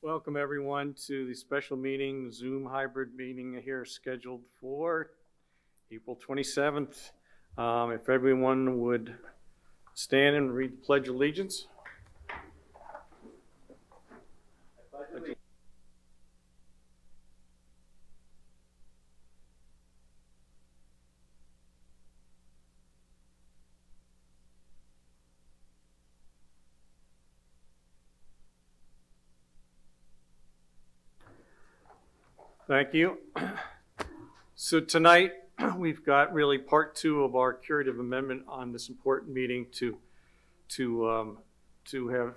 Welcome everyone to the special meeting, Zoom hybrid meeting here scheduled for April 27th. If everyone would stand and read the Pledge of Allegiance. Thank you. So tonight we've got really part two of our curative amendment on this important meeting to have,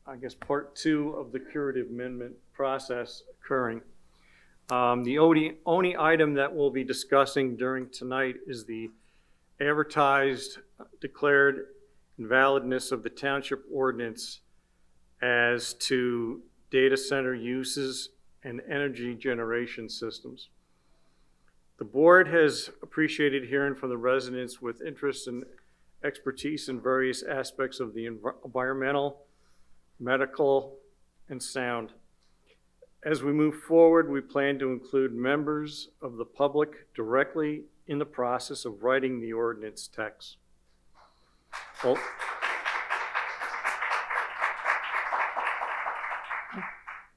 I guess, part two of the curative amendment process occurring. The only item that we'll be discussing during tonight is the advertised, declared invalidness of the township ordinance as to data center uses and energy generation systems. The board has appreciated hearing from the residents with interest and expertise in various aspects of the environmental, medical, and sound. As we move forward, we plan to include members of the public directly in the process of writing the ordinance text.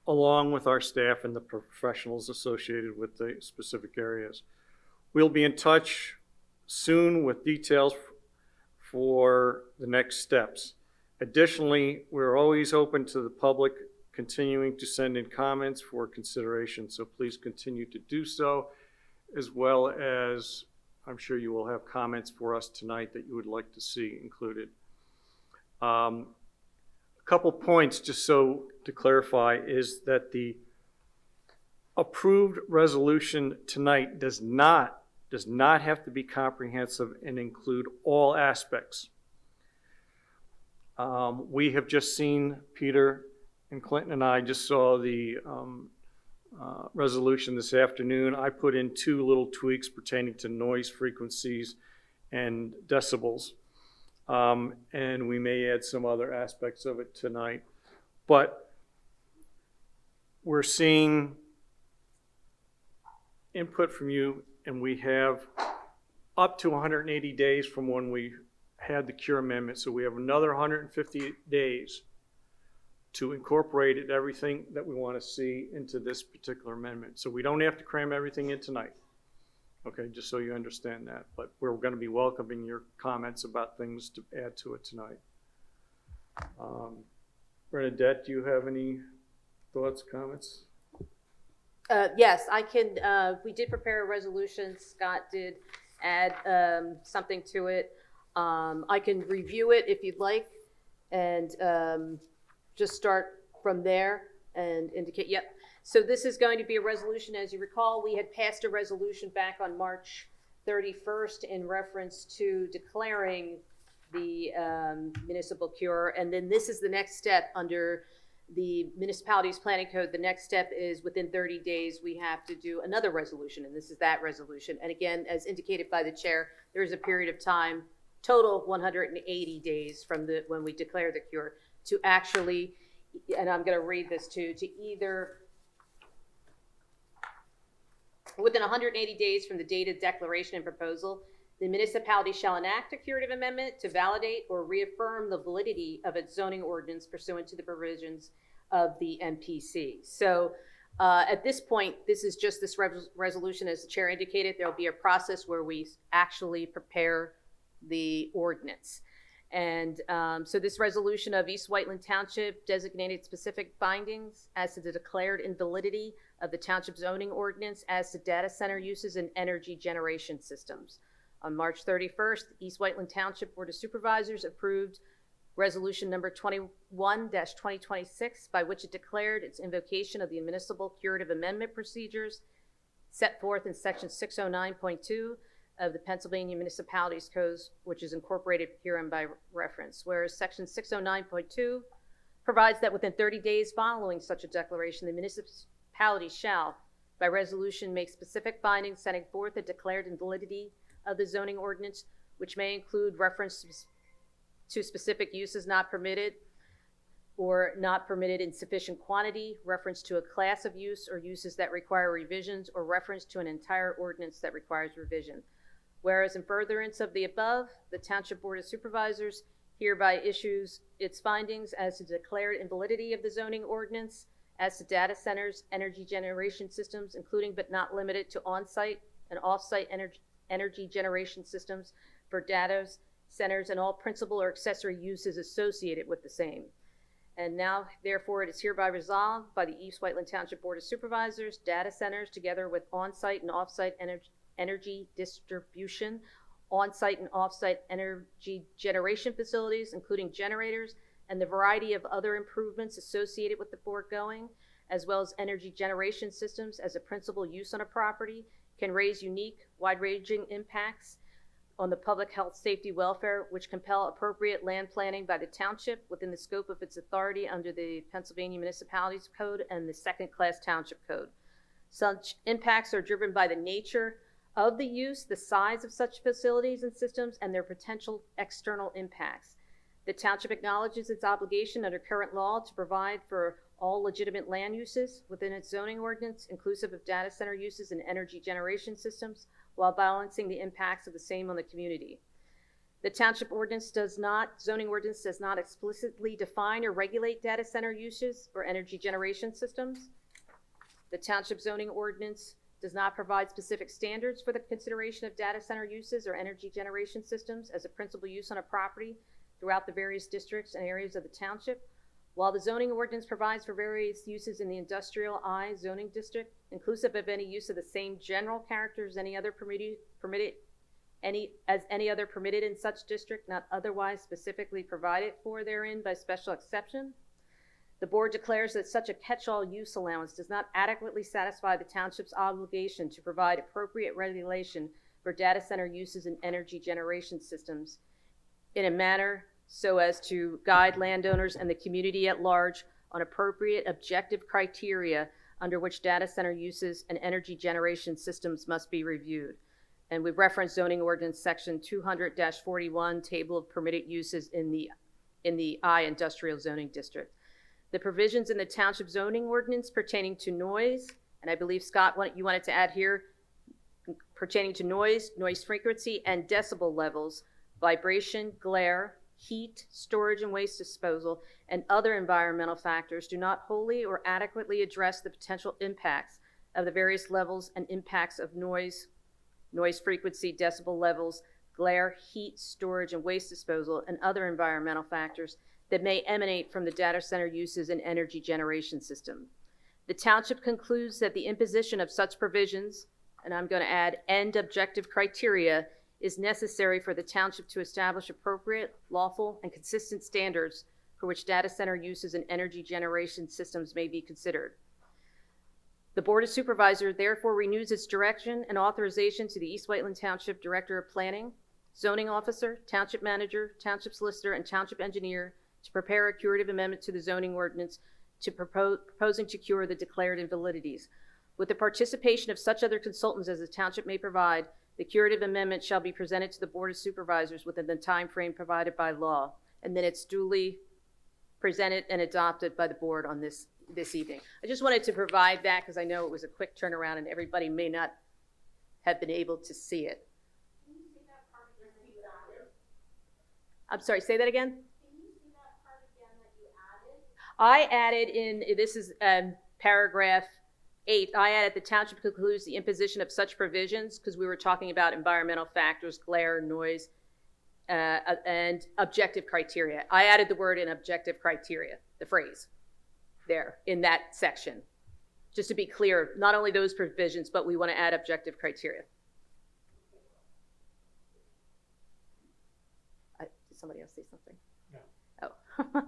Along with our staff and the professionals associated with the specific areas. We'll be in touch soon with details for the next steps. Additionally, we're always open to the public continuing to send in comments for consideration, so please continue to do so, as well as I'm sure you will have comments for us tonight that you would like to see included. A couple points just so to clarify is that the approved resolution tonight does not have to be comprehensive and include all aspects. We have just seen, Peter and Clinton and I just saw the resolution this afternoon. I put in two little tweaks pertaining to noise frequencies and decibels. And we may add some other aspects of it tonight. But we're seeing input from you, and we have up to 180 days from when we had the cure amendment. So we have another 150 days to incorporate everything that we want to see into this particular amendment. So we don't have to cram everything in tonight. Okay, just so you understand that. But we're going to be welcoming your comments about things to add to it tonight. Bernadette, do you have any thoughts, comments? Yes, I can. We did prepare a resolution. Scott did add something to it. I can review it if you'd like and just start from there and indicate, yep. So this is going to be a resolution. As you recall, we had passed a resolution back on March 31st in reference to declaring the municipal cure. And then this is the next step under the municipalities planning code. The next step is within 30 days, we have to do another resolution. And this is that resolution. And again, as indicated by the chair, there is a period of time, total 180 days from when we declare the cure to actually, and I'm going to read this too, to either within 180 days from the date of declaration and proposal, the municipality shall enact a curative amendment to validate or reaffirm the validity of its zoning ordinance pursuant to the provisions of the MPC. So at this point, this is just this resolution, as the chair indicated. There'll be a process where we actually prepare the ordinance. And so this resolution of East Whiteland Township designated specific findings as to the declared invalidity of the township zoning ordinance as to data center uses and energy generation systems. On March 31st, East Whiteland Township Board of Supervisors approved resolution number 21-2026, by which it declared its invocation of the municipal curative amendment procedures set forth in section 609.2 of the Pennsylvania Municipalities Code, which is incorporated herein by reference. Whereas section 609.2 provides that within 30 days following such a declaration, the municipality shall, by resolution, make specific findings setting forth the declared invalidity of the zoning ordinance, which may include reference to specific uses not permitted, or not permitted in sufficient quantity, reference to a class of use or uses that require revisions, or reference to an entire ordinance that requires revision. Whereas in furtherance of the above, the Township Board of Supervisors hereby issues its findings as to declared invalidity of the zoning ordinance as to data centers, energy generation systems, including but not limited to on-site and off-site energy generation systems for data centers and all principal or accessory uses associated with the same. And now, therefore, it is hereby resolved by the East Whiteland Township Board of Supervisors, data centers, together with on-site and off-site energy distribution, on-site and off-site energy generation facilities, including generators, and the variety of other improvements associated with the foregoing, as well as energy generation systems as a principal use on a property, can raise unique, wide-ranging impacts on the public health, safety, welfare, which compel appropriate land planning by the township within the scope of its authority under the Pennsylvania Municipalities Code and the Second-Class Township Code. Such impacts are driven by the nature of the use, the size of such facilities and systems, and their potential external impacts. The township acknowledges its obligation under current law to provide for all legitimate land uses within its zoning ordinance, inclusive of data center uses and energy generation systems, while balancing the impacts of the same on the community. The township zoning ordinance does not explicitly define or regulate data center uses or energy generation systems. The township zoning ordinance does not provide specific standards for the consideration of data center uses or energy generation systems as a principal use on a property throughout the various districts and areas of the township. While the zoning ordinance provides for various uses in the industrial I zoning district, inclusive of any use of the same general character as any other permitted in such district, not otherwise specifically provided for therein by special exception, the board declares that such a catch-all use allowance does not adequately satisfy the township's obligation to provide appropriate regulation for data center uses and energy generation systems in a manner so as to guide landowners and the community at large on appropriate objective criteria under which data center uses and energy generation systems must be reviewed. And we reference zoning ordinance section 200-41, table of permitted uses in the I industrial zoning district. The provisions in the township zoning ordinance pertaining to noise, and I believe Scott, you wanted to add here, pertaining to noise, noise frequency, and decibel levels, vibration, glare, heat, storage and waste disposal, and other environmental factors do not wholly or adequately address the potential impacts of the various levels and impacts of noise, noise frequency, decibel levels, glare, heat, storage and waste disposal, and other environmental factors that may emanate from the data center uses and energy generation system. The township concludes that the imposition of such provisions, and I'm going to add and objective criteria, is necessary for the township to establish appropriate, lawful, and consistent standards for which data center uses and energy generation systems may be considered. The Board of Supervisors therefore renews its direction and authorization to the East Whiteland Township Director of Planning, Zoning Officer, Township Manager, Township Solicitor, and Township Engineer to prepare a curative amendment to the zoning ordinance proposing to cure the declared invalidities. With the participation of such other consultants as the township may provide, the curative amendment shall be presented to the Board of Supervisors within the time frame provided by law, and then it's duly presented and adopted by the board on this evening. I just wanted to provide that because I know it was a quick turnaround and everybody may not have been able to see it. Can you say that part again that you added? I'm sorry, say that again? Can you say that part again that you added? I added in, this is paragraph 8, I added the township concludes the imposition of such provisions, because we were talking about environmental factors, glare, noise, and objective criteria. I added the word in objective criteria, the phrase, there in that section. Just to be clear, not only those provisions, but we want to add objective criteria. Did somebody else say something? No. Oh.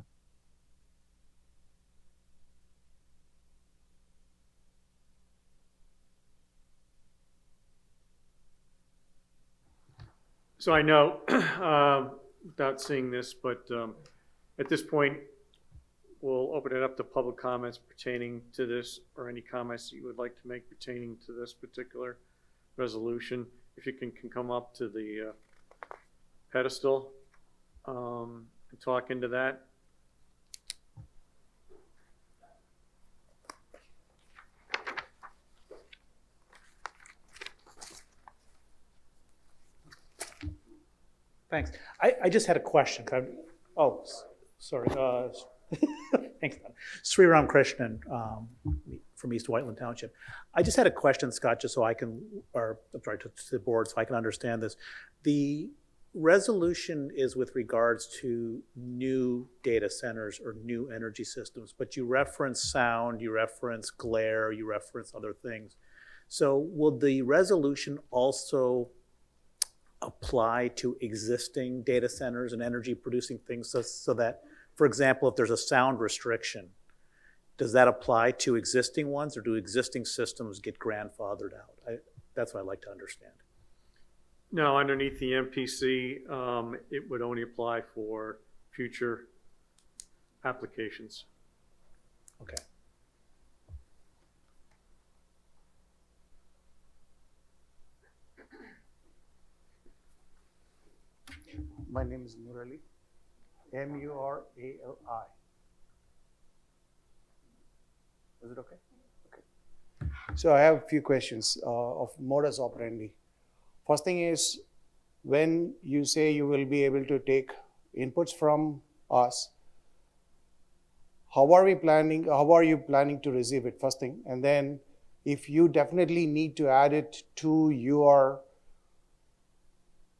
So I know, without seeing this, but at this point, we'll open it up to public comments pertaining to this, or any comments that you would like to make pertaining to this particular resolution. If you can come up to the pedestal and talk into that. Thanks. I just had a question. Sorry. Thanks. Sriram Krishnan from East Whiteland Township. I just had a question, Scott, just so I can, or I'm sorry, to the board, so I can understand this. The resolution is with regards to new data centers or new energy systems, but you reference sound, you reference glare, you reference other things. So will the resolution also apply to existing data centers and energy producing things so that, for example, if there's a sound restriction, does that apply to existing ones, or do existing systems get grandfathered out? That's what I'd like to understand. No, underneath the MPC, it would only apply for future applications. Okay. My name is Murali, Murali. Is it okay? Okay. So I have a few questions of modus operandi. First thing is, when you say you will be able to take inputs from us, how are you planning to receive it, first thing? And then if you definitely need to add it to your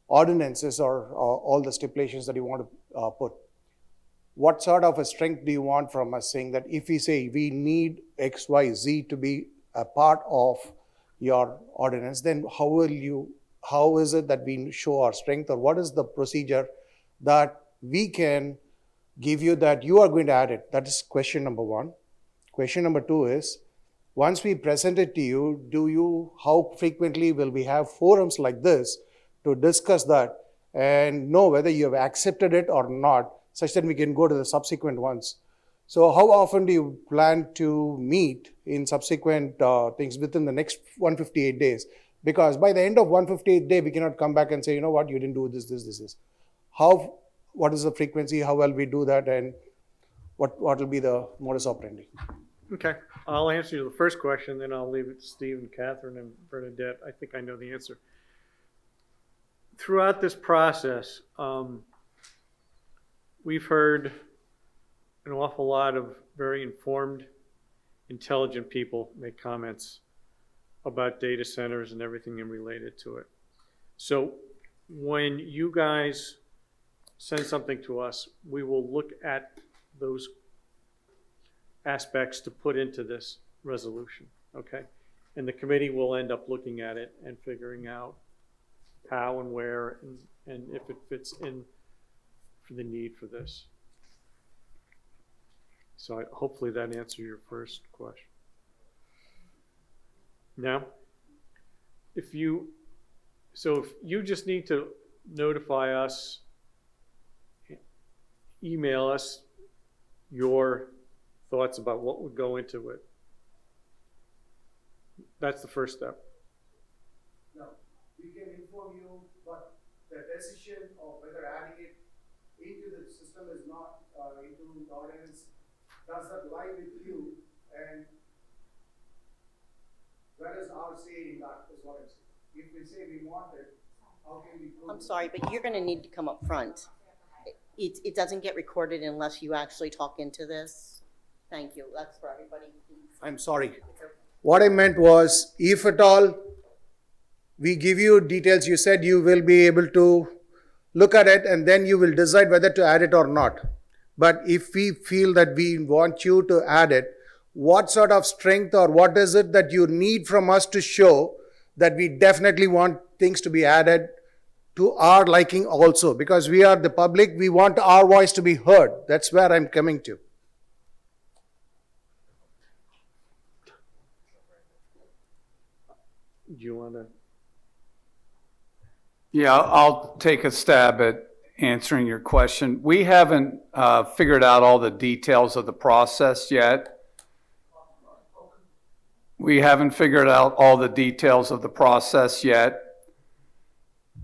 ordinances or all the stipulations that you want to put, what sort of a strength do you want from us, saying that if we say we need X, Y, Z to be a part of your ordinance, then how is it that we show our strength, or what is the procedure that we can give you that you are going to add it? That is question number one. Question number two is, once we present it to you, how frequently will we have forums like this to discuss that and know whether you have accepted it or not, such that we can go to the subsequent ones? So how often do you plan to meet in subsequent things within the next 158 days? Because by the end of 158th day, we cannot come back and say, you know what, you didn't do this. What is the frequency? How will we do that? And what will be the modus operandi? Okay, I'll answer the first question, then I'll leave it to Steve and Catherine and Bernadette. I think I know the answer. Throughout this process, we've heard an awful lot of very informed, intelligent people make comments about data centers and everything related to it. So when you guys send something to us, we will look at those aspects to put into this resolution, okay? And the committee will end up looking at it and figuring out how and where and if it fits in for the need for this. So hopefully that answers your first question. Now, if you just need to notify us, email us your thoughts about what would go into it. That's the first step. No, we can inform you, but the decision of whether adding it into the system is not into the ordinance, does that lie with you? And where is our say in that, is what I'm saying. If we say we want it, how can we prove I'm sorry, but you're gonna need to come up front. It doesn't get recorded unless you actually talk into this. Thank you, that's for everybody, please. I'm sorry. What I meant was, if at all we give you details, you said you will be able to look at it and then you will decide whether to add it or not. But if we feel that we want you to add it, what sort of strength or what is it that you need from us to show that we definitely want things to be added to our liking also? Because we are the public, we want our voice to be heard. That's where I'm coming to. Do you want to? Yeah, I'll take a stab at answering your question. We haven't figured out all the details of the process yet. We haven't figured out all the details of the process yet.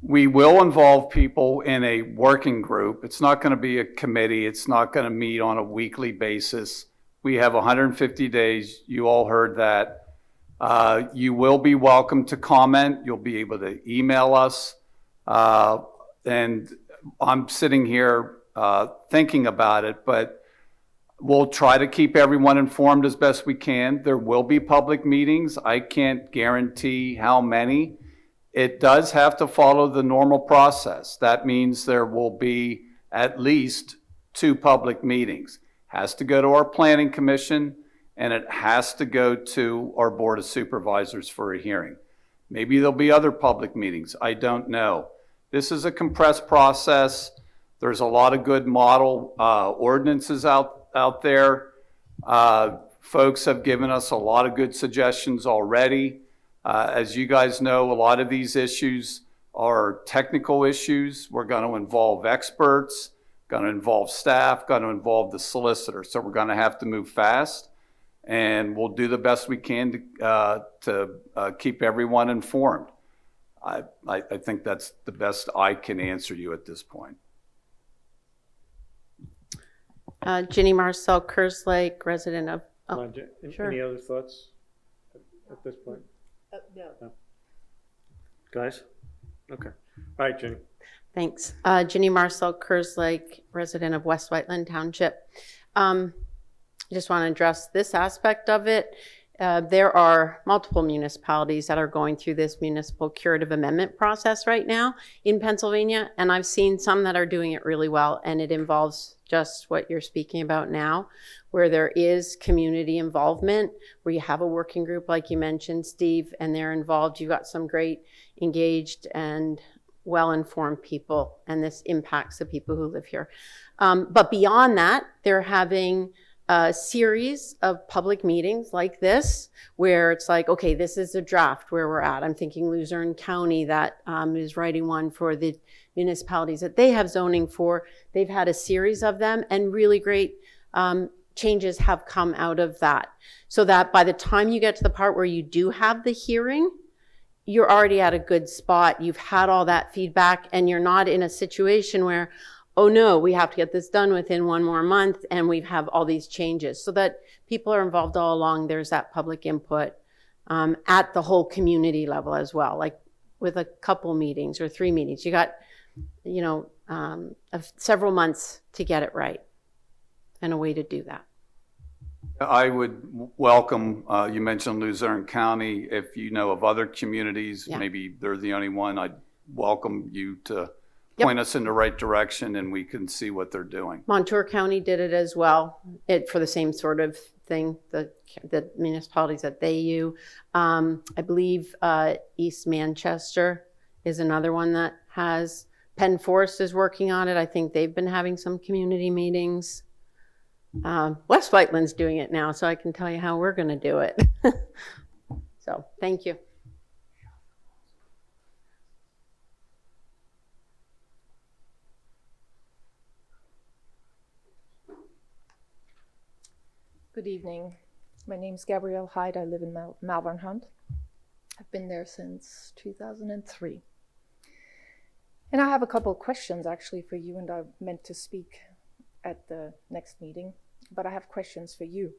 We will involve people in a working group. It's not going to be a committee. It's not going to meet on a weekly basis. We have 150 days. You all heard that. You will be welcome to comment. You'll be able to email us. And I'm sitting here thinking about it, but we'll try to keep everyone informed as best we can. There will be public meetings. I can't guarantee how many. It does have to follow the normal process. That means there will be at least 2 public meetings. Has to go to our planning commission, and it has to go to our board of supervisors for a hearing. Maybe there'll be other public meetings. I don't know. This is a compressed process. There's a lot of good model ordinances out there. Folks have given us a lot of good suggestions already. As you guys know, a lot of these issues are technical issues. We're going to involve experts, going to involve staff, going to involve the solicitor. So we're going to have to move fast, and we'll do the best we can to keep everyone informed. I think that's the best I can answer you at this point. Ginny Marcel, Kerslake, resident of, sure. Any other thoughts at this point? No. Guys? Okay. All right, Jenny. Thanks. Ginny Marcel, Kerslake, resident of West Whiteland Township. I just want to address this aspect of it. There are multiple municipalities that are going through this municipal curative amendment process right now in Pennsylvania, and I've seen some that are doing it really well, and it involves just what you're speaking about now, where there is community involvement, where you have a working group like you mentioned, Steve, and they're involved. You've got some great, engaged, and well-informed people, and this impacts the people who live here. But beyond that, they're having a series of public meetings like this, where it's like, okay, this is a draft where we're at. I'm thinking Luzerne County that is writing one for the municipalities that they have zoning for. They've had a series of them, and really great changes have come out of that. So that by the time you get to the part where you do have the hearing, you're already at a good spot. You've had all that feedback, and you're not in a situation where, oh no, we have to get this done within 1 more month, and we have all these changes. So that people are involved all along. There's that public input at the whole community level as well, like with a couple meetings or 3 meetings. You got, several months to get it right, and a way to do that. I would welcome, you mentioned Luzerne County. If you know of other communities, Yeah. maybe they're the only one, I'd welcome you to point us in the right direction, and we can see what they're doing. Montour County did it as well, for the same sort of thing, the municipalities that they use. I believe East Manchester is another one that has. Penn Forest is working on it. I think they've been having some community meetings. West Whiteland's doing it now, so I can tell you how we're going to do it. So, thank you. Good evening. My name's Gabrielle Hyde. I live in Malvern Hunt. I've been there since 2003. And I have a couple of questions actually for you, and I meant to speak at the next meeting, but I have questions for you.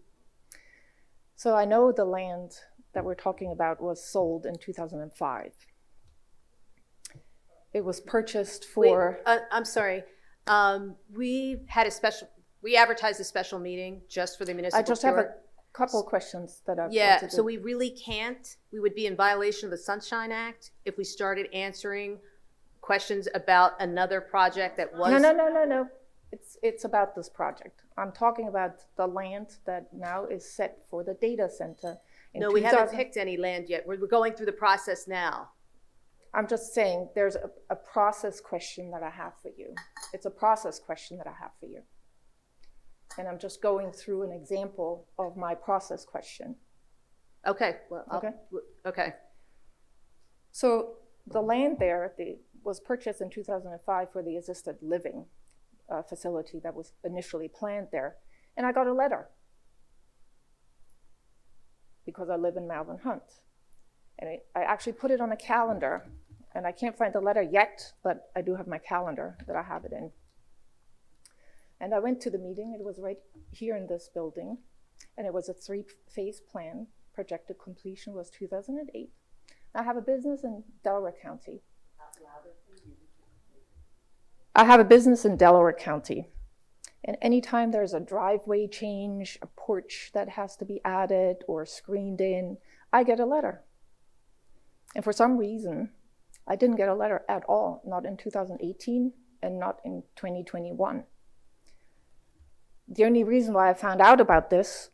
So I know the land that we're talking about was sold in 2005. It was purchased for... Wait, I'm sorry. We advertised a special meeting just for the municipal. I just have a couple of questions that I Yeah, want to so do. we really can't. We would be in violation of the Sunshine Act if we started answering questions about another project that was. No. It's about this project. I'm talking about the land that now is set for the data center. No, we haven't picked any land yet. We're going through the process now. I'm just saying there's a process question that I have for you. It's a process question that I have for you. And I'm just going through an example of my process question. Okay. Well, Okay. Okay. So the land there was purchased in 2005 for the assisted living facility that was initially planned there. And I got a letter because I live in Malvern Hunt. And I actually put it on a calendar, and I can't find the letter yet, but I do have my calendar that I have it in. And I went to the meeting. It was right here in this building, and it was a 3-phase plan. Projected completion was 2008. I have a business in Delaware County. I have a business in Delaware County. And anytime there's a driveway change, a porch that has to be added or screened in, I get a letter. And for some reason, I didn't get a letter at all, not in 2018 and not in 2021. The only reason why I found out about this,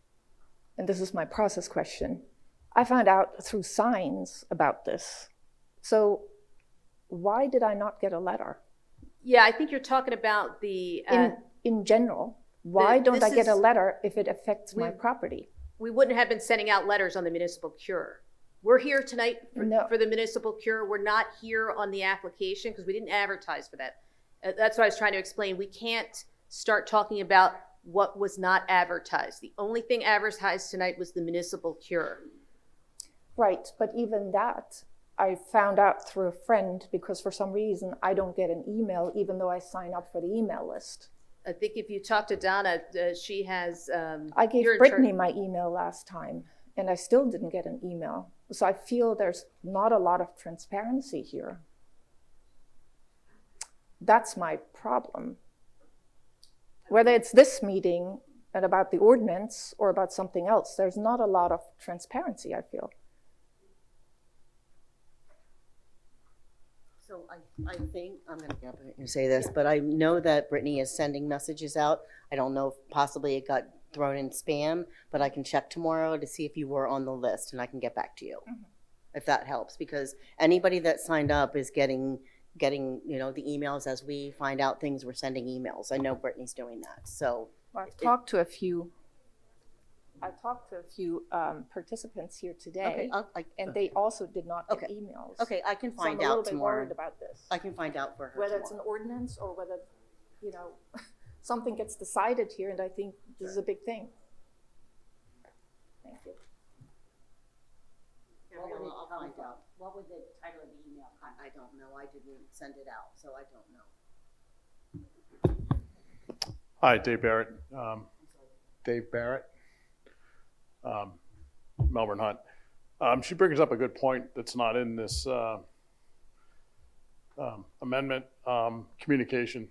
and this is my process question, I found out through signs about this. So why did I not get a letter? Yeah, I think you're talking about the, In general, why don't I this get a is- letter if it affects my We- property? we wouldn't have been sending out letters on the municipal cure. We're here tonight No. for the municipal cure. We're not here on the application because we didn't advertise for that. That's what I was trying to explain. We can't start talking about what was not advertised. The only thing advertised tonight was the municipal cure. Right, but even that, I found out through a friend because for some reason I don't get an email even though I sign up for the email list. I think if you talk to Donna, she has. I gave you're in Brittany charge- my email last time and I still didn't get an email. So I feel there's not a lot of transparency here. That's my problem. Whether it's this meeting and about the ordinance or about something else, there's not a lot of transparency, I feel. So I think, I'm gonna get up and say this, but I know that Brittany is sending messages out. I don't know if possibly it got thrown in spam, but I can check tomorrow to see if you were on the list and I can get back to you. If that helps, because anybody that signed up is getting, you know, the emails as we find out things, we're sending emails. I know Brittany's doing that, so. I've talked to a few participants here today, and they also did not get Okay. emails. Okay, I can So I'm find a little out bit tomorrow. worried about this. I can find out for her Whether it's an tomorrow. ordinance or whether, you know, something gets decided here, and I think this is a big thing. Thank you. Gabriella, I'll find out. What was the title of the email? I don't know. I didn't send it out, so I don't know. Hi, Dave Barrett. Melbourne Hunt. She brings up a good point that's not in this amendment, communication.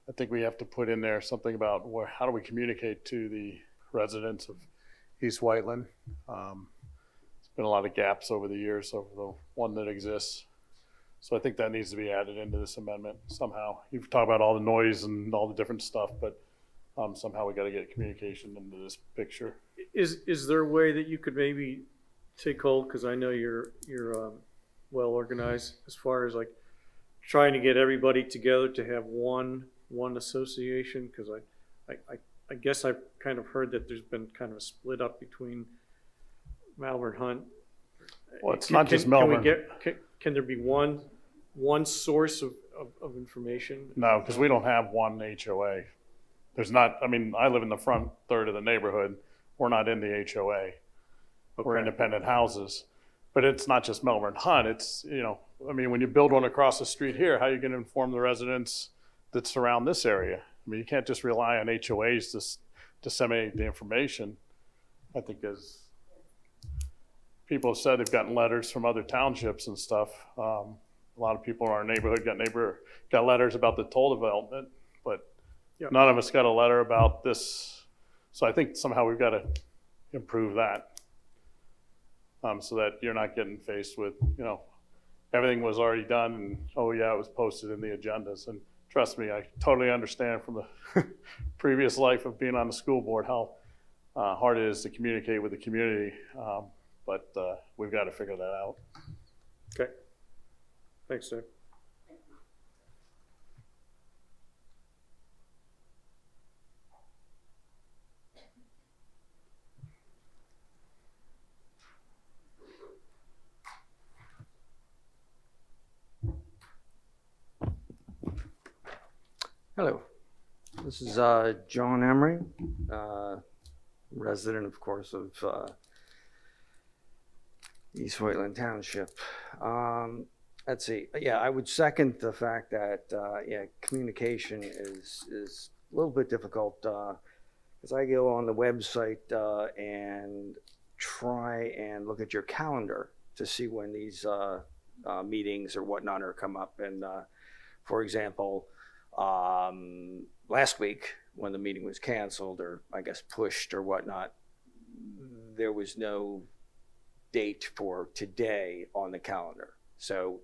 I think we have to put in there something about how do we communicate to the residents of East Whiteland. There's been a lot of gaps over the years of the one that exists. So I think that needs to be added into this amendment somehow. You've talked about all the noise and all the different stuff, but somehow we got to get communication into this picture. Is there a way that you could maybe take hold, because I know you're well organized as far as like trying to get everybody together to have one association? Because I guess I've kind of heard that there's been kind of a split up between Malvern Hunt. Well, it's not just Melbourne. Can there be one source of information? No, because we don't have one HOA. There's not, I mean, I live in the front third of the neighborhood. We're not in the HOA. We're Okay. independent houses. But it's not just Melbourne Hunt. It's, you know, I mean, when you build one across the street here, how are you going to inform the residents that surround this area? I mean, you can't just rely on HOAs to disseminate the information. I think as people have said, they've gotten letters from other townships and stuff. A lot of people in our neighborhood got letters about the toll development, but Yep. none of us got a letter about this. So I think somehow we've got to improve that. So that you're not getting faced with, you know, everything was already done and, oh yeah, it was posted in the agendas. And trust me, I totally understand from the previous life of being on the school board how hard it is to communicate with the community. But we've got to figure that out. Okay. Thanks, Dave. Hello, this is John Emery, resident, of course, of East Whiteland Township. Let's see, yeah, I would second the fact that, communication is a little bit difficult because I go on the website and try and look at your calendar to see when these meetings or whatnot are come up. And for example, Last week, when the meeting was canceled or I guess pushed or whatnot, there was no date for today on the calendar. So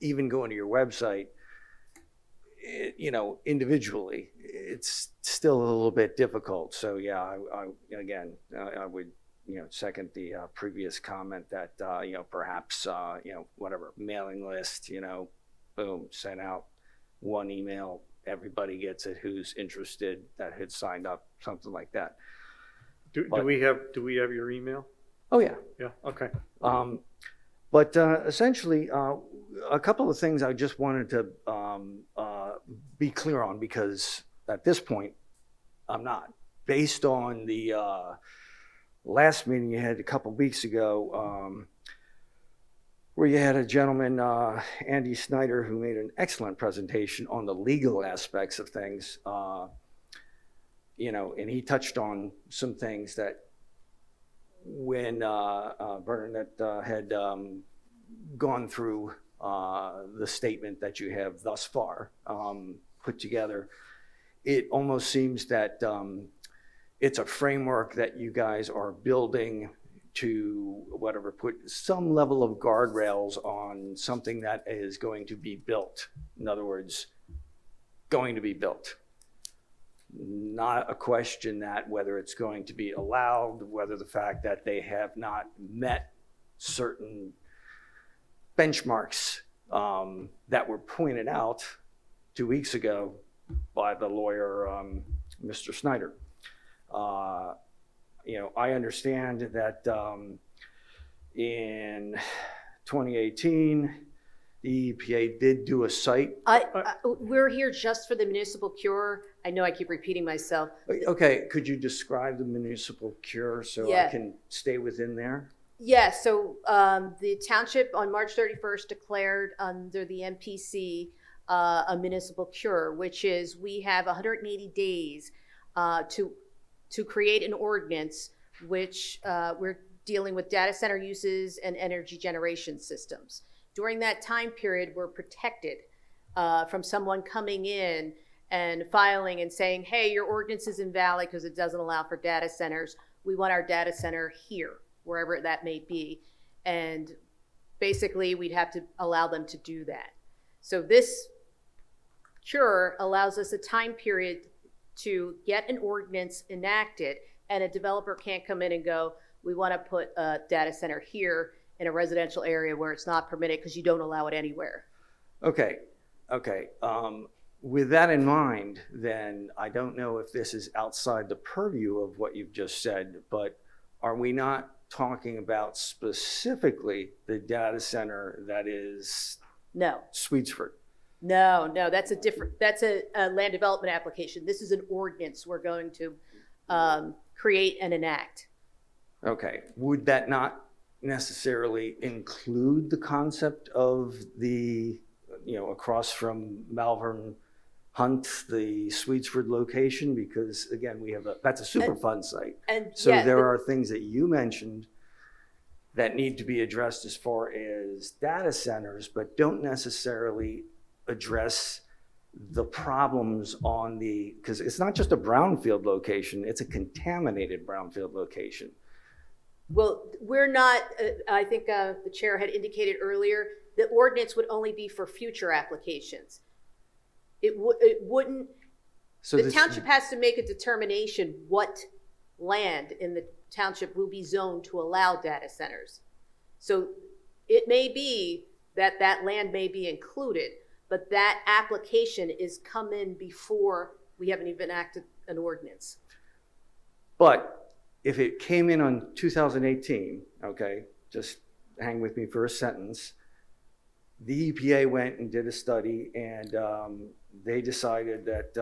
even going to your website, individually, it's still a little bit difficult. So yeah, I would, second the previous comment that, perhaps, whatever, mailing list, boom, sent out one email, everybody gets it who's interested that had signed up, something like that. Do we have your email? Oh, yeah. Yeah, okay. But essentially, a couple of things I just wanted to be clear on, because at this point, I'm not. Based on the last meeting you had a couple weeks ago, where you had a gentleman, Andy Snyder, who made an excellent presentation on the legal aspects of things, and he touched on some things that when Bernadette had gone through the statement that you have thus far put together, it almost seems that it's a framework that you guys are building to put some level of guardrails on something that is going to be built. In other words, going to be built. Not a question that whether it's going to be allowed, whether the fact that they have not met certain benchmarks that were pointed out 2 weeks ago by the lawyer, Mr. Snyder. I understand that in 2018, the EPA did do a site. We're here just for the municipal cure. I know I keep repeating myself. Okay, could you describe the municipal cure so I can stay within there? Yeah, so the township on March 31st declared under the MPC a municipal cure, which is we have 180 days to create an ordinance, which we're dealing with data center uses and energy generation systems. During that time period, we're protected from someone coming in and filing and saying, hey, your ordinance is invalid because it doesn't allow for data centers. We want our data center here, wherever that may be. And basically, we'd have to allow them to do that. So this cure allows us a time period to get an ordinance enacted, and a developer can't come in and go, we want to put a data center here in a residential area where it's not permitted because you don't allow it anywhere. Okay. With that in mind, then I don't know if this is outside the purview of what you've just said, but are we not talking about specifically the data center that is No. Sweetsford? No, that's a land development application. This is an ordinance we're going to create and enact. Okay, would that not necessarily include the concept of the, across from Malvern Hunt, the Sweetsford location? Because again, that's a Superfund site. And so there are things that you mentioned that need to be addressed as far as data centers, but don't necessarily address the problems because it's not just a brownfield location, it's a contaminated brownfield location. Well, we're not, I think the chair had indicated earlier, the ordinance would only be for future applications. It wouldn't, So the township has to make a determination what land in the township will be zoned to allow data centers. So it may be that that land may be included, but that application is come in before we haven't even enacted an ordinance. But if it came in on 2018, okay, just hang with me for a sentence. The EPA went and did a study, and they decided that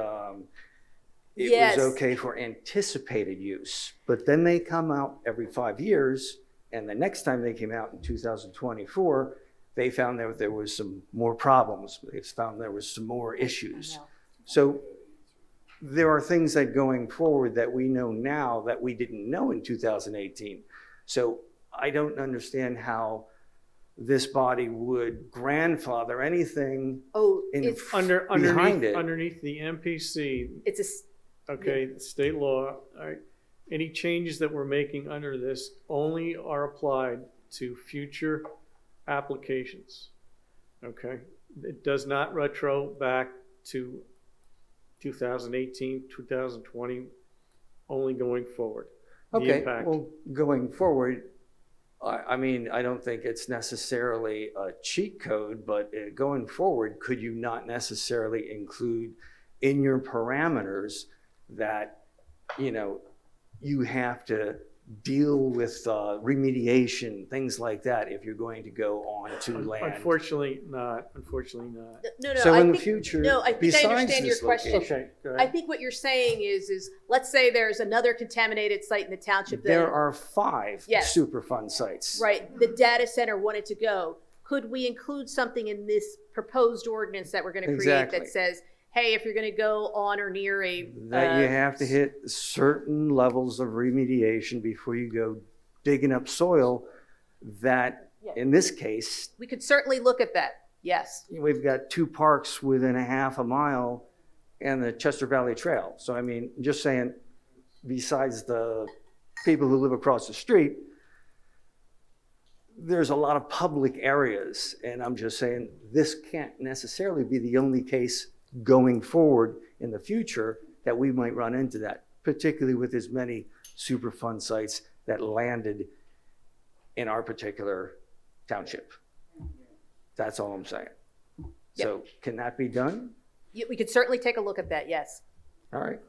it was okay for anticipated use. But then they come out every 5 years, and the next time they came out in 2024, they found that there was some more problems. They found there was some more issues. So there are things that going forward that we know now that we didn't know in 2018. So I don't understand how this body would grandfather anything Oh, in it's, behind Underneath, it. underneath the MPC, it's a, s- okay, state law, all right, any changes that we're making under this only are applied to future applications, okay? It does not retro back to 2018, 2020, only going forward. The Okay, impact. well, going forward, I mean, I don't think it's necessarily a cheat code, but going forward, could you not necessarily include in your parameters that, you know, you have to deal with remediation, things like that, if you're going to go on to land? Unfortunately not, unfortunately not. no, So I in the think, future, no, I think I besides understand your this question. location, Okay, go I ahead. think what you're saying is let's say there's another contaminated site in the township that. there are 5 Yes. Superfund sites. Right, the data center wanted to go. Could we include something in this proposed ordinance that we're gonna create Exactly. that says, hey, if you're gonna go on or near a. That you have to hit certain levels of remediation before you go digging up soil that, Yeah. in this case, We could certainly look at that, yes. we've got 2 parks within a half a mile and the Chester Valley Trail. So I mean, just saying, besides the people who live across the street, there's a lot of public areas. And I'm just saying, this can't necessarily be the only case going forward in the future that we might run into that, particularly with as many Superfund sites that landed in our particular township. That's all I'm saying. So can that be done? We could certainly take a look at that, yes. All right.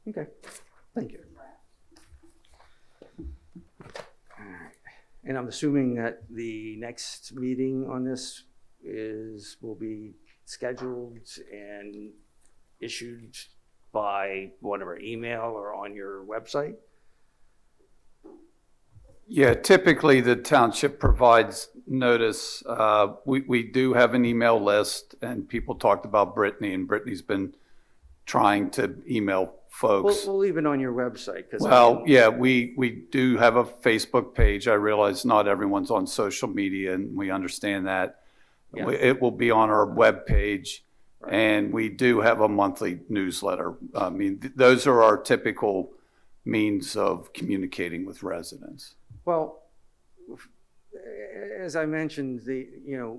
Okay, thank you. All right. And I'm assuming that the next meeting on this will be scheduled and issued by whatever, email or on your website? Yeah, typically the township provides notice. We do have an email list, and people talked about Brittany, and Brittany's been trying to email folks. We'll leave it on your website. 'Cause I Well, mean, yeah, we do have a Facebook page. I realize not everyone's on social media, and we understand that. Yeah. It will be on our webpage, and we do have a monthly newsletter. I mean, those are our typical means of communicating with residents. Well, as I mentioned,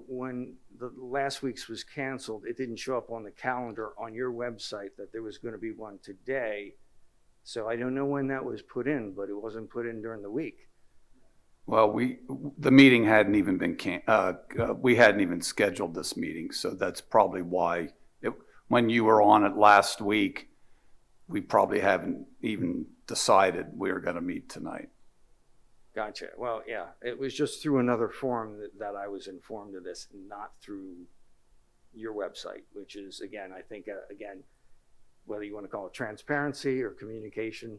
when the last week's was canceled, it didn't show up on the calendar on your website that there was going to be one today. So I don't know when that was put in, but it wasn't put in during the week. Well, the meeting hadn't even been, we hadn't even scheduled this meeting, so that's probably why. When you were on it last week, we probably haven't even decided we were going to meet tonight. Gotcha. Well, yeah, it was just through another form that I was informed of this, not through your website, which is, again, I think, again, whether you want to call it transparency or communication,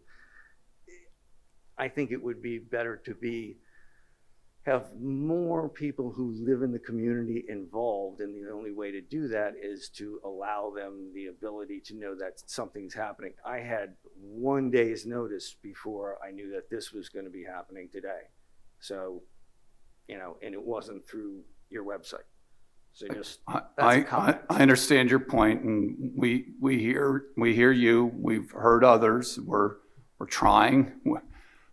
I think it would be better to have more people who live in the community involved, and the only way to do that is to allow them the ability to know that something's happening. I had 1 day's notice before I knew that this was going to be happening today. So, and it wasn't through your website. So just, that's a I comment. understand your point, and we hear you. We've heard others. We're trying.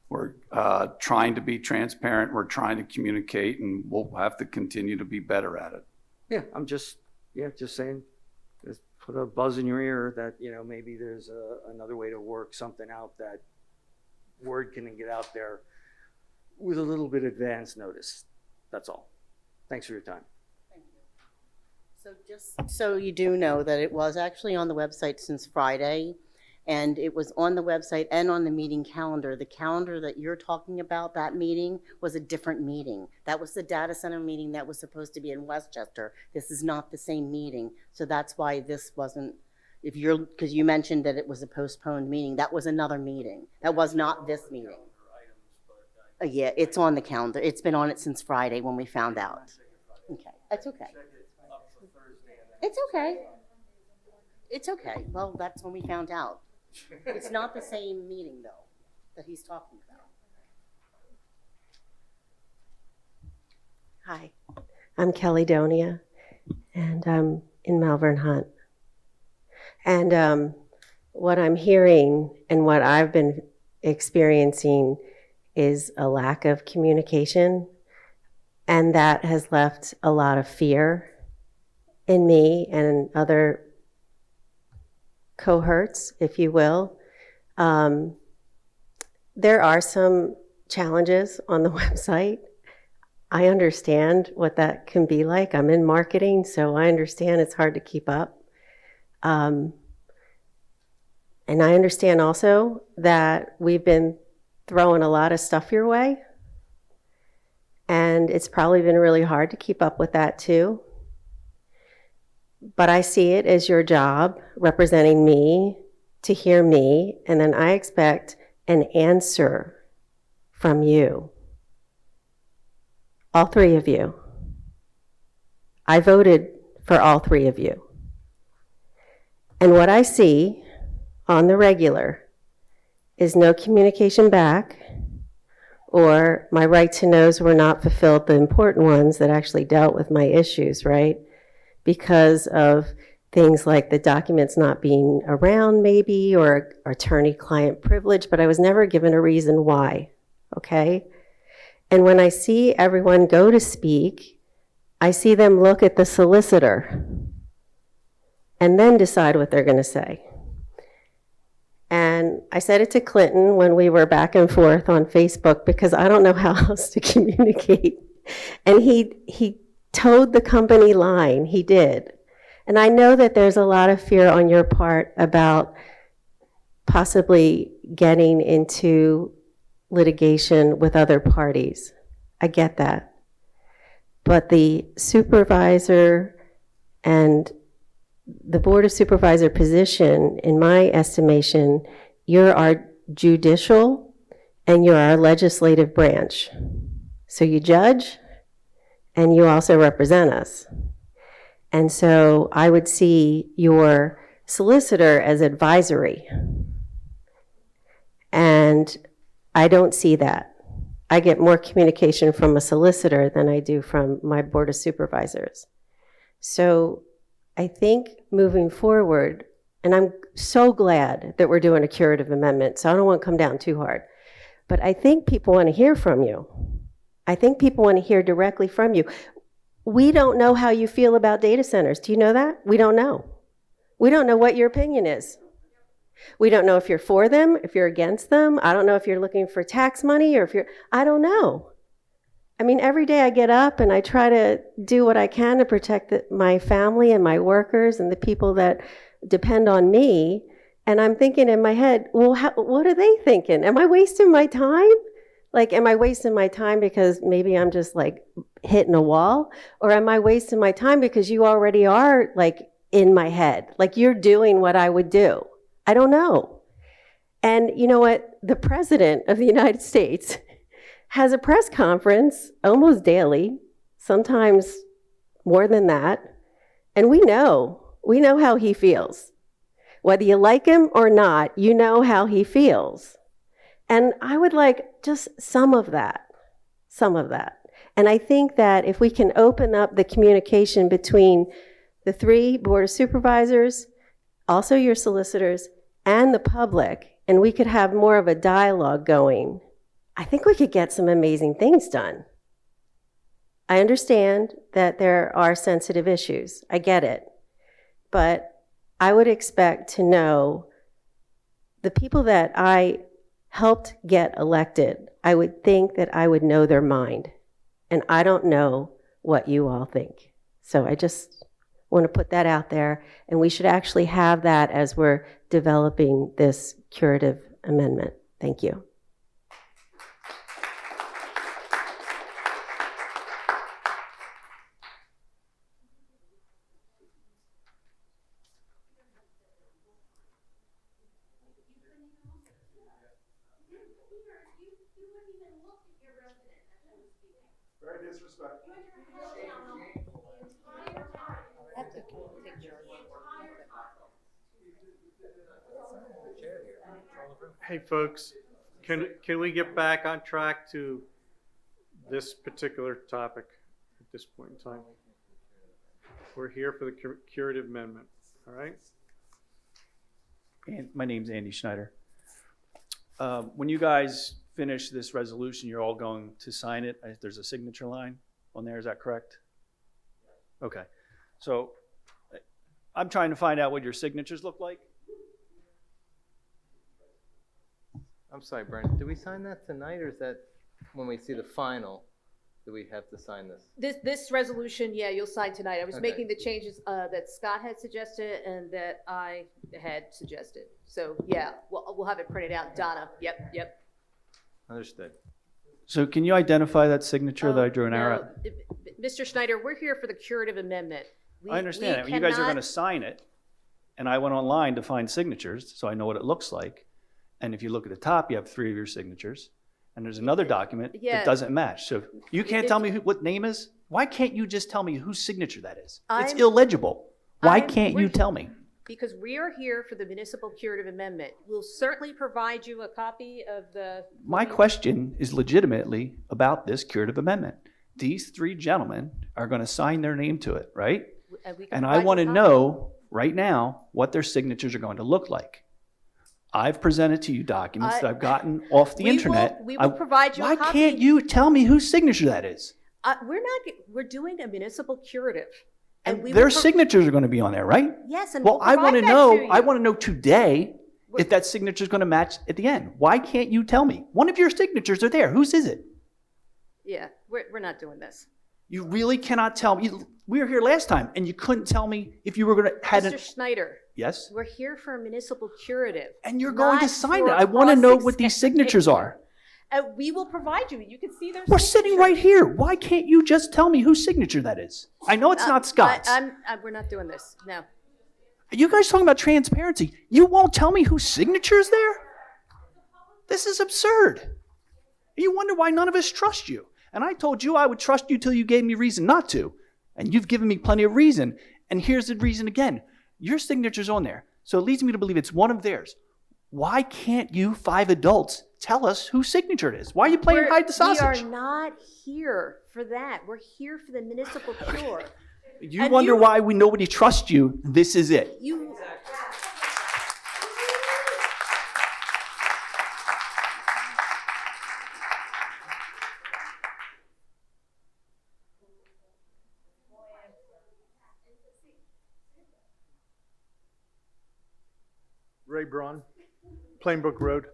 We're trying to be transparent. We're trying to communicate, and we'll have to continue to be better at it. Yeah, I'm just saying, just put a buzz in your ear that, maybe there's another way to work something out that word can get out there with a little bit advance notice. That's all. Thanks for your time. So just so you do know that it was actually on the website since Friday, and it was on the website and on the meeting calendar. The calendar that you're talking about, that meeting, was a different meeting. That was the data center meeting that was supposed to be in Westchester. This is not the same meeting, so that's why this wasn't, because you mentioned that it was a postponed meeting. That was another meeting. That was not this meeting. Yeah, it's on the calendar. It's been on it since Friday when we found out. Okay, that's okay. It's okay. It's okay. Well, that's when we found out. It's not the same meeting, though, that he's talking about. Hi, I'm Kelly Donia, and I'm in Malvern Hunt. And what I'm hearing and what I've been experiencing is a lack of communication, and that has left a lot of fear in me and other cohorts, if you will. There are some challenges on the website. I understand what that can be like. I'm in marketing, so I understand it's hard to keep up. And I understand also that we've been throwing a lot of stuff your way, and it's probably been really hard to keep up with that too. But I see it as your job, representing me, to hear me, and then I expect an answer from you. All three of you. I voted for all three of you. And what I see on the regular is no communication back, or my right to knows were not fulfilled, the important ones that actually dealt with my issues, right? Because of things like the documents not being around maybe, or attorney-client privilege, but I was never given a reason why, okay? And when I see everyone go to speak, I see them look at the solicitor and then decide what they're gonna say. And I said it to Clinton when we were back and forth on Facebook, because I don't know how else to communicate. And he towed the company line, he did. And I know that there's a lot of fear on your part about possibly getting into litigation with other parties. I get that. But the supervisor and the Board of Supervisor position, in my estimation, you're our judicial and you're our legislative branch. So you judge and you also represent us. And so I would see your solicitor as advisory. And I don't see that. I get more communication from a solicitor than I do from my Board of Supervisors. So I think moving forward, and I'm so glad that we're doing a curative amendment, so I don't want to come down too hard, but I think people want to hear from you. I think people want to hear directly from you. We don't know how you feel about data centers. Do you know that? We don't know. We don't know what your opinion is. We don't know if you're for them, if you're against them. I don't know if you're looking for tax money or if you're, I don't know. I mean, every day I get up and I try to do what I can to protect my family and my workers and the people that depend on me. And I'm thinking in my head, well, what are they thinking? Am I wasting my time? Like, am I wasting my time because maybe I'm just like hitting a wall? Or am I wasting my time because you already are like in my head? Like you're doing what I would do. I don't know. And you know what? The President of the United States has a press conference almost daily, sometimes more than that. And we know how he feels. Whether you like him or not, you know how he feels. And I would like just some of that. And I think that if we can open up the communication between the three Board of Supervisors, also your solicitors, and the public, and we could have more of a dialogue going, I think we could get some amazing things done. I understand that there are sensitive issues. I get it. But I would expect to know the people that I helped get elected. I would think that I would know their mind. And I don't know what you all think. So I just want to put that out there. And we should actually have that as we're developing this curative amendment. Thank you. Very disrespectful. The entire time. Hey, folks, can we get back on track to this particular topic at this point in time? We're here for the curative amendment, all right? And my name's Andy Schneider. When you guys finish this resolution, you're all going to sign it. There's a signature line on there, is that correct? Okay, so I'm trying to find out what your signatures look like. I'm sorry, Brent, do we sign that tonight, or is that when we see the final, do we have to sign this? This resolution, yeah, you'll sign tonight. I was Okay. making the changes that Scott had suggested and that I had suggested. So, yeah, we'll have it printed out. Donna, yep. Understood. So can you identify that signature that I drew an arrow at? No, Mr. Schneider, we're here for the curative amendment. I understand that. You guys are gonna sign it, and I went online to find signatures, so I know what it looks like. And if you look at the top, you have 3 of your signatures, and there's another document Yeah. that doesn't match. So you can't tell me what name is? Why can't you just tell me whose signature that is? It's illegible. Why can't you tell me? Because we are here for the municipal curative amendment. We'll certainly provide you a copy of the. My question is legitimately about this curative amendment. These 3 gentlemen are gonna sign their name to it, right? We can And I provide you want a to copy. know right now what their signatures are going to look like. I've presented to you documents that I've gotten off the internet. We will provide you a Why copy. can't you tell me whose signature that is? We're doing a municipal curative. And we Their will signatures are going to be on there, right? Yes, and Well, we'll I want to provide that know. to you. I want to know today if that signature is going to match at the end. Why can't you tell me? One of your signatures are there. Whose is it? Yeah, we're not doing this. You really cannot tell me. We were here last time, and you couldn't tell me if you were going to had Mr. an. Schneider, Yes. we're here for a municipal curative. And you're going to not sign it. for I want to know us what these signatures are. We will provide you. You can see their. We're sitting right here. Why can't you just tell me whose signature that is? I know it's not Scott's. We're not doing this. No. You guys talking about transparency. You won't tell me whose signature is there? This is absurd. You wonder why none of us trust you. And I told you I would trust you till you gave me reason not to. And you've given me plenty of reason. And here's the reason again. Your signature's on there. So it leads me to believe it's one of theirs. Why can't you 5 adults tell us whose signature it is? Why are you playing hide the sausage? We are not here for that. We're here for the municipal cure. You wonder why nobody trusts you. This is it. You. Ray Braun, Plainbrook Road.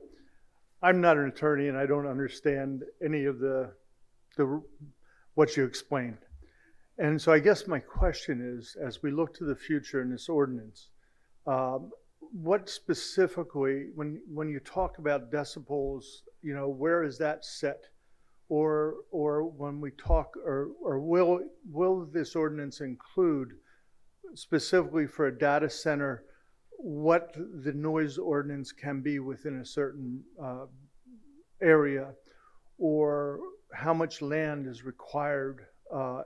I'm not an attorney and I don't understand any of the what you explained. And so I guess my question is, as we look to the future in this ordinance, what specifically, when you talk about decibels, where is that set? Or when we talk, or will this ordinance include specifically for a data center what the noise ordinance can be within a certain area, or how much land is required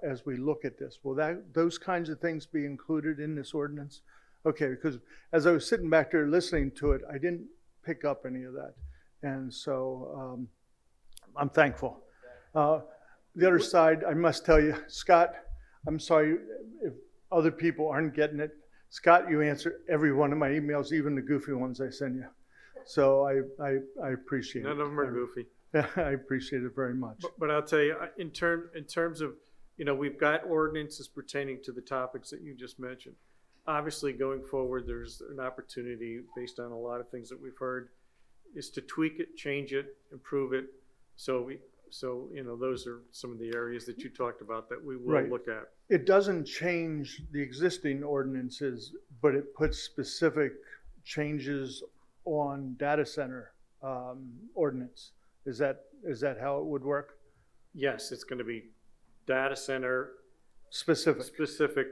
as we look at this? Will those kinds of things be included in this ordinance? Okay, because as I was sitting back there listening to it, I didn't pick up any of that. And so I'm thankful. The other side, I must tell you, Scott, I'm sorry if other people aren't getting it. Scott, you answer every one of my emails, even the goofy ones I send you. So I appreciate it. None of them are goofy. I appreciate it very much. But I'll tell you, in terms of, we've got ordinances pertaining to the topics that you just mentioned. Obviously, going forward, there's an opportunity based on a lot of things that we've heard, is to tweak it, change it, improve it. So those are some of the areas that you talked about that we will look at. It doesn't change the existing ordinances, but it puts specific changes on data center ordinance. Is that how it would work? Yes, it's going to be data center Specific.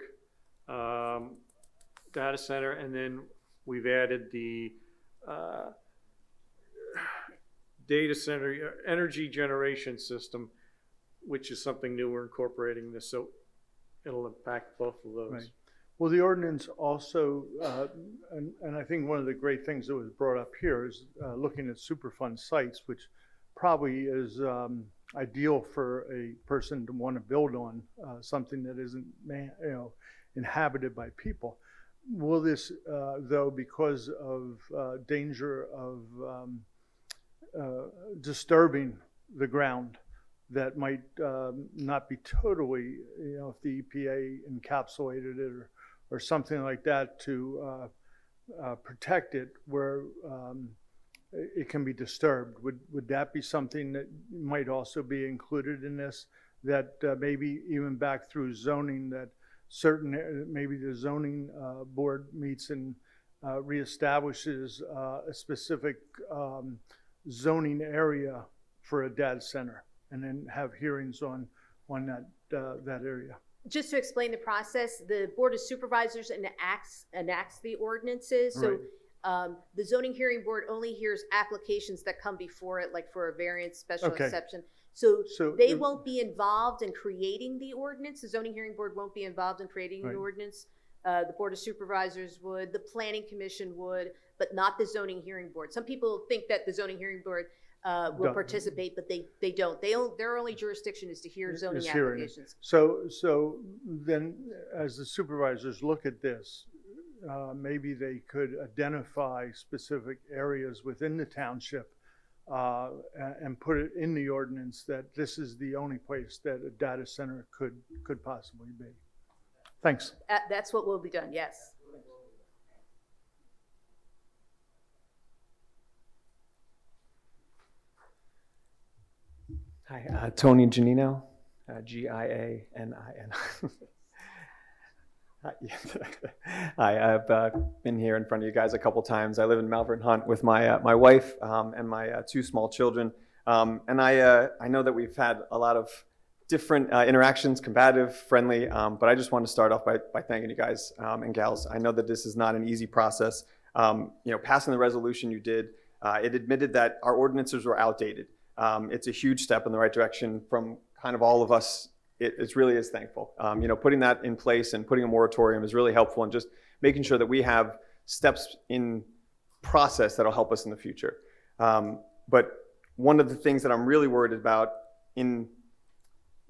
Data center, and then we've added the data center energy generation system, which is something new. We're incorporating this, so it'll impact both of those. Right. Well, the ordinance also, and I think one of the great things that was brought up here is looking at Superfund sites, which probably is ideal for a person to want to build on something that isn't inhabited by people. Will this, though, because of danger of disturbing the ground, that might not be totally, if the EPA encapsulated it or something like that to protect it where it can be disturbed. Would that be something that might also be included in this? That maybe even back through zoning, that maybe the zoning board meets and reestablishes a specific zoning area for a data center, and then have hearings on that area. Just to explain the process, the Board of Supervisors enacts the ordinances. So the zoning hearing board only hears applications that come before it, like for a variance, special exception. So they won't be involved in creating the ordinance. The zoning hearing board won't be involved in creating the ordinance. The Board of Supervisors would, the Planning Commission would, but not the zoning hearing board. Some people think that the zoning hearing board will participate, but they don't. Their only jurisdiction is to hear zoning applications. So then, as the supervisors look at this, maybe they could identify specific areas within the township and put it in the ordinance that this is the only place that a data center could possibly be. Thanks. That's what will be done, yes. Hi, Tony Giannino, Gianin. Hi, I've been here in front of you guys a couple times. I live in Malvern Hunt with my wife and my two small children. And I know that we've had a lot of different interactions, combative, friendly, but I just want to start off by thanking you guys and gals. I know that this is not an easy process. Passing the resolution you did, it admitted that our ordinances were outdated. It's a huge step in the right direction from kind of all of us. It really is thankful. Putting that in place and putting a moratorium is really helpful, and just making sure that we have steps in process that'll help us in the future. But one of the things that I'm really worried about in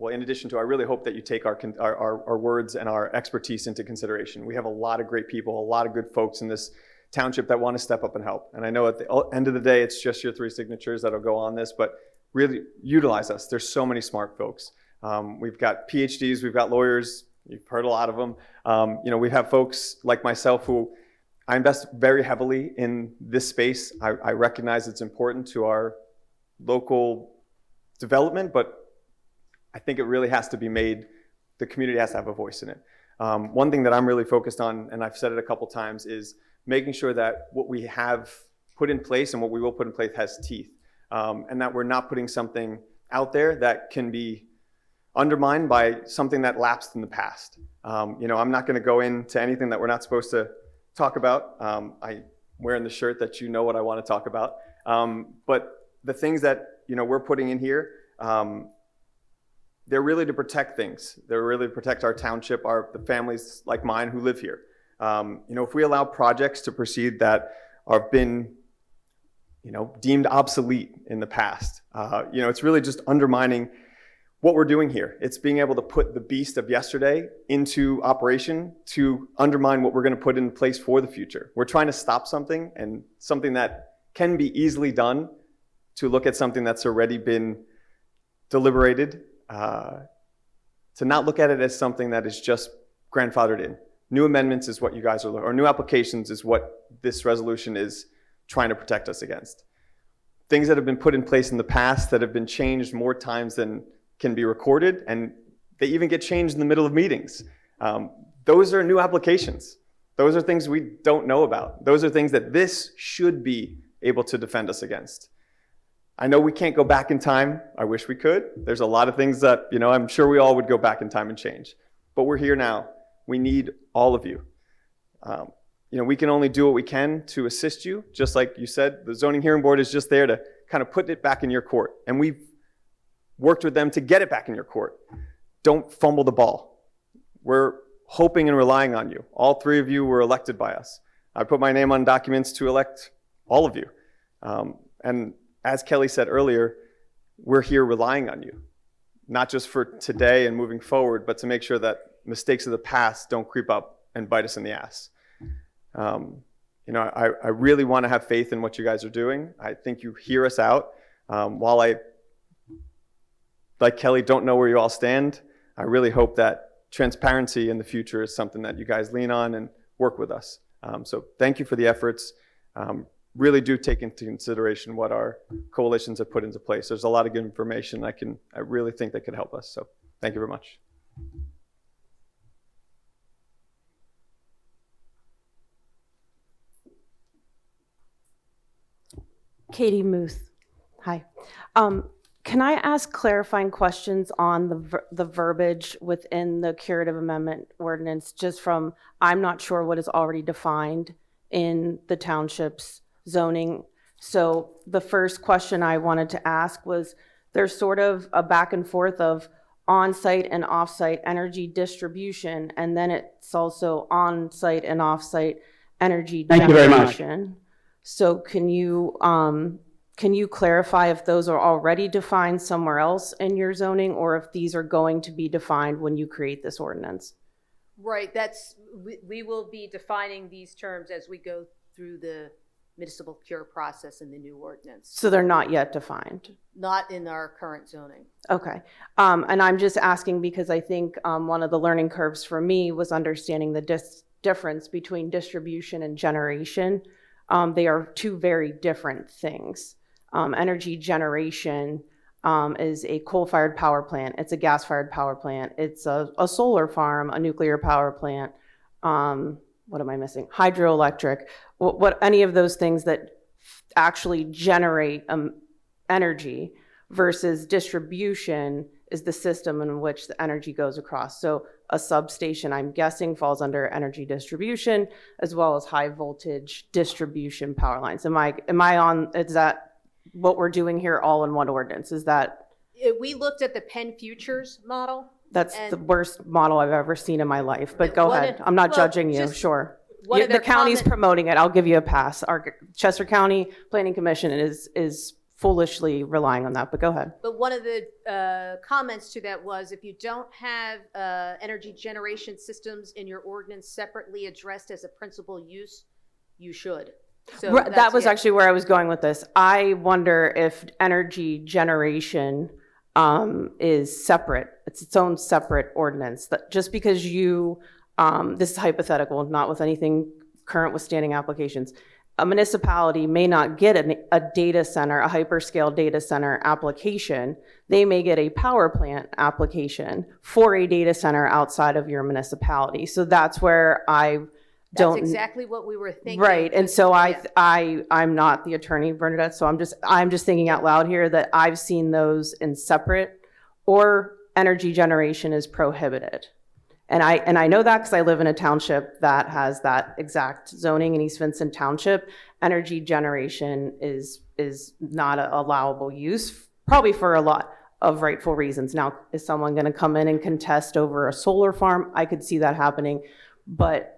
addition to, I really hope that you take our words and our expertise into consideration. We have a lot of great people, a lot of good folks in this township that want to step up and help. And I know at the end of the day, it's just your 3 signatures that'll go on this, but really utilize us. There's so many smart folks. We've got PhDs, we've got lawyers, you've heard a lot of them. We have folks like myself who I invest very heavily in this space. I recognize it's important to our local development, but I think it really has to be made, the community has to have a voice in it. One thing that I'm really focused on, and I've said it a couple times, is making sure that what we have put in place and what we will put in place has teeth, and that we're not putting something out there that can be undermined by something that lapsed in the past. I'm not going to go into anything that we're not supposed to talk about. I'm wearing the shirt that you know what I want to talk about. But the things that we're putting in here, they're really to protect things. They're really to protect our township, the families like mine who live here. If we allow projects to proceed that have been, deemed obsolete in the past, it's really just undermining what we're doing here. It's being able to put the beast of yesterday into operation to undermine what we're going to put in place for the future. We're trying to stop something, and something that can be easily done, to look at something that's already been deliberated, to not look at it as something that is just grandfathered in. New amendments is what you guys are, or new applications is what this resolution is trying to protect us against. Things that have been put in place in the past that have been changed more times than can be recorded, and they even get changed in the middle of meetings. Those are new applications. Those are things we don't know about. Those are things that this should be able to defend us against. I know we can't go back in time. I wish we could. There's a lot of things that, I'm sure we all would go back in time and change. But we're here now. We need all of you. We can only do what we can to assist you. Just like you said, the zoning hearing board is just there to kind of put it back in your court. And we've worked with them to get it back in your court. Don't fumble the ball. We're hoping and relying on you. All three of you were elected by us. I put my name on documents to elect all of you. And as Kelly said earlier, we're here relying on you, not just for today and moving forward, but to make sure that mistakes of the past don't creep up and bite us in the ass. I really want to have faith in what you guys are doing. I think you hear us out. While I, like Kelly, don't know where you all stand, I really hope that transparency in the future is something that you guys lean on and work with us. So thank you for the efforts. Really do take into consideration what our coalitions have put into place. There's a lot of good information I really think that could help us. So thank you very much. Katie Muth. Hi. Can I ask clarifying questions on the verbiage within the curative amendment ordinance, just from, I'm not sure what is already defined in the township's zoning. So the first question I wanted to ask was, there's sort of a back and forth of on-site and off-site energy distribution, and then it's also on-site and off-site energy generation. Thank you very much. So can you clarify if those are already defined somewhere else in your zoning, or if these are going to be defined when you create this ordinance? Right, we will be defining these terms as we go through the municipal cure process in the new ordinance. So they're not yet defined? Not in our current zoning. Okay. And I'm just asking because I think one of the learning curves for me was understanding the difference between distribution and generation. They are two very different things. Energy generation is a coal-fired power plant. It's a gas-fired power plant. It's a solar farm, a nuclear power plant. What am I missing? Hydroelectric. What any of those things that actually generate energy versus distribution is the system in which the energy goes across. So a substation, I'm guessing, falls under energy distribution, as well as high voltage distribution power lines. Is that what we're doing here all in one ordinance? Is that? We looked at the Penn Futures model. That's the worst model I've ever seen in my life, but go ahead. I'm not judging you, sure. The county's promoting it. I'll give you a pass. Our Chester County Planning Commission is foolishly relying on that, but go ahead. But one of the comments to that was, if you don't have energy generation systems in your ordinance separately addressed as a principal use, you should. So that was actually where I was going with this. I wonder if energy generation is separate. It's its own separate ordinance. That just because you, this is hypothetical, not with anything current with standing applications, a municipality may not get a data center, a hyperscale data center application. They may get a power plant application for a data center outside of your municipality. So that's where That's exactly what we were thinking. Right, and so I'm not the attorney, Bernadette, so I'm just thinking out loud here that I've seen those in separate, or energy generation is prohibited. And I know that because I live in a township that has that exact zoning in East Vincent Township. Energy generation is not an allowable use, probably for a lot of rightful reasons. Now, is someone going to come in and contest over a solar farm? I could see that happening, but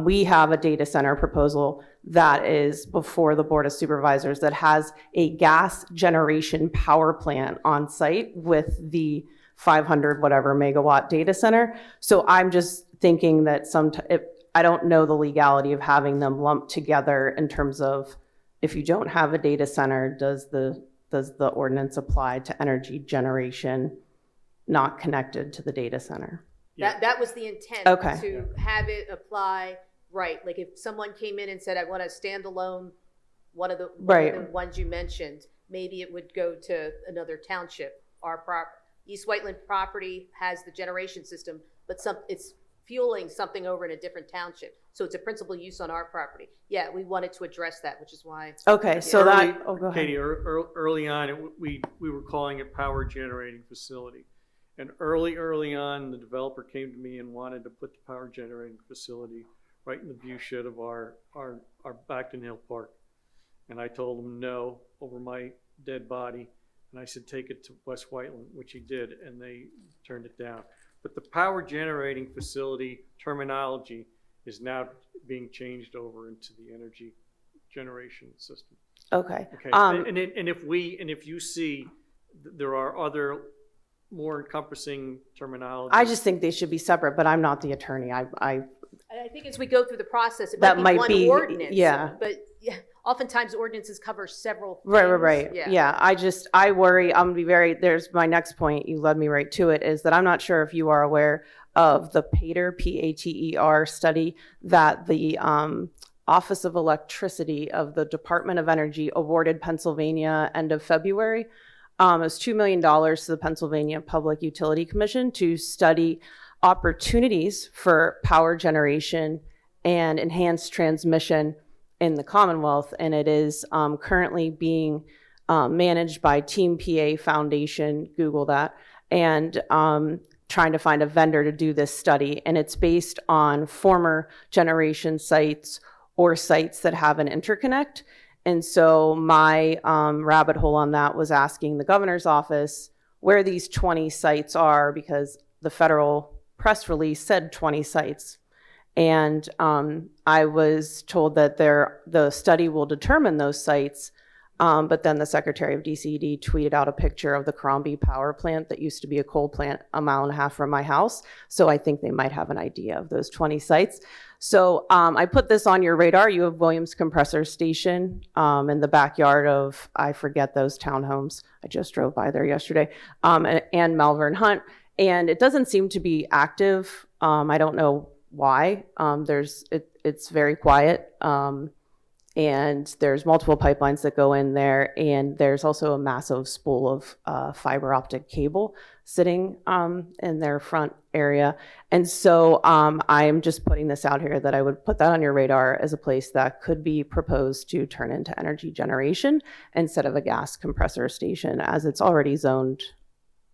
we have a data center proposal that is before the Board of Supervisors that has a gas generation power plant on site with the 500 whatever megawatt data center. So I'm just thinking that I don't know the legality of having them lumped together in terms of, if you don't have a data center, does the ordinance apply to energy generation not connected to the data center? That was the intent, to have it apply, right? Like if someone came in and said, I want a standalone, one of the ones you mentioned, maybe it would go to another township. East Whiteland property has the generation system, but it's fueling something over in a different township. So it's a principal use on our property. Yeah, we wanted to address that, which is why. Okay, so go ahead. Katie, early on, we were calling it power generating facility. And early on, the developer came to me and wanted to put the power generating facility right in the view shed of our Backton Hill Park. And I told him no over my dead body. And I said, take it to West Whiteland, which he did, and they turned it down. but the power generating facility terminology is now being changed over into the energy generation system. Okay. Okay, and if you see there are other more encompassing terminology. I just think they should be separate, but I'm not the attorney. And I think as we go through the process, it That might might be be- one ordinance. yeah. But yeah, oftentimes ordinances cover several things. Right. Yeah. I worry, I'm gonna be there's my next point, you led me right to it, is that I'm not sure if you are aware of the PATER, PATER study that the Office of Electricity of the Department of Energy awarded Pennsylvania end of February. It was $2 million to the Pennsylvania Public Utility Commission to study opportunities for power generation and enhanced transmission in the Commonwealth, and it is currently being managed by Team PA Foundation, Google that, and trying to find a vendor to do this study. And it's based on former generation sites or sites that have an interconnect. And so my rabbit hole on that was asking the governor's office where these 20 sites are, because the federal press release said 20 sites. And I was told that the study will determine those sites, but then the Secretary of DCED tweeted out a picture of the Crombie power plant that used to be a coal plant a mile and a half from my house. So I think they might have an idea of those 20 sites. So I put this on your radar. You have Williams Compressor Station in the backyard of, I forget those townhomes. I just drove by there yesterday, and Malvern Hunt. And it doesn't seem to be active. I don't know why. It's very quiet. And there's multiple pipelines that go in there. And there's also a massive spool of fiber optic cable sitting in their front area. And so I'm just putting this out here that I would put that on your radar as a place that could be proposed to turn into energy generation instead of a gas compressor station, as it's already zoned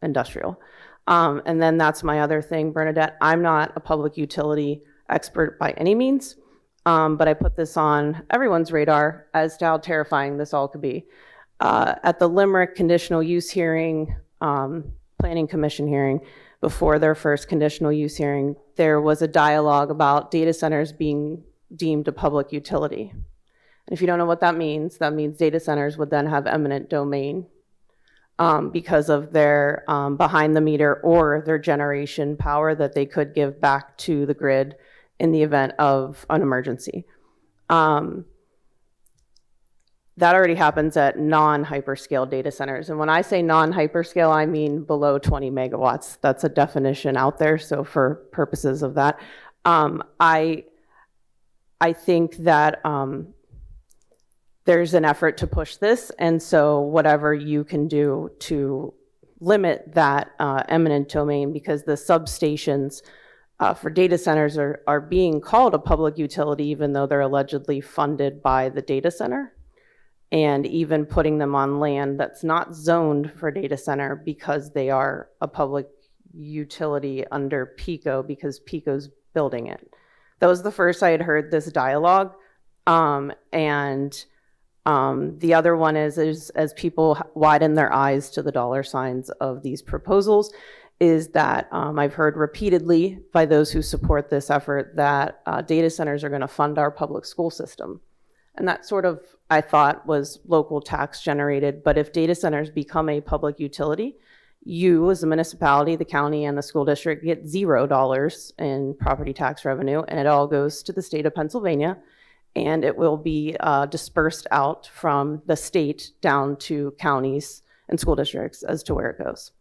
industrial. And then that's my other thing, Bernadette. I'm not a public utility expert by any means, but I put this on everyone's radar as to how terrifying this all could be. At the Limerick conditional use hearing, Planning Commission hearing, before their first conditional use hearing, there was a dialogue about data centers being deemed a public utility. And if you don't know what that means data centers would then have eminent domain because of their behind the meter or their generation power that they could give back to the grid in the event of an emergency. That already happens at non-hyperscale data centers. And when I say non-hyperscale, I mean below 20 megawatts. That's a definition out there. So for purposes of that, I think that there's an effort to push this. And so whatever you can do to limit that eminent domain, because the substations for data centers are being called a public utility, even though they're allegedly funded by the data center. And even putting them on land that's not zoned for data center because they are a public utility under PICO because PICO's building it. That was the first I had heard this dialogue. And the other one is as people widen their eyes to the dollar signs of these proposals, is that I've heard repeatedly by those who support this effort that data centers are going to fund our public school system. And that sort of, I thought, was local tax generated. But if data centers become a public utility, you as a municipality, the county, and the school district get $0 in property tax revenue, and it all goes to the state of Pennsylvania, and it will be dispersed out from the state down to counties and school districts as to where it goes.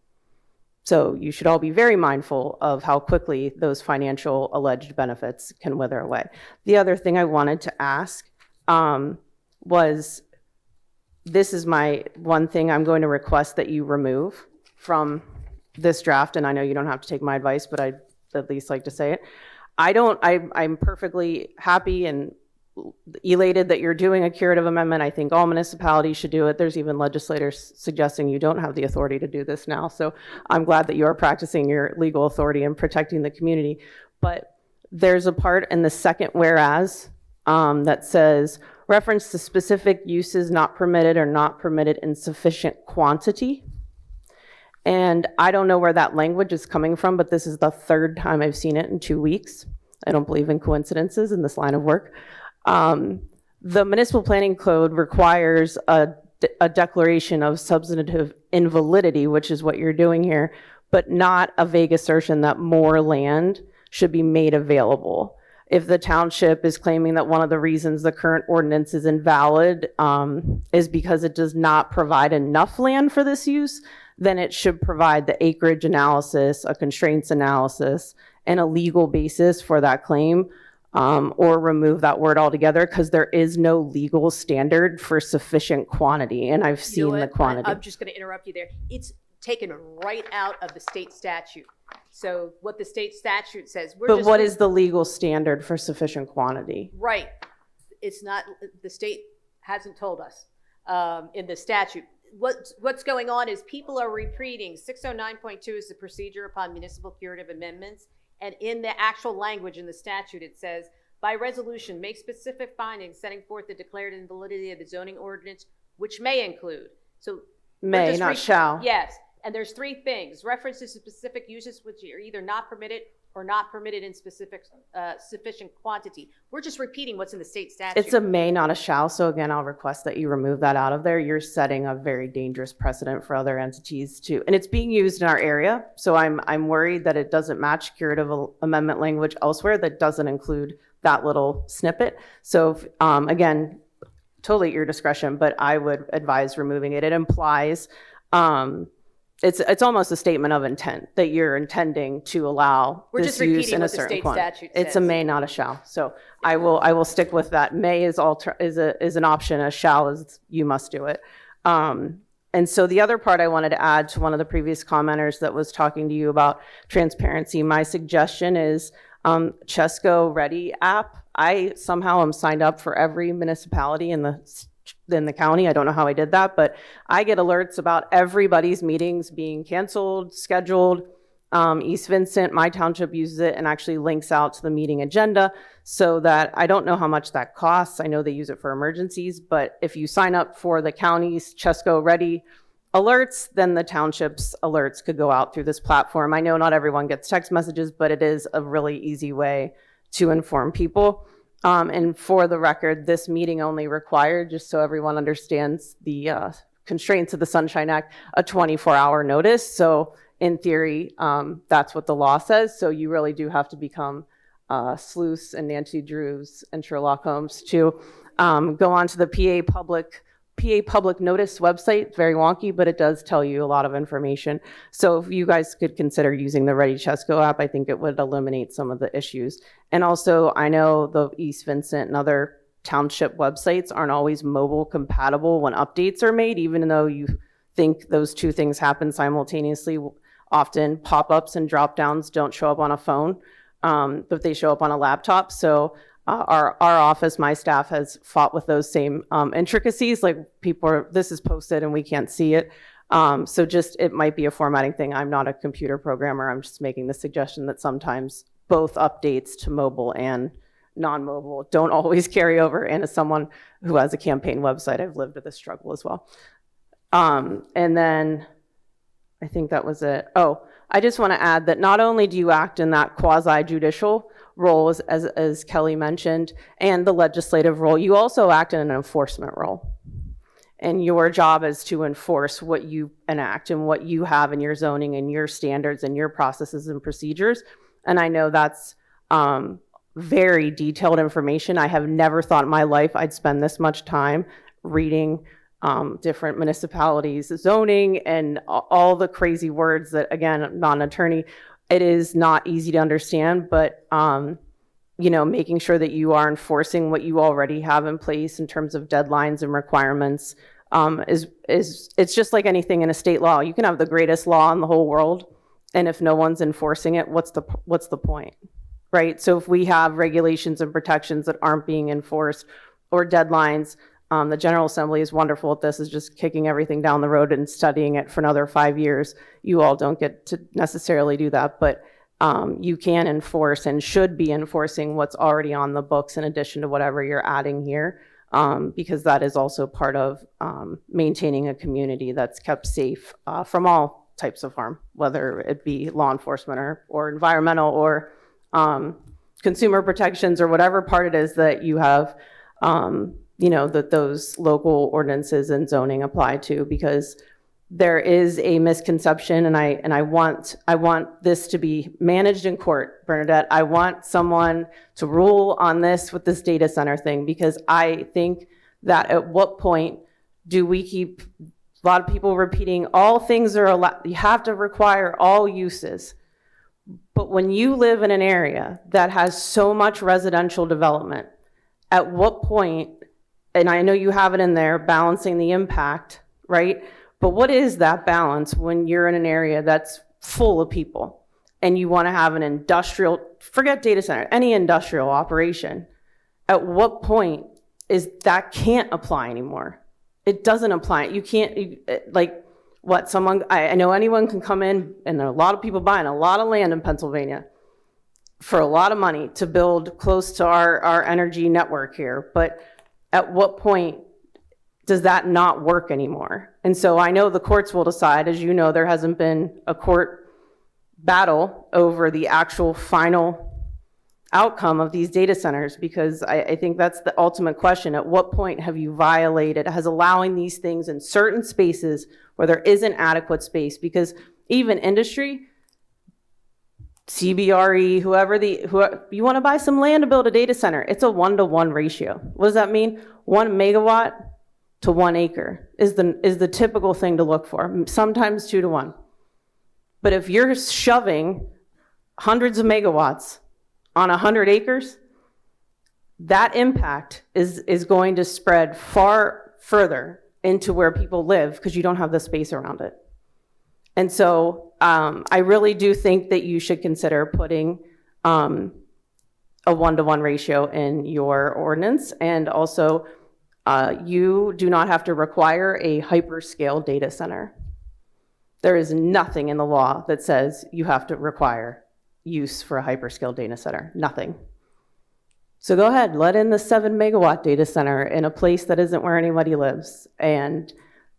So you should all be very mindful of how quickly those financial alleged benefits can wither away. The other thing I wanted to ask was, this is my one thing I'm going to request that you remove from this draft, and I know you don't have to take my advice, but I'd at least like to say it. I'm perfectly happy and elated that you're doing a curative amendment. I think all municipalities should do it. There's even legislators suggesting you don't have the authority to do this now. So I'm glad that you are practicing your legal authority and protecting the community. But there's a part in the second whereas that says reference to specific uses not permitted or not permitted in sufficient quantity. And I don't know where that language is coming from, but this is the third time I've seen it in 2 weeks. I don't believe in coincidences in this line of work. The municipal planning code requires a declaration of substantive invalidity, which is what you're doing here, but not a vague assertion that more land should be made available. If the township is claiming that one of the reasons the current ordinance is invalid is because it does not provide enough land for this use, then it should provide the acreage analysis, a constraints analysis, and a legal basis for that claim, or remove that word altogether, because there is no legal standard for sufficient quantity, and I've You know seen the what? quantity. I'm just going to interrupt you there. It's taken right out of the state statute. So what the state statute says, we're But just. what is the legal standard for sufficient quantity? Right. It's not, the state hasn't told us in the statute. What's going on is people are repeating 609.2 is the procedure upon municipal curative amendments. And in the actual language in the statute, it says, by resolution, make specific findings setting forth the declared invalidity of the zoning ordinance, which may include. So we're May, just not shall. Yes. And there's three things: references to specific uses which are either not permitted or not permitted in specific sufficient quantity. We're just repeating what's in the state statute. It's a may, not a shall. So again, I'll request that you remove that out of there. You're setting a very dangerous precedent for other entities too. And it's being used in our area. So I'm worried that it doesn't match curative amendment language elsewhere that doesn't include that little snippet. So again, totally at your discretion, but I would advise removing it. It implies, it's almost a statement of intent that you're intending to allow We're this just use repeating in a what the certain state quantity. statute It's a says. may, not a shall. So I will stick with that. May is an option. A shall is you must do it. And so the other part I wanted to add to one of the previous commenters that was talking to you about transparency, my suggestion is Chesco Ready app. I somehow am signed up for every municipality in the county. I don't know how I did that, but I get alerts about everybody's meetings being canceled, scheduled. East Vincent, my township, uses it and actually links out to the meeting agenda, so that I don't know how much that costs. I know they use it for emergencies, but if you sign up for the county's Chesco Ready alerts, then the township's alerts could go out through this platform. I know not everyone gets text messages, but it is a really easy way to inform people. And for the record, this meeting only required, just so everyone understands the constraints of the Sunshine Act, a 24-hour notice. So in theory, that's what the law says. So you really do have to become sleuths and Nancy Drews and Sherlock Holmes to go onto the PA Public Notice website. It's very wonky, but it does tell you a lot of information. So if you guys could consider using the Ready Chesco app, I think it would eliminate some of the issues. And also, I know the East Vincent and other township websites aren't always mobile compatible when updates are made, even though you think those two things happen simultaneously. Often pop-ups and drop-downs don't show up on a phone, but they show up on a laptop. So our office, my staff, has fought with those same intricacies. Like this is posted and we can't see it. So just, it might be a formatting thing. I'm not a computer programmer. I'm just making the suggestion that sometimes both updates to mobile and non-mobile don't always carry over. And as someone who has a campaign website, I've lived with this struggle as well. And then I think that was it. Oh, I just want to add that not only do you act in that quasi-judicial role, as Kelly mentioned, and the legislative role, you also act in an enforcement role. And your job is to enforce what you enact and what you have in your zoning and your standards and your processes and procedures. And I know that's very detailed information. I have never thought in my life I'd spend this much time reading different municipalities, zoning, and all the crazy words that, again, I'm not an attorney. It is not easy to understand, but making sure that you are enforcing what you already have in place in terms of deadlines and requirements it's just like anything in a state law. You can have the greatest law in the whole world, and if no one's enforcing it, what's the point, right? So if we have regulations and protections that aren't being enforced, or deadlines, the General Assembly is wonderful at this, is just kicking everything down the road and studying it for another 5 years. You all don't get to necessarily do that, but you can enforce and should be enforcing what's already on the books in addition to whatever you're adding here, because that is also part of maintaining a community that's kept safe from all types of harm, whether it be law enforcement or environmental or consumer protections or whatever part it is that you have, that those local ordinances and zoning apply to, because there is a misconception, and I want this to be managed in court, Bernadette. I want someone to rule on this with this data center thing, because I think that at what point do we keep a lot of people repeating all things are allowed, you have to require all uses. But when you live in an area that has so much residential development, at what point, and I know you have it in there, balancing the impact, right? But what is that balance when you're in an area that's full of people and you want to have an industrial, forget data center, any industrial operation? At what point is that can't apply anymore? It doesn't apply. You can't, I know anyone can come in, and there are a lot of people buying a lot of land in Pennsylvania for a lot of money to build close to our energy network here. But at what point does that not work anymore? And so I know the courts will decide. As you know, there hasn't been a court battle over the actual final outcome of these data centers, because I think that's the ultimate question. At what point have you violated, has allowing these things in certain spaces where there isn't adequate space? Because even industry, CBRE, whoever you want to buy some land to build a data center, it's a 1-to-1 ratio. What does that mean? 1 megawatt to 1 acre is the typical thing to look for, sometimes 2-to-1. But if you're shoving hundreds of megawatts on 100 acres, that impact is going to spread far further into where people live, because you don't have the space around it. And so I really do think that you should consider putting a 1-to-1 ratio in your ordinance. And also, you do not have to require a hyperscale data center. There is nothing in the law that says you have to require use for a hyperscale data center, nothing. So go ahead, let in the 7 megawatt data center in a place that isn't where anybody lives. And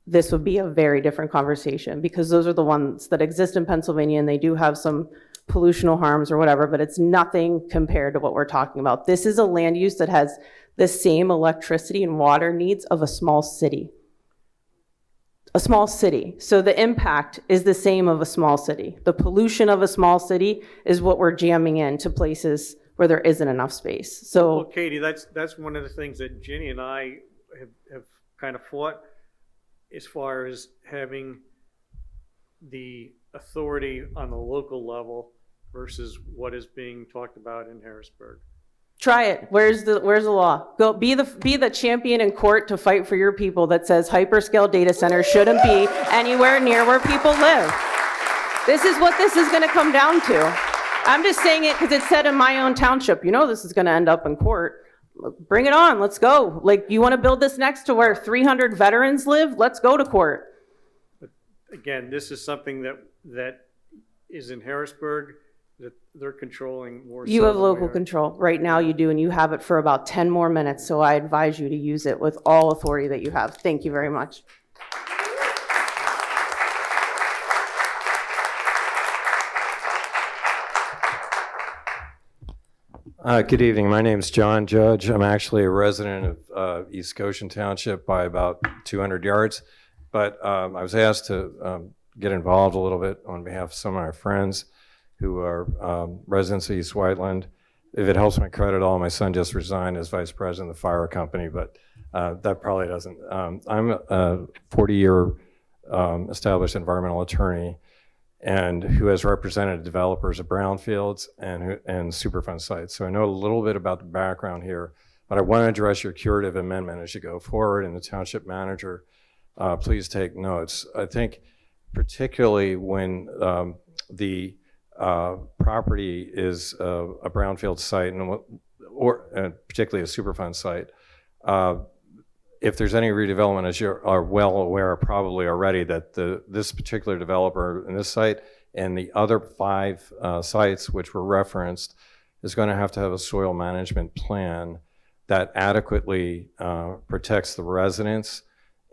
this would be a very different conversation, because those are the ones that exist in Pennsylvania, and they do have some pollutional harms or whatever, but it's nothing compared to what we're talking about. This is a land use that has the same electricity and water needs of a small city. A small city. So the impact is the same of a small city. The pollution of a small city is what we're jamming into places where there isn't enough space. So, well, Katie, that's one of the things that Ginny and I have kind of fought, as far as having the authority on the local level versus what is being talked about in Harrisburg. try it. Where's the law? Go be the champion in court to fight for your people that says hyperscale data centers shouldn't be anywhere near where people live. This is what this is going to come down to. I'm just saying it because it's said in my own township. You know this is going to end up in court. Bring it on. Let's go. Like, you want to build this next to where 300 veterans live? Let's go to court. But again, this is something that is in Harrisburg, that they're controlling more. You so have than local we are. control. Right now you do, and you have it for about 10 more minutes, so I advise you to use it with all authority that you have. Thank you very much. Good evening. My name is John Judge. I'm actually a resident of East Goshen Township by about 200 yards, but I was asked to get involved a little bit on behalf of some of my friends who are residents of East Whiteland. If it helps my credit at all, my son just resigned as vice president of the fire company, but that probably doesn't. I'm a 40-year established environmental attorney and who has represented developers of brownfields and Superfund sites. So I know a little bit about the background here, but I want to address your curative amendment as you go forward, and the township manager, please take notes. I think particularly when the property is a brownfield site, or particularly a Superfund site, if there's any redevelopment, as you are well aware probably already, that this particular developer in this site and the other 5 sites which were referenced is going to have a soil management plan that adequately protects the residents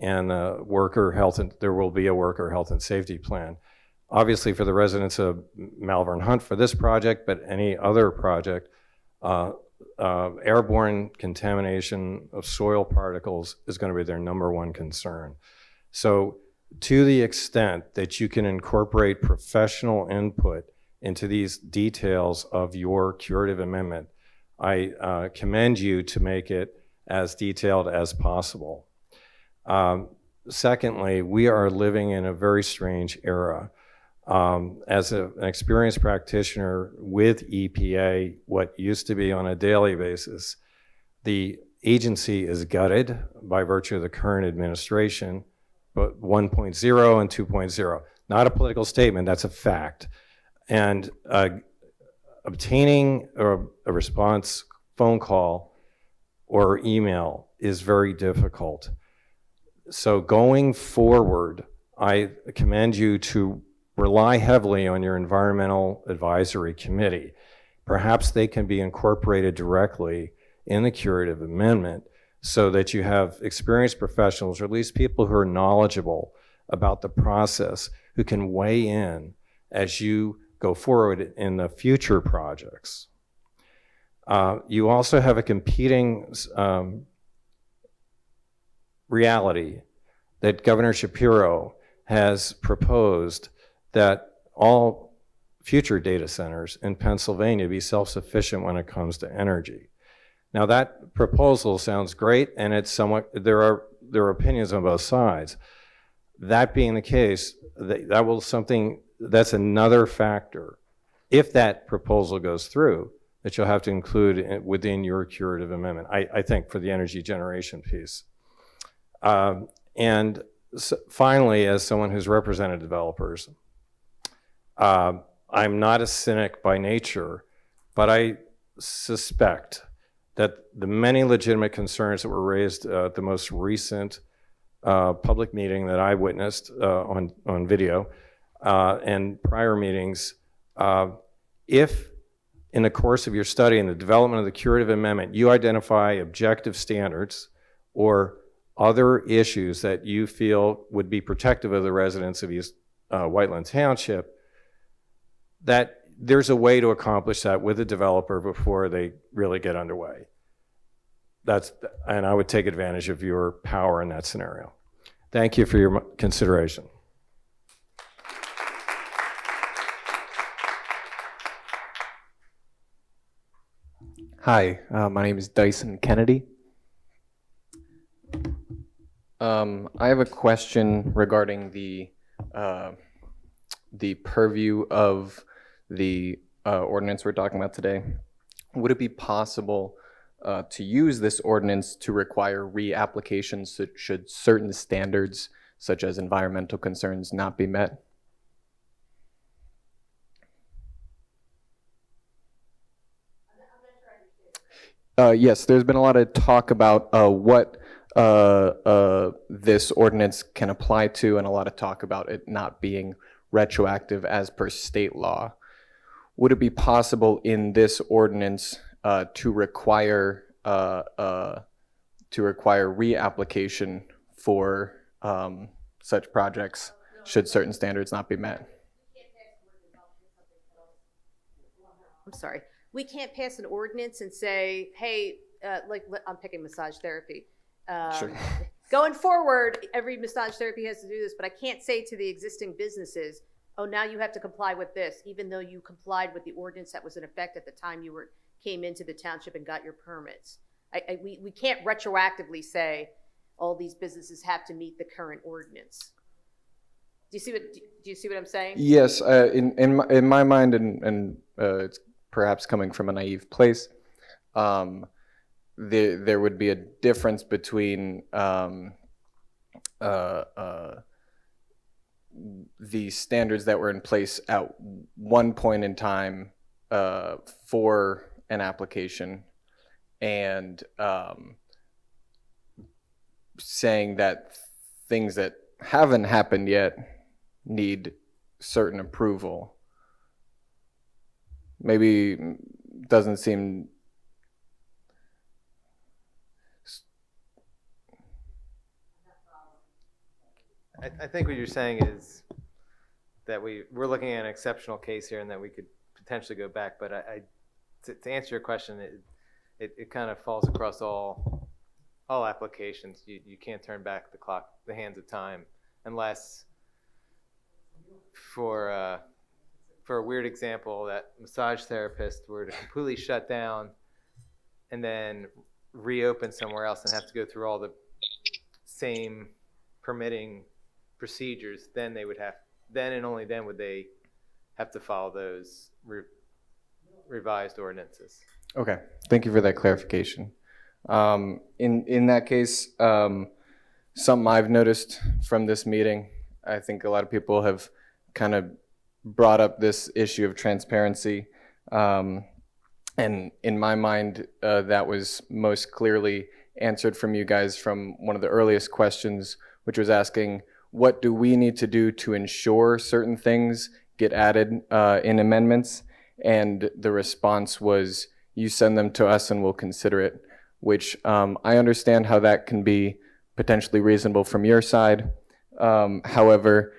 and worker health, and there will be a worker health and safety plan. obviously for the residents of Malvern Hunt for this project, but any other project, airborne contamination of soil particles is going to be their number one concern. So to the extent that you can incorporate professional input into these details of your curative amendment, I commend you to make it as detailed as possible. Secondly, we are living in a very strange era. As an experienced practitioner with EPA, what used to be on a daily basis, the agency is gutted by virtue of the current administration, but 1.0 and 2.0. Not a political statement, that's a fact. And obtaining a response phone call or email is very difficult. So going forward, I commend you to rely heavily on your environmental advisory committee. Perhaps they can be incorporated directly in the curative amendment so that you have experienced professionals, or at least people who are knowledgeable about the process, who can weigh in as you go forward in the future projects. You also have a competing reality that Governor Shapiro has proposed that all future data centers in Pennsylvania be self-sufficient when it comes to energy. Now that proposal sounds great, and it's somewhat, there are opinions on both sides. That being the case, that's another factor, if that proposal goes through, that you'll have to include within your curative amendment, I think, for the energy generation piece. And finally, as someone who's represented developers, I'm not a cynic by nature, but I suspect that the many legitimate concerns that were raised at the most recent public meeting that I witnessed on video and prior meetings, if in the course of your study and the development of the curative amendment, you identify objective standards or other issues that you feel would be protective of the residents of East Whiteland Township, that there's a way to accomplish that with the developer before they really get underway. And I would take advantage of your power in that scenario. Thank you for your consideration. Hi, my name is Dyson Kennedy. I have a question regarding the purview of the ordinance we're talking about today. Would it be possible to use this ordinance to require reapplications should certain standards, such as environmental concerns, not be met? Yes, there's been a lot of talk about what this ordinance can apply to, and a lot of talk about it not being retroactive as per state law. Would it be possible in this ordinance to require reapplication for such projects should certain standards not be met? I'm sorry. We can't pass an ordinance and say, hey, I'm picking massage therapy. Sure. Going forward, every massage therapy has to do this, but I can't say to the existing businesses, oh, now you have to comply with this, even though you complied with the ordinance that was in effect at the time you came into the township and got your permits. We can't retroactively say all these businesses have to meet the current ordinance. Do you see what I'm saying? Yes, in my mind, and it's perhaps coming from a naive place, there would be a difference between the standards that were in place at one point in time for an application and saying that things that haven't happened yet need certain approval. Maybe doesn't seem I think what you're saying is that we're looking at an exceptional case here and that we could potentially go back. But to answer your question, it kind of falls across all applications. You can't turn back the hands of time, unless for a weird example, that massage therapist were to completely shut down and then reopen somewhere else and have to go through all the same permitting procedures, then and only then would they have to follow those revised ordinances. Okay, thank you for that clarification. In that case, something I've noticed from this meeting, I think a lot of people have kind of brought up this issue of transparency. And in my mind, that was most clearly answered from you guys from one of the earliest questions, which was asking, what do we need to do to ensure certain things get added in amendments? And the response was, you send them to us and we'll consider it, which I understand how that can be potentially reasonable from your side. However,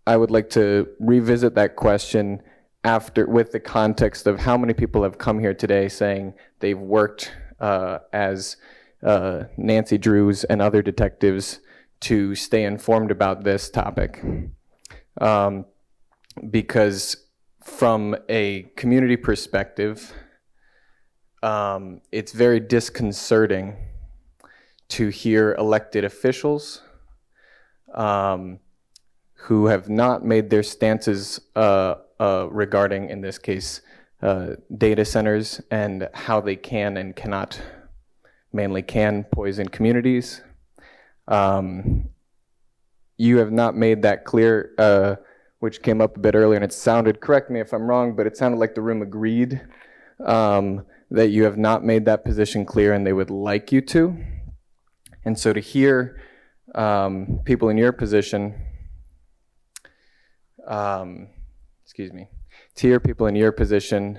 I would like to revisit that question with the context of how many people have come here today saying they've worked as Nancy Drews and other detectives to stay informed about this topic. Because from a community perspective, it's very disconcerting to hear elected officials who have not made their stances regarding, in this case, data centers and how they can and cannot, mainly can, poison communities. You have not made that clear, which came up a bit earlier, and it sounded, correct me if I'm wrong, but it sounded like the room agreed that you have not made that position clear and they would like you to. And so to hear people in your position, to hear people in your position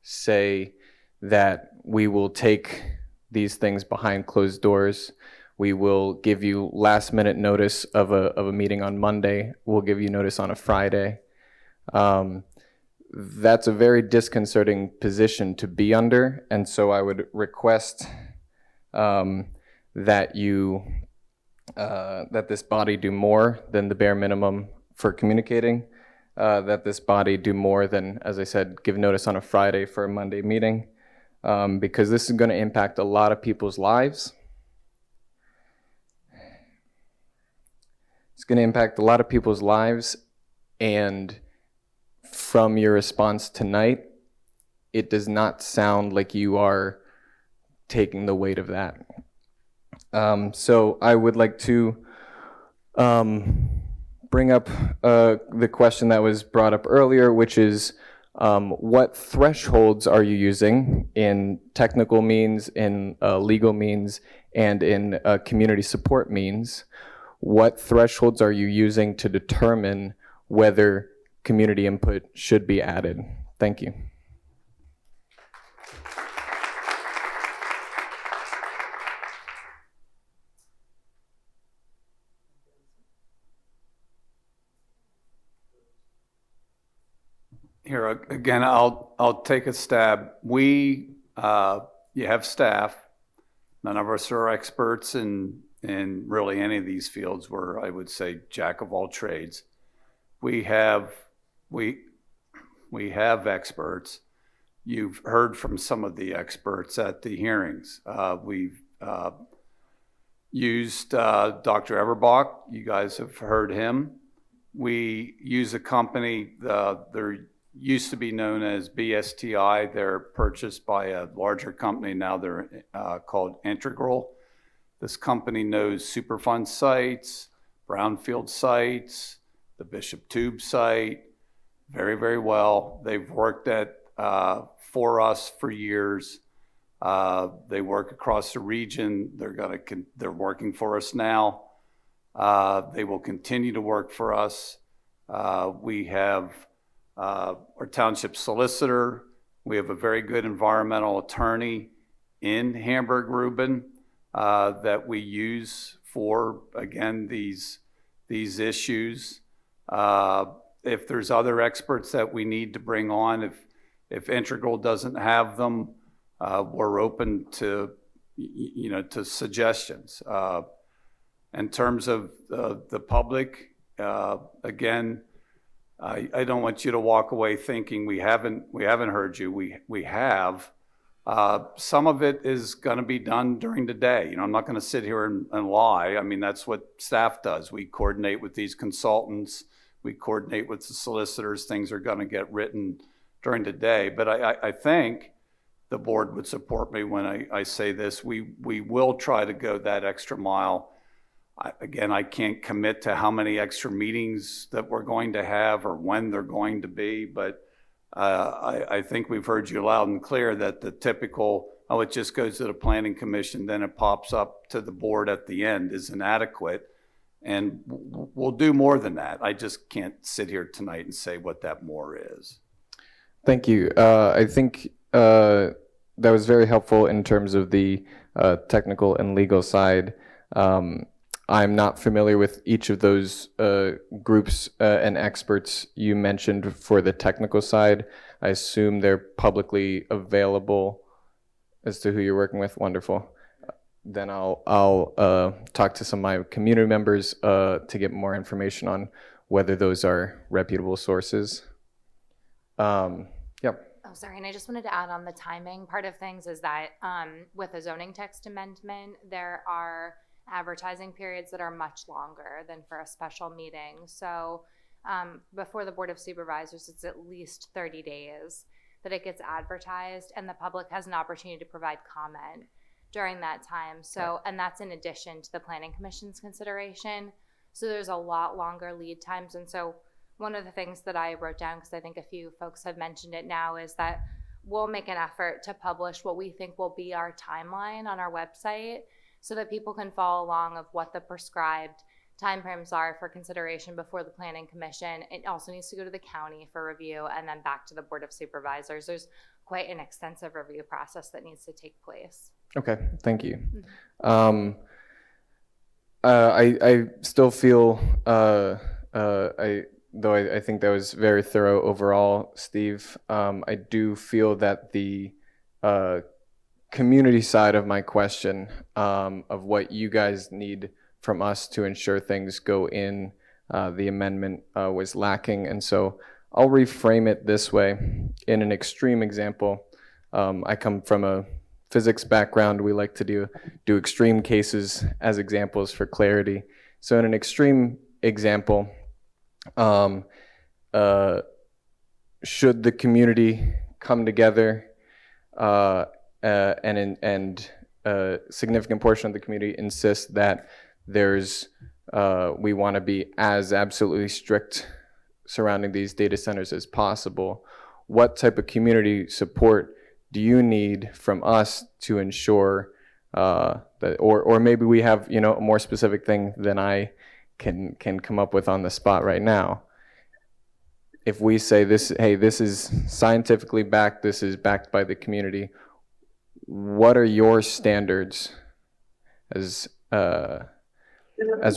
say that we will take these things behind closed doors, we will give you last minute notice of a meeting on Monday, we'll give you notice on a Friday. That's a very disconcerting position to be under, and so I would request that you, that this body do more than the bare minimum for communicating, that this body do more than, as I said, give notice on a Friday for a Monday meeting, because this is going to impact a lot of people's lives. It's going to impact a lot of people's lives, and from your response tonight, it does not sound like you are taking the weight of that. So I would like to bring up the question that was brought up earlier, which is what thresholds are you using in technical means, in legal means, and in community support means? What thresholds are you using to determine whether community input should be added? Thank you. Here, again, I'll take a stab. You have staff. None of us are experts in really any of these fields. We're, I would say, jack of all trades. We have experts. You've heard from some of the experts at the hearings. We've used Dr. Everbach. You guys have heard him. We use a company, they're used to be known as BSTI. They're purchased by a larger company. Now they're called Integral. This company knows Superfund sites, brownfield sites, the Bishop Tube site very, very well. They've worked for us for years. They work across the region. They're working for us now. They will continue to work for us. We have our township solicitor. We have a very good environmental attorney in Hamburg-Reuben that we use for, again, these issues. if there's other experts that we need to bring on, if Integral doesn't have them, we're open to, to suggestions. In terms of the public, again, I don't want you to walk away thinking we haven't heard you. We have. Some of it is going to be done during the day. I'm not going to sit here and lie. I mean, that's what staff does. We coordinate with these consultants. We coordinate with the solicitors. Things are going to get written during the day. But I think the board would support me when I say this. We will try to go that extra mile. Again, I can't commit to how many extra meetings that we're going to have or when they're going to be, but I think we've heard you loud and clear that the typical, it just goes to the planning commission, then it pops up to the board at the end is inadequate. And we'll do more than that. I just can't sit here tonight and say what that more is. Thank you. I think that was very helpful in terms of the technical and legal side. I'm not familiar with each of those groups and experts you mentioned for the technical side. I assume they're publicly available as to who you're working with. Wonderful. Then I'll talk to some of my community members to get more information on whether those are reputable sources. Yep. Oh, sorry, and I just wanted to add on the timing part of things is that with a zoning text amendment, there are advertising periods that are much longer than for a special meeting. So before the Board of Supervisors, it's at least 30 days that it gets advertised, and the public has an opportunity to provide comment during that time. So, and that's in addition to the Planning Commission's consideration. So there's a lot longer lead times. And so one of the things that I wrote down, because I think a few folks have mentioned it now, is that we'll make an effort to publish what we think will be our timeline on our website so that people can follow along of what the prescribed timeframes are for consideration before the Planning Commission. It also needs to go to the county for review and then back to the Board of Supervisors. There's quite an extensive review process that needs to take place. Okay, thank you. I still feel, though I think that was very thorough overall, Steve, I do feel that the community side of my question of what you guys need from us to ensure things go in the amendment was lacking. And so I'll reframe it this way. In an extreme example, I come from a physics background. We like to do extreme cases as examples for clarity. So in an extreme example, should the community come together and a significant portion of the community insist that we want to be as absolutely strict surrounding these data centers as possible, what type of community support do you need from us to ensure that, or maybe we have, a more specific thing than I can come up with on the spot right now. If we say this, hey, this is scientifically backed, this is backed by the community, what are your standards as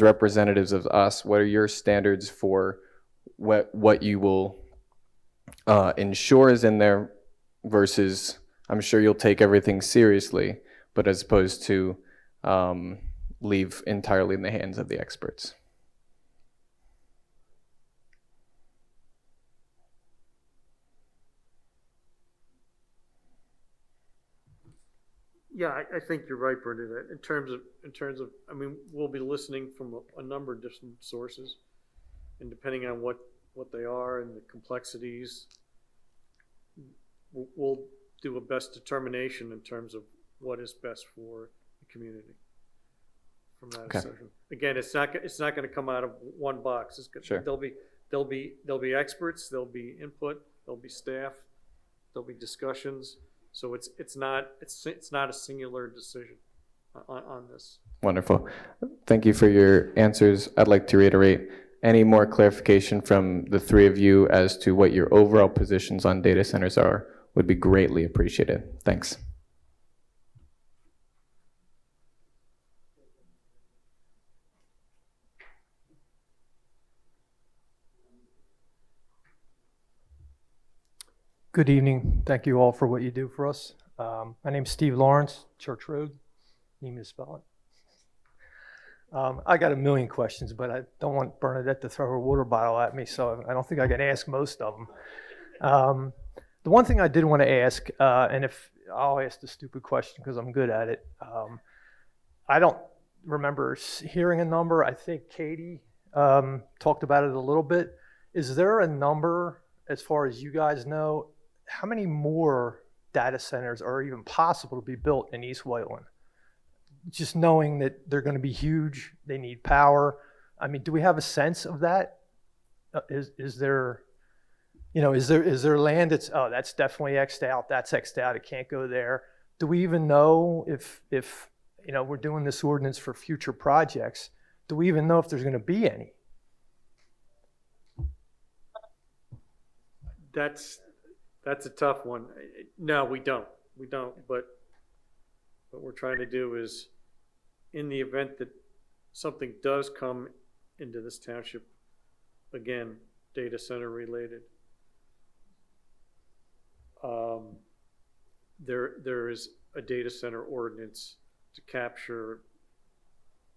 representatives of us? What are your standards for what you will ensure is in there versus, I'm sure you'll take everything seriously, but as opposed to leave entirely in the hands of the experts? Yeah, I think you're right, Bernadette. In terms of, I mean, we'll be listening from a number of different sources, and depending on what they are and the complexities, we'll do a best determination in terms of what is best for the community from that assessment. Again, it's not going to come out of one box. Sure. There'll be experts, there'll be input, there'll be staff, there'll be discussions. So it's not a singular decision on this. Wonderful. Thank you for your answers. I'd like to reiterate any more clarification from the three of you as to what your overall positions on data centers are would be greatly appreciated. Thanks. Good evening. Thank you all for what you do for us. My name's Steve Lawrence, Church Road. Need me to spell it? I got a million questions, but I don't want Bernadette to throw her water bottle at me, so I don't think I can ask most of them. The one thing I did want to ask, and if I'll ask the stupid question because I'm good at it, I don't remember hearing a number. I think Katie talked about it a little bit. Is there a number, as far as you guys know, how many more data centers are even possible to be built in East Whiteland? Just knowing that they're going to be huge, they need power. I mean, do we have a sense of that? Is there, is there land that's, oh, that's definitely X'd out, that's X'd out, it can't go there? Do we even know if we're doing this ordinance for future projects, do we even know if there's going to be any? That's a tough one. No, we don't. We don't. But what we're trying to do is, in the event that something does come into this township, again, data center related, there is a data center ordinance to capture.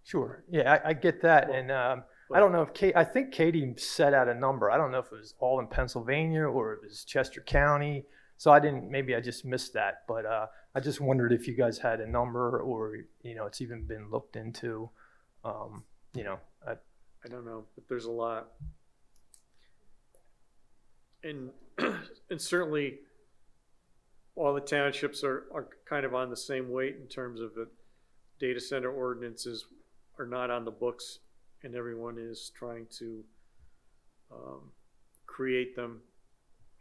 Sure. Yeah, I get that. And I don't know if I think Katie set out a number. I don't know if it was all in Pennsylvania or it was Chester County. So maybe I just missed that. But I just wondered if you guys had a number or, it's even been looked into. I don't know, but there's a lot. And certainly all the townships are kind of on the same weight in terms of the data center ordinances are not on the books, and everyone is trying to create them.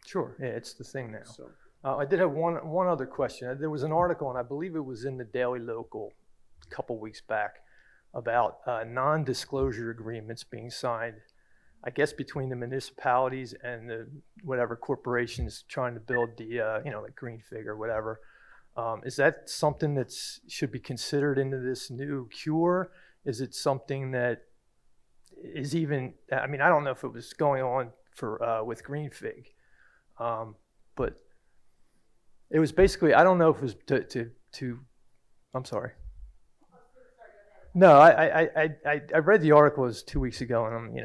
Sure, yeah, it's the thing now. So. I did have one other question. There was an article, and I believe it was in the Daily Local a couple weeks back, about non-disclosure agreements being signed, I guess between the municipalities and the whatever corporations trying to build the like Green Fig or whatever. Is that something that should be considered into this new cure? Is it something that is even? I mean, I don't know if it was going on for with Green Fig, but it was basically. I don't know if it was to. I'm sorry. No, I read the article, it was 2 weeks ago, and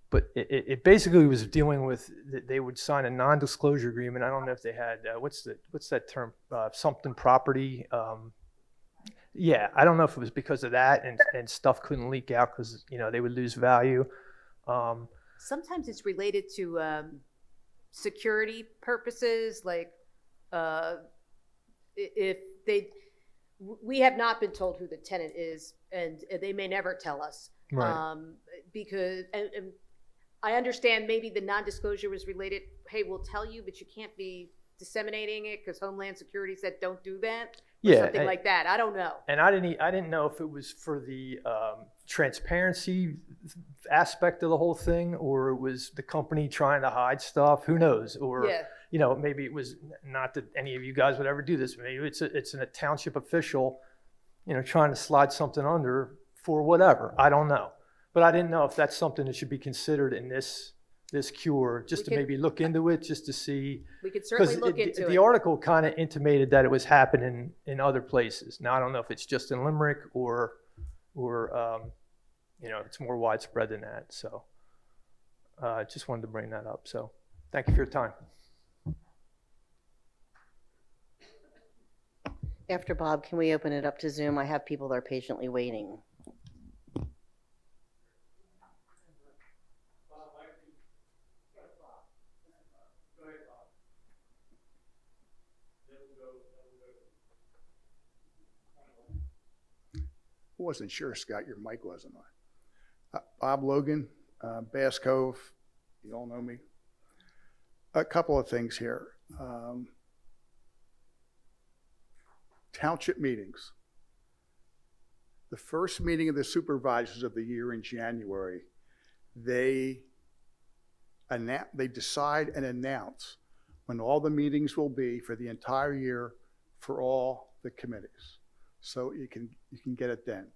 but it basically was dealing with they would sign a non-disclosure agreement. I don't know if they had what's that term, something property. Yeah, I don't know if it was because of that and stuff couldn't leak out because they would lose value. Sometimes it's related to security purposes, like if we have not been told who the tenant is, and they may never tell us. Right. Because and I understand maybe the non-disclosure was related. Hey, we'll tell you, but you can't be disseminating it because Homeland Security said don't do that. Or something like that. I don't know. And I didn't know if it was for the transparency aspect of the whole thing, or it was the company trying to hide stuff. Who knows? Or maybe it was not that any of you guys would ever do this. Maybe it's a township official, trying to slide something under for whatever. I don't know. But I didn't know if that's something that should be considered in this cure, just to maybe look into it, just to see. We could certainly look into it. The article kind of intimated that it was happening in other places. Now, I don't know if it's just in Limerick or it's more widespread than that. So just wanted to bring that up. So thank you for your time. After Bob, can we open it up to Zoom? I have people that are patiently waiting. I wasn't sure, Scott, your mic wasn't on. Bob Logan, Bass Cove, you all know me. A couple of things here. Township meetings. The first meeting of the supervisors of the year in January, they decide and announce when all the meetings will be for the entire year for all the committees. So you can get it then.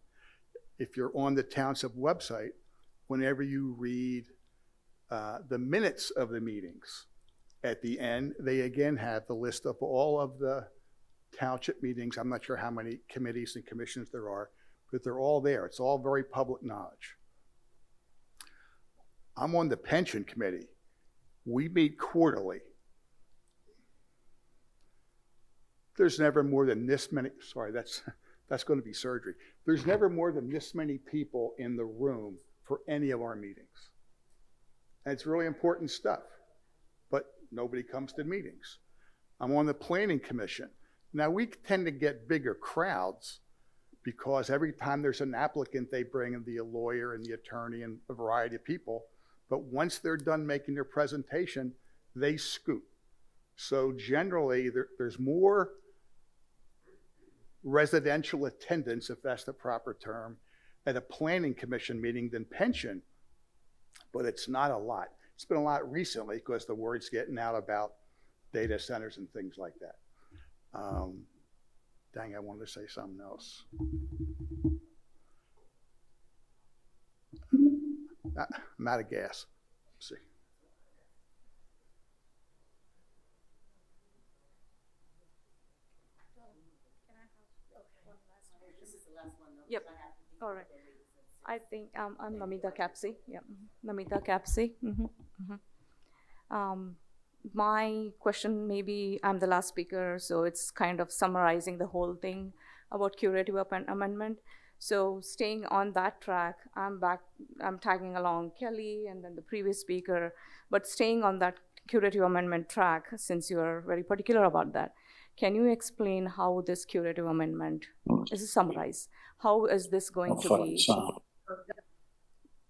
If you're on the Township website, whenever you read the minutes of the meetings, At the end, they again have the list of all of the township meetings. I'm not sure how many committees and commissions there are, but they're all there. It's all very public knowledge. I'm on the pension committee. We meet quarterly. There's never more than this many, sorry, that's going to be surgery. There's never more than this many people in the room for any of our meetings. And it's really important stuff, but nobody comes to meetings. I'm on the planning commission. Now, we tend to get bigger crowds because every time there's an applicant, they bring in the lawyer and the attorney and a variety of people. But once they're done making their presentation, they scoot. So generally, there's more residential attendance, if that's the proper term, at a planning commission meeting than pension, but it's not a lot. It's been a lot recently because the word's getting out about data centers and things like that. Dang, I wanted to say something else. I'm out of gas. Let's see. Yep. All right. I think I'm Namita Capsi. Yeah, Namita Capsi. My question, maybe I'm the last speaker, so it's kind of summarizing the whole thing about curative amendment. So staying on that track, I'm tagging along Kelly and then the previous speaker, but staying on that curative amendment track, since you are very particular about that, can you explain how this curative amendment is summarized? How is this going to be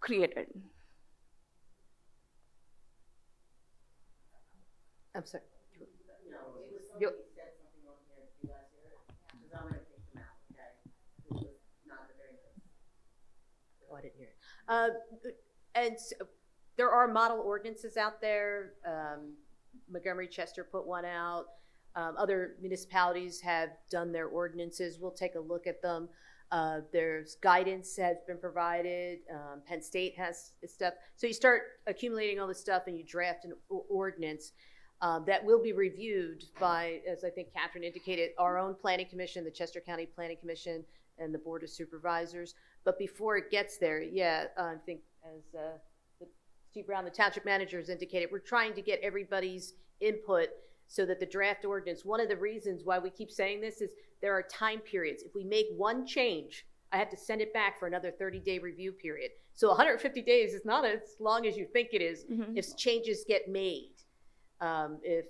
created? I'm sorry. Oh, I didn't hear it. And so, there are model ordinances out there. Montgomery Chester put one out. Other municipalities have done their ordinances. We'll take a look at them. There's guidance has been provided. Penn State has stuff. So you start accumulating all this stuff and you draft an ordinance that will be reviewed by, as I think Catherine indicated, our own planning commission, the Chester County Planning Commission, and the Board of Supervisors. But before it gets there, I think as Steve Brown, the township manager, has indicated, we're trying to get everybody's input so that the draft ordinance, one of the reasons why we keep saying this is there are time periods. If we make one change, I have to send it back for another 30-day review period. So 150 days is not as long as you think it is if changes get made. If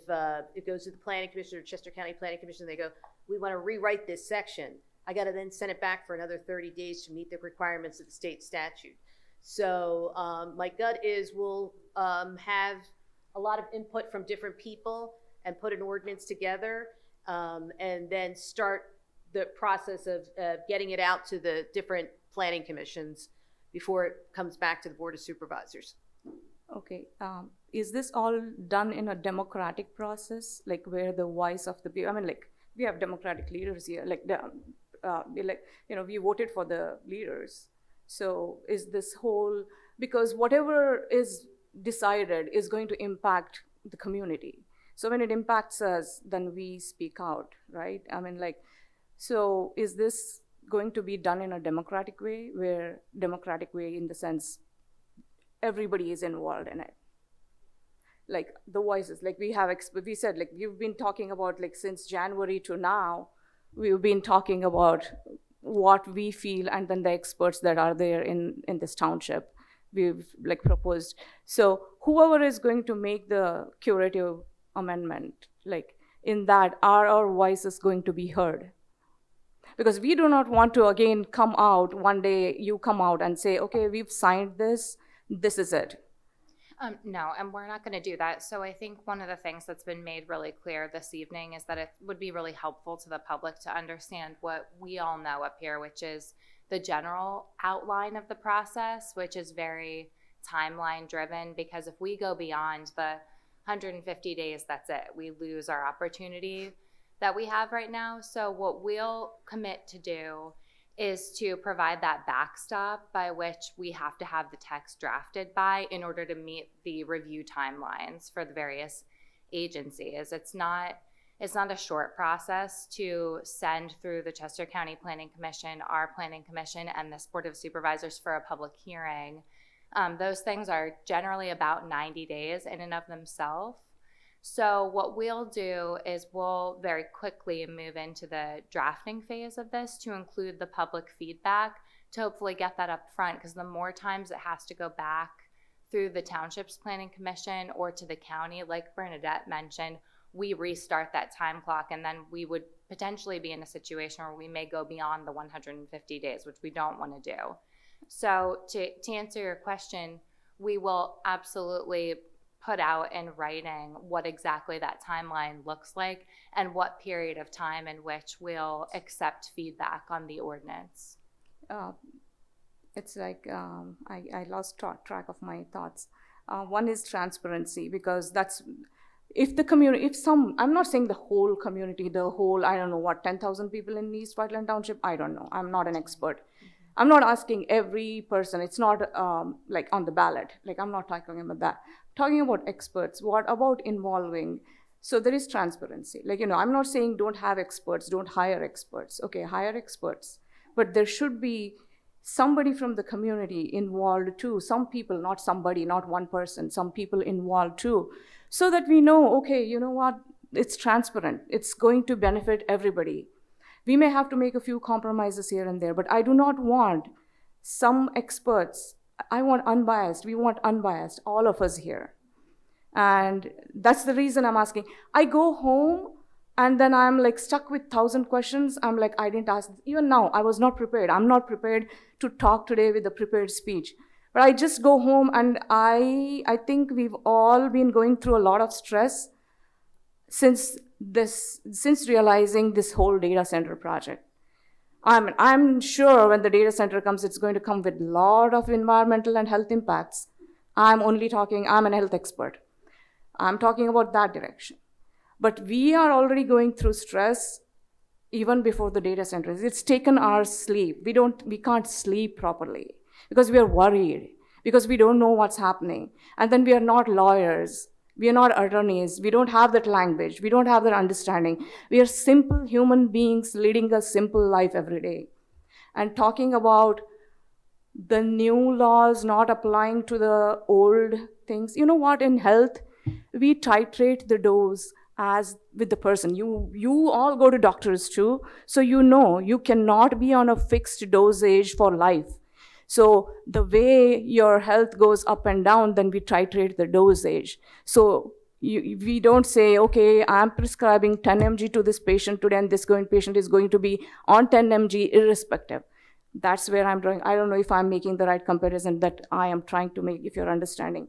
it goes to the Planning Commission or Chester County Planning Commission, they go, we want to rewrite this section. I got to then send it back for another 30 days to meet the requirements of the state statute. So my gut is we'll have a lot of input from different people and put an ordinance together and then start the process of getting it out to the different planning commissions before it comes back to the Board of Supervisors. Okay. Is this all done in a democratic process, like where the voice of the people, I mean, like we have democratic leaders here, we voted for the leaders. So is this whole, because whatever is decided is going to impact the community. So when it impacts us, then we speak out, right? I mean, so is this going to be done in a democratic way, in the sense everybody is involved in it? Like the voices, like we said, like you've been talking about, like since January to now, we've been talking about what we feel, and then the experts that are there in this township, we've proposed. So whoever is going to make the curative amendment, in that, are our voices going to be heard? Because we do not want to again come out one day, you come out and say, okay, we've signed this is it. No, and we're not going to do that. So I think one of the things that's been made really clear this evening is that it would be really helpful to the public to understand what we all know up here, which is the general outline of the process, which is very timeline driven, because if we go beyond the 150 days, that's it. We lose our opportunity that we have right now. So what we'll commit to do is to provide that backstop by which we have to have the text drafted by in order to meet the review timelines for the various agency. It's not a short process to send through the Chester County Planning Commission, our Planning Commission, and this Board of Supervisors for a public hearing. Those things are generally about 90 days in and of themselves. So what we'll do is we'll very quickly move into the drafting phase of this to include the public feedback to hopefully get that up front, because the more times it has to go back through the Township's Planning Commission or to the county, like Bernadette mentioned, we restart that time clock, and then we would potentially be in a situation where we may go beyond the 150 days, which we don't want to do. So to answer your question, we will absolutely put out in writing what exactly that timeline looks like and what period of time in which we'll accept feedback on the ordinance. It's like I lost track of my thoughts. One is transparency, because that's, if the community, I'm not saying the whole community, the whole, I don't know what, 10,000 people in East Whiteland Township, I don't know, I'm not an expert. I'm not asking every person, it's not like on the ballot, like I'm not talking about that. Talking about experts, what about involving, so there is transparency. Like, I'm not saying don't have experts, don't hire experts. Okay, hire experts, but there should be somebody from the community involved too. Some people, not somebody, not one person, some people involved too, so that we know, okay, you know what, it's transparent. It's going to benefit everybody. We may have to make a few compromises here and there, but I do not want some experts. I want unbiased. We want unbiased, all of us here. And that's the reason I'm asking. I go home and then I'm like stuck with 1,000 questions. I'm like, I didn't ask. Even now, I was not prepared. I'm not prepared to talk today with a prepared speech. But I just go home, and I think we've all been going through a lot of stress since realizing this whole data center project. I'm sure when the data center comes, it's going to come with a lot of environmental and health impacts. I'm an health expert. I'm talking about that direction. But we are already going through stress even before the data centers. It's taken our sleep. We can't sleep properly because we are worried, because we don't know what's happening. And then we are not lawyers. We are not attorneys. We don't have that language. We don't have that understanding. We are simple human beings leading a simple life every day. And talking about the new laws not applying to the old things. You know what, in health, we titrate the dose as with the person. You all go to doctors too, so you cannot be on a fixed dosage for life. So the way your health goes up and down, then we titrate the dosage. So we don't say, okay, I'm prescribing 10 mg to this patient today, and this patient is going to be on 10 mg irrespective. That's where I'm drawing. I don't know if I'm making the right comparison that I am trying to make, if you're understanding.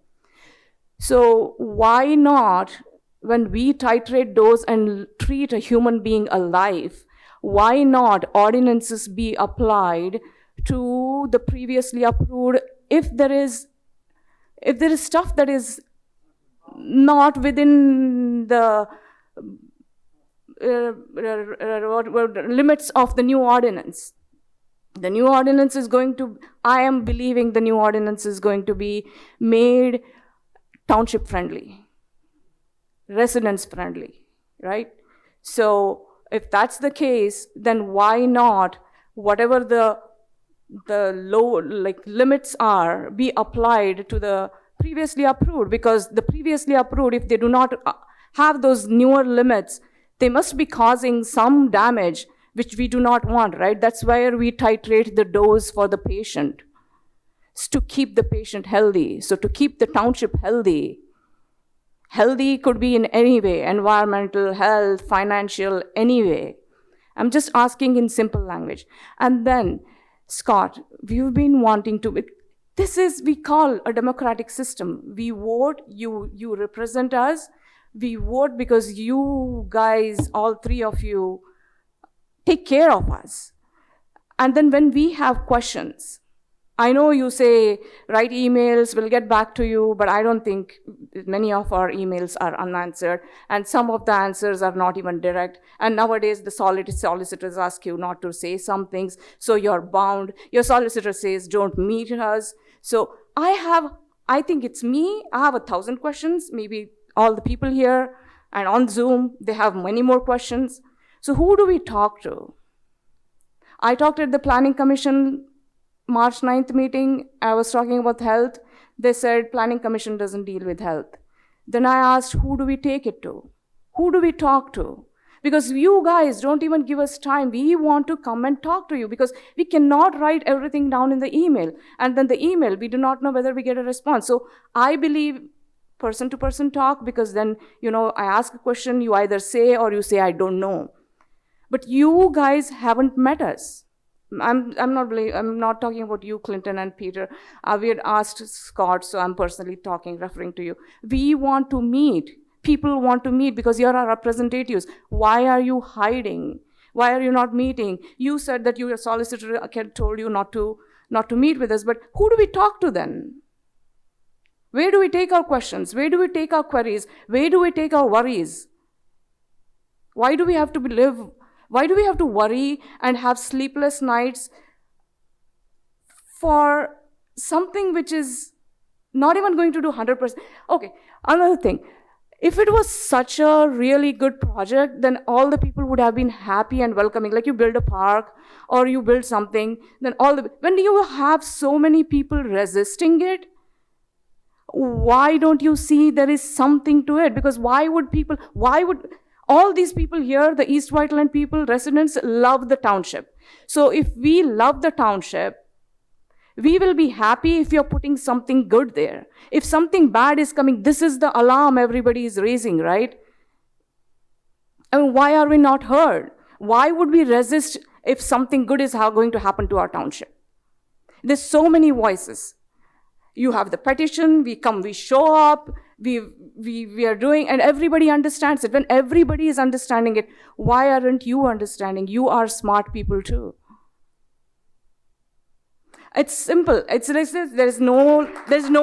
So why not, when we titrate dose and treat a human being alive, why not ordinances be applied to the previously approved, if there is stuff that is not within the limits of the new ordinance. The new ordinance is going to, I am believing the new ordinance is going to be made township friendly, residents friendly, right? So if that's the case, then why not whatever the low limits are be applied to the previously approved? Because the previously approved, if they do not have those newer limits, they must be causing some damage, which we do not want, right? That's why we titrate the dose for the patient. It's to keep the patient healthy. So to keep the township healthy. Healthy could be in any way, environmental, health, financial, any way. I'm just asking in simple language. And then, Scott, we've been wanting to, we call a democratic system. We vote, you represent us. We vote because you guys, all three of you, take care of us. And then when we have questions, I know you say, write emails, we'll get back to you, but I don't think many of our emails are unanswered, and some of the answers are not even direct. And nowadays, the solicitors ask you not to say some things, so you're bound. Your solicitor says, don't meet us. So I think it's me, I have 1,000 questions, maybe all the people here, And on Zoom, they have many more questions. So who do we talk to? I talked at the Planning Commission March 9th meeting. I was talking about health. They said Planning Commission doesn't deal with health. Then I asked, who do we take it to? Who do we talk to? Because you guys don't even give us time. We want to come and talk to you because we cannot write everything down in the email. And then the email, we do not know whether we get a response. So I believe person-to-person talk, because then, I ask a question, you either say or you say, I don't know. But you guys haven't met us. I'm not talking about you, Clinton and Peter. We had asked Scott, so I'm personally referring to you. We want to meet. People want to meet because you're our representatives. Why are you hiding? Why are you not meeting? You said that your solicitor told you not to meet with us, but who do we talk to then? Where do we take our questions? Where do we take our queries? Where do we take our worries? Why do we have to Why do we have to worry and have sleepless nights for something which is not even going to do 100%? Okay, another thing. If it was such a really good project, then all the people would have been happy and welcoming. Like you build a park or you build something, then when you have so many people resisting it, why don't you see there is something to it? Because why would all these people here, the East Whiteland people, residents, love the township. So if we love the township, we will be happy if you're putting something good there. If something bad is coming, this is the alarm everybody is raising, right? I mean, why are we not heard? Why would we resist if something good is going to happen to our township? There's so many voices. You have the petition, we come, we show up, we are doing, and everybody understands it. When everybody is understanding it, why aren't you understanding? You are smart people too. It's simple. There's no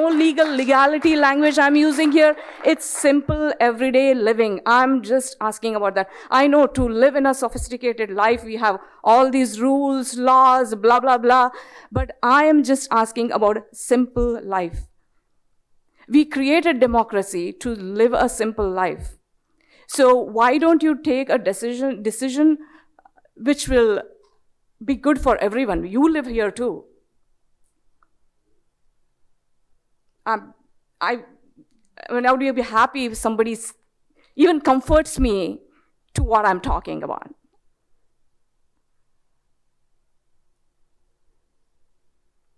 legality language I'm using here. It's simple everyday living. I'm just asking about that. I know to live in a sophisticated life, we have all these rules, laws, blah, blah, blah. But I am just asking about simple life. We created democracy to live a simple life. So why don't you take a decision which will be good for everyone? You live here too. I mean, would you be happy if somebody even comforts me to what I'm talking about?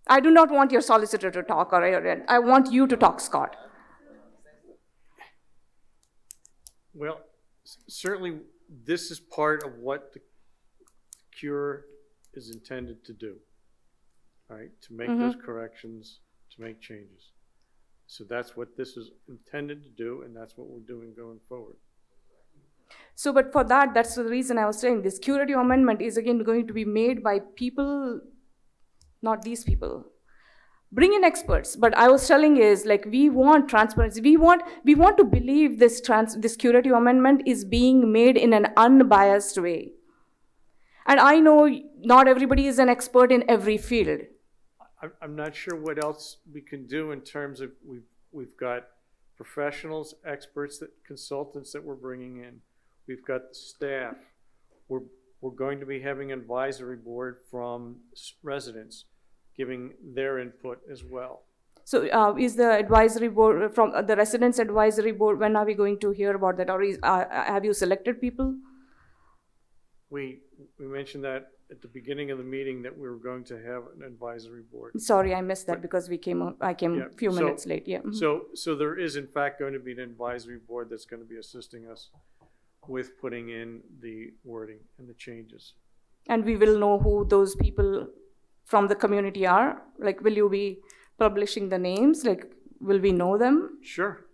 I do not want your solicitor to talk, I want you to talk, Scott. Well, certainly this is part of what the cure is intended to do, right? To make those corrections, to make changes. So that's what this is intended to do, and that's what we're doing going forward. So, but for that's the reason I was saying this curative amendment is again going to be made by people, not these people. Bring in experts, but I was telling is like we want transparency. We want to believe this curative amendment is being made in an unbiased way. And I know not everybody is an expert in every field. I'm not sure what else we can do in terms of we've got professionals, experts, consultants that we're bringing in. We've got the staff. We're going to be having an advisory board from residents giving their input as well. So is the advisory board from the residents advisory board, when are we going to hear about that? Or have you selected people? We mentioned that at the beginning of the meeting that we were going to have an advisory board. Sorry, I missed that because I came a few minutes late. Yeah. So there is in fact going to be an advisory board that's going to be assisting us with putting in the wording and the changes. And we will know who those people from the community are. Like, will you be publishing the names? Like, will we know them? Sure.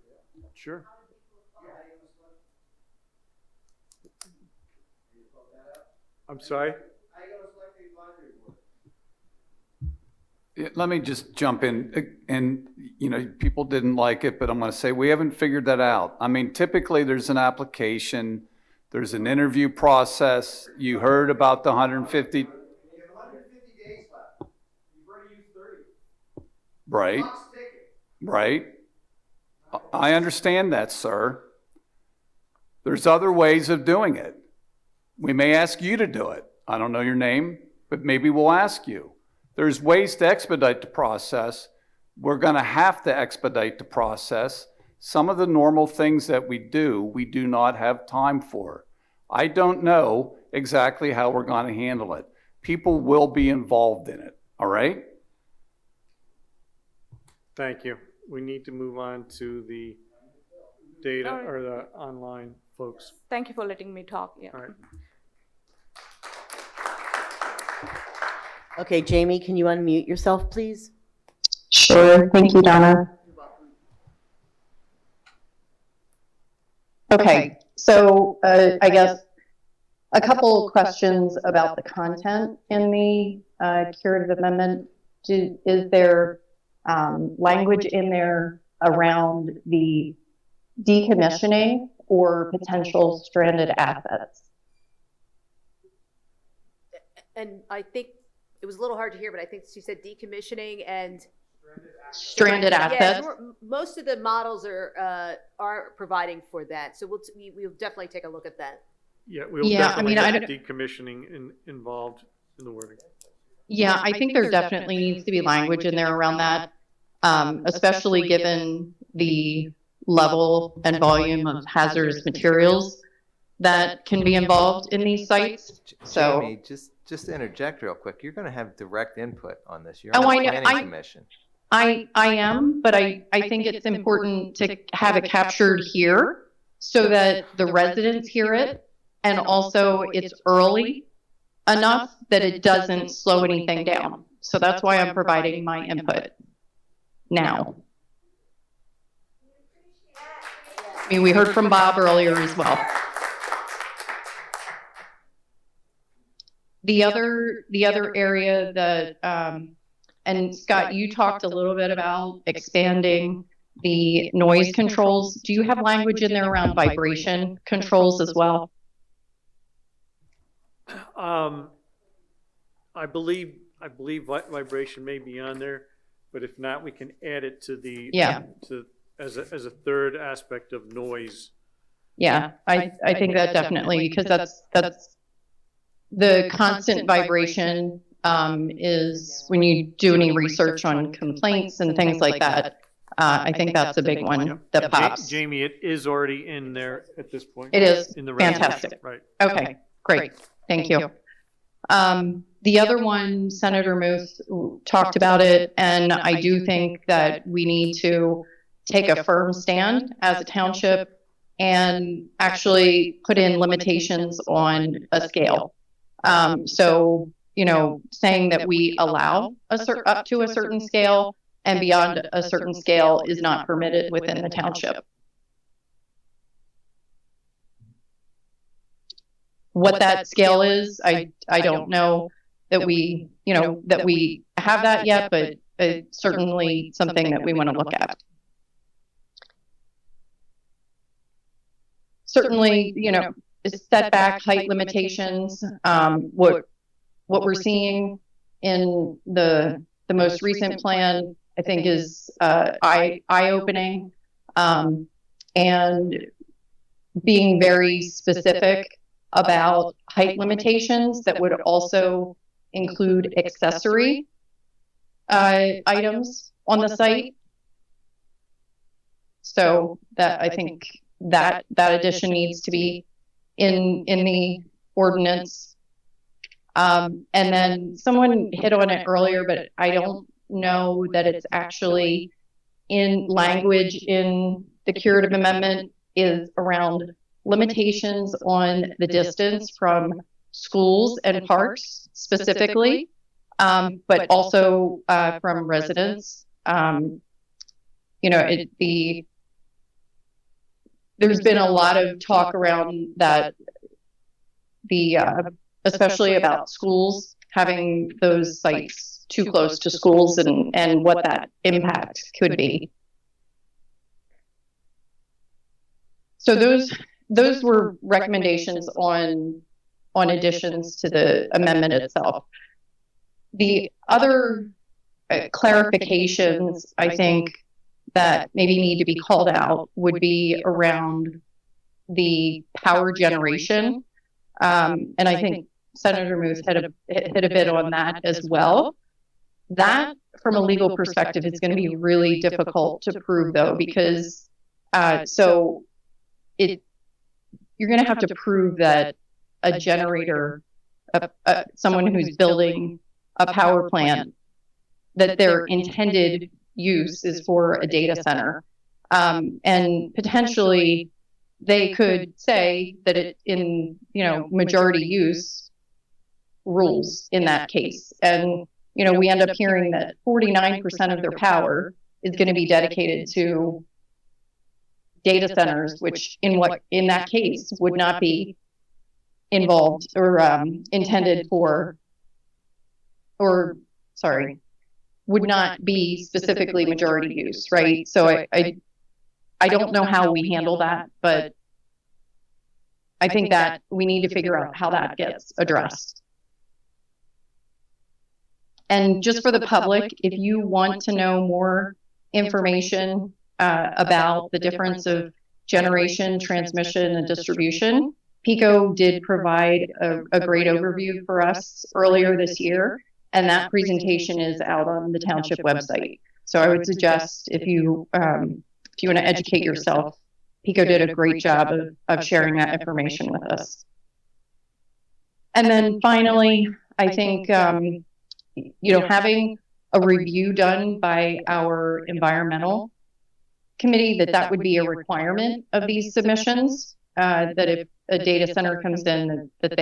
I'm sorry? Let me just jump in, and people didn't like it, but I'm going to say we haven't figured that out. I mean, typically there's an application, there's an interview process. You heard about the 150. You have 150 days left. You've already used 30. Right. I understand that, sir. There's other ways of doing it. We may ask you to do it. I don't know your name, but maybe we'll ask you. There's ways to expedite the process. We're going to have to expedite the process. Some of the normal things that we do not have time for. I don't know exactly how we're going to handle it. People will be involved in it, all right? Thank you. We need to move on to the data All right. or the online folks. Thank you for letting me talk. Yeah. All right. Okay, Jamie, can you unmute yourself, please? Sure. Thank you, Donna. Okay, so I guess a couple questions about the content in the curative amendment. Is there language in there around the decommissioning or potential stranded assets? And I think it was a little hard to hear, but I think she said decommissioning and Stranded assets? Yeah, most of the models are providing for that, so we'll definitely take a look at that. Yeah, we'll Yeah, definitely I have mean, decommissioning involved in the wording. Yeah, I think there definitely needs to be language in there around that, especially given the level and volume of hazardous materials that can be involved in these sites. So, Jamie, just to interject real quick, you're going to have direct input on this. You're Oh, on I the know. planning commission. I am, but I think it's important to have it captured here so that the residents hear it, and also it's early enough that it doesn't slow anything down. So that's why I'm providing my input now. I mean, we heard from Bob earlier as well. The other area that, and Scott, you talked a little bit about expanding the noise controls. Do you have language in there around vibration controls as well? I believe vibration may be on there, but if not, we can add it to the as a third aspect of noise. Yeah, I think that definitely, because that's the constant vibration is when you do any research on complaints and things like that. I think that's a big one that pops. Jamie, it is already in there at this point. It is in the resolution, fantastic. right? Okay, great. Thank you. The other one, Senator Muth talked about it, and I do think that we need to take a firm stand as a township and actually put in limitations on a scale. So, you know, saying that we allow up to a certain scale and beyond a certain scale is not permitted within the township. What that scale is, I don't know that we, you know, that we have that yet, but it's certainly something that we want to look at. Certainly, you know, setback height limitations, what we're seeing in the most recent plan, I think is eye-opening, and being very specific about height limitations that would also include accessory items on the site. So that, I think that addition needs to be in the ordinance. And then someone hit on it earlier, but I don't know that it's actually in language in the curative amendment is around limitations on the distance from schools and parks specifically, but also from residents. You know, there's been a lot of talk around that, especially about schools, having those sites too close to schools and what that impact could be. So those were recommendations on additions to the amendment itself. The other clarifications I think that maybe need to be called out would be around the power generation. And I think Senator Moose hit a bit on that as well. That, from a legal perspective, is going to be really difficult to prove, though, because you're going to have to prove that a generator, someone who's building a power plant, that their intended use is for a data center. And potentially they could say that it in, majority use rules in that case. And, we end up hearing that 49% of their power is going to be dedicated to data centers, which in that case would not be involved or intended for, would not be specifically majority use, right? So I don't know how we handle that, but I think that we need to figure out how that gets addressed. And just for the public, if you want to know more information about the difference of generation, transmission, and distribution, PICO did provide a great overview for us earlier this year, and that presentation is out on the Township website. So I would suggest if you want to educate yourself, PICO did a great job of sharing that information with us. And then finally, I think having a review done by our environmental committee, that would be a requirement of these submissions, that if a data center comes in, that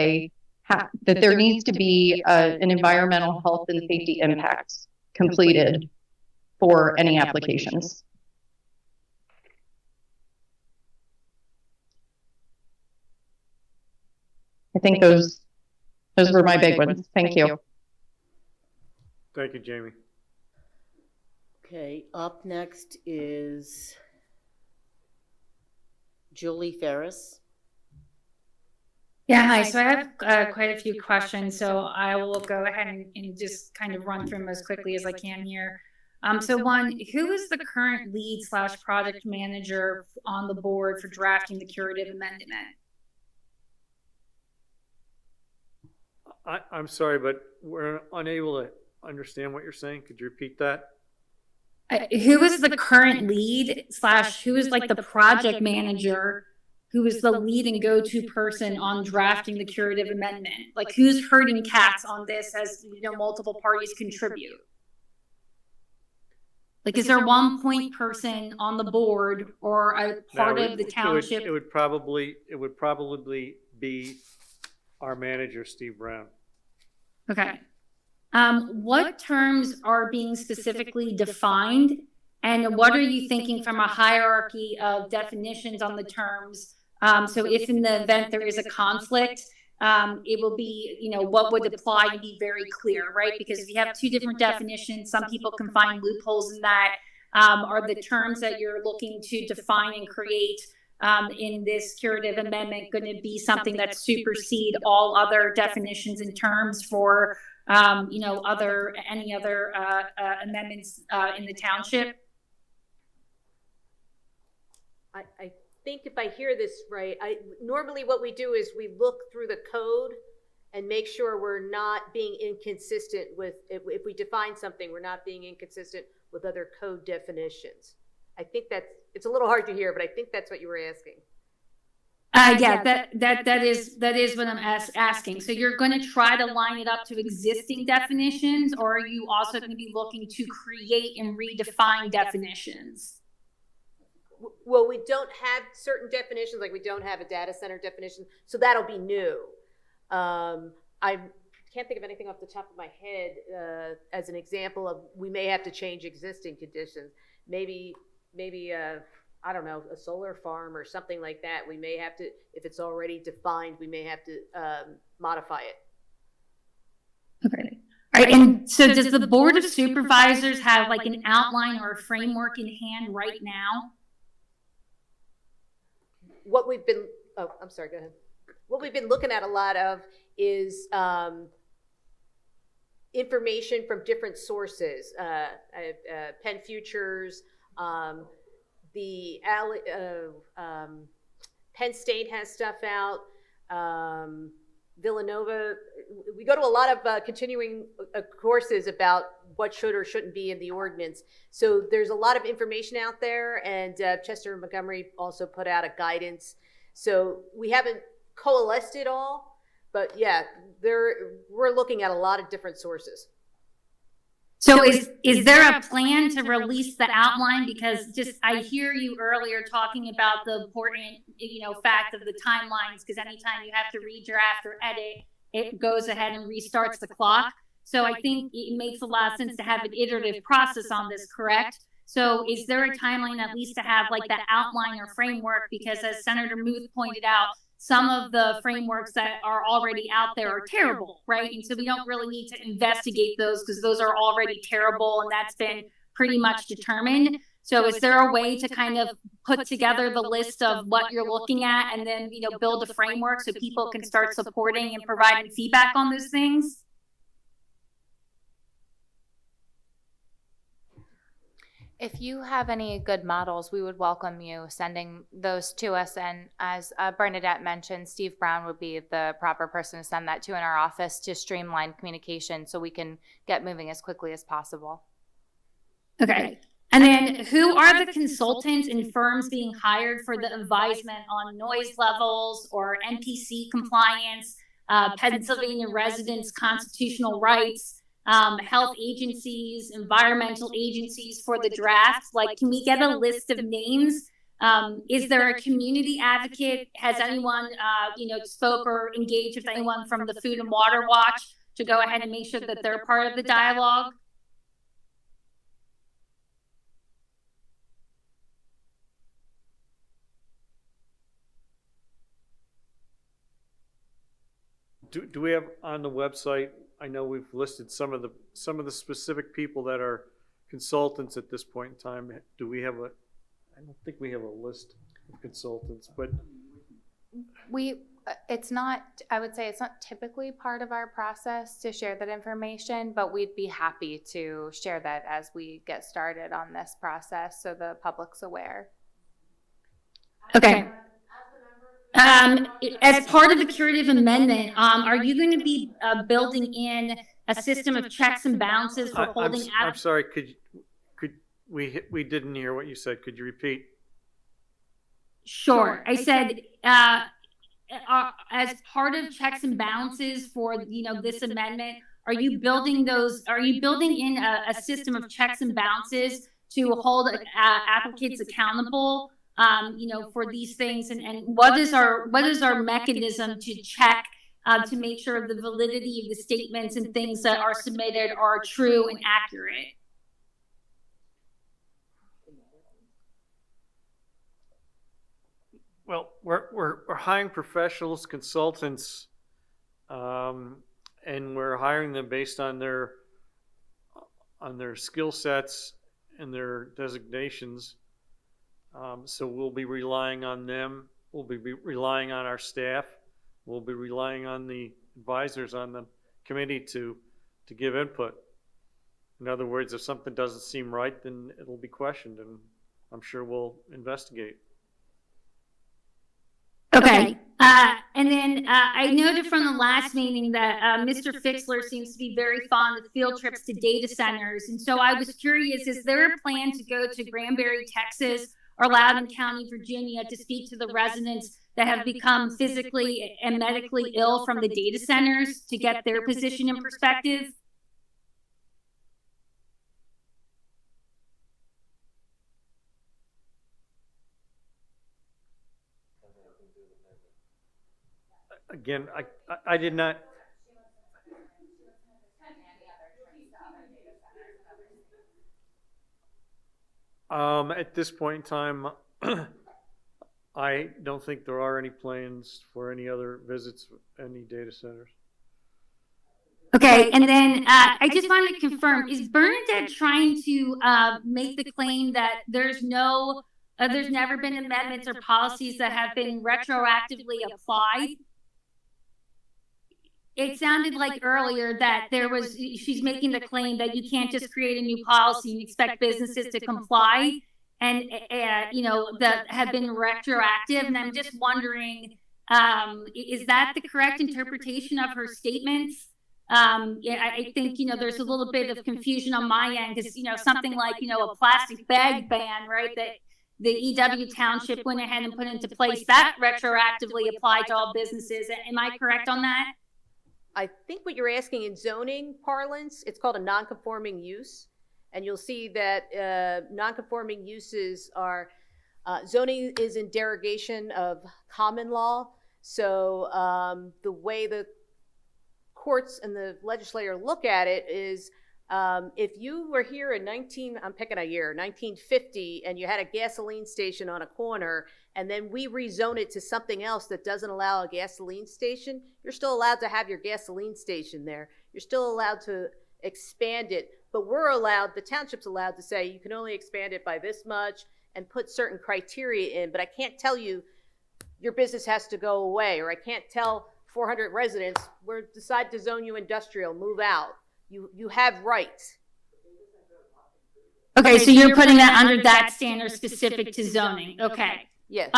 there needs to be an environmental health and safety impact completed for any applications. I think those were my big ones. Thank you. Thank you, Jamie. Okay, up next is Julie Ferris. Yeah, hi. So I have quite a few questions, so I will go ahead and just kind of run through them as quickly as I can here. So one, who is the current lead / project manager on the board for drafting the curative amendment? I'm sorry, but we're unable to understand what you're saying. Could you repeat that? Who is the current lead / who is like the project manager, who is the lead and go-to person on drafting the curative amendment? Like, who's herding cats on this as, multiple parties contribute? Like, is there one point person on the board or a part of the township? It would probably be our manager, Steve Brown. Okay. What terms are being specifically defined, and what are you thinking from a hierarchy of definitions on the terms? So if in the event there is a conflict, it will be, what would apply to be very clear, right? Because if you have two different definitions, some people can find loopholes in that. Are the terms that you're looking to define and create in this curative amendment going to be something that supersede all other definitions and terms for any other amendments in the township? I think if I hear this right, normally what we do is we look through the code and make sure we're not being inconsistent with, if we define something, we're not being inconsistent with other code definitions. I think it's a little hard to hear, but I think that's what you were asking. Yeah, that is what I'm asking. So you're going to try to line it up to existing definitions, or are you also going to be looking to create and redefine definitions? Well, we don't have certain definitions, like we don't have a data center definition, so that'll be new. I can't think of anything off the top of my head as an example of we may have to change existing conditions. Maybe I don't know, a solar farm or something like that. We may have to, if it's already defined, we may have to modify it. Okay. All right. And so does the Board of Supervisors have like an outline or a framework in hand right now? What we've been, I'm sorry, go ahead. What we've been looking at a lot of is information from different sources, Penn Futures, the Penn State has stuff out. Villanova, we go to a lot of continuing courses about what should or shouldn't be in the ordinance. So there's a lot of information out there, and Chester and Montgomery also put out a guidance. So we haven't coalesced it all, but yeah, we're looking at a lot of different sources. So is there a plan to release the outline? Because just, I hear you earlier talking about the important, fact of the timelines, because anytime you have to redraft or edit, it goes ahead and restarts the clock. So I think it makes a lot of sense to have an iterative process on this, correct? So is there a timeline at least to have like that outline or framework? Because as Senator Muth pointed out, some of the frameworks that are already out there are terrible, right? And so we don't really need to investigate those because those are already terrible and that's been pretty much determined. So is there a way to kind of put together the list of what you're looking at and then, build a framework so people can start supporting and providing feedback on those things? If you have any good models, we would welcome you sending those to us. And as Bernadette mentioned, Steve Brown would be the proper person to send that to in our office to streamline communication so we can get moving as quickly as possible. Okay. And then who are the consultants and firms being hired for the advisement on noise levels or NPC compliance, Pennsylvania residents' constitutional rights, health agencies, environmental agencies for the draft? Like, can we get a list of names? Is there a community advocate? Has anyone, spoke or engaged with anyone from the Food and Water Watch to go ahead and make sure that they're part of the dialogue? Do we have on the website, I know we've listed some of the specific people that are consultants at this point in time. Do we have I don't think we have a list of consultants, but it's not, I would say it's not typically part of our process to share that information, but we'd be happy to share that as we get started on this process so the public's aware. Okay. As part of the curative amendment, are you going to be building in a system of checks and balances for holding out? I'm sorry, we didn't hear what you said. Could you repeat? Sure. I said, as part of checks and balances for, this amendment, are you building in a system of checks and balances to hold applicants accountable? For these things, and what is our mechanism to check to make sure the validity of the statements and things that are submitted are true and accurate? Well, we're hiring professionals, consultants, and we're hiring them based on their skill sets and their designations. So we'll be relying on them. We'll be relying on our staff. We'll be relying on the advisors on the committee to give input. In other words, if something doesn't seem right, then it'll be questioned, and I'm sure we'll investigate. Okay. And then I noted from the last meeting that Mr. Fixler seems to be very fond of field trips to data centers. And so I was curious, is there a plan to go to Granbury, Texas, or Loudoun County, Virginia, to speak to the residents that have become physically and medically ill from the data centers to get their position and perspective? Again, I did not. At this point in time, I don't think there are any plans for any other visits, any data centers. Okay, and then I just wanted to confirm, is Bernadette trying to make the claim that there's never been amendments or policies that have been retroactively applied? It sounded like earlier that she's making the claim that you can't just create a new policy and expect businesses to comply. and that have been retroactive. And I'm just wondering, is that the correct interpretation of her statements? I think, there's a little bit of confusion on my end because, something like, a plastic bag ban, right, that the EW Township went ahead and put into place, that retroactively applied to all businesses. Am I correct on that? I think what you're asking in zoning parlance, it's called a non-conforming use. And you'll see that non-conforming uses are, zoning is in derogation of common law. So the way the courts and the legislature look at it is, if you were here in 1950, and you had a gasoline station on a corner, and then we rezone it to something else that doesn't allow a gasoline station, you're still allowed to have your gasoline station there. You're still allowed to expand it, but the township's allowed to say you can only expand it by this much and put certain criteria in, but I can't tell you your business has to go away, or I can't tell 400 residents, we're decide to zone you industrial, move out. You have rights. Okay, so you're putting that under that standard specific to zoning. Okay. Yes.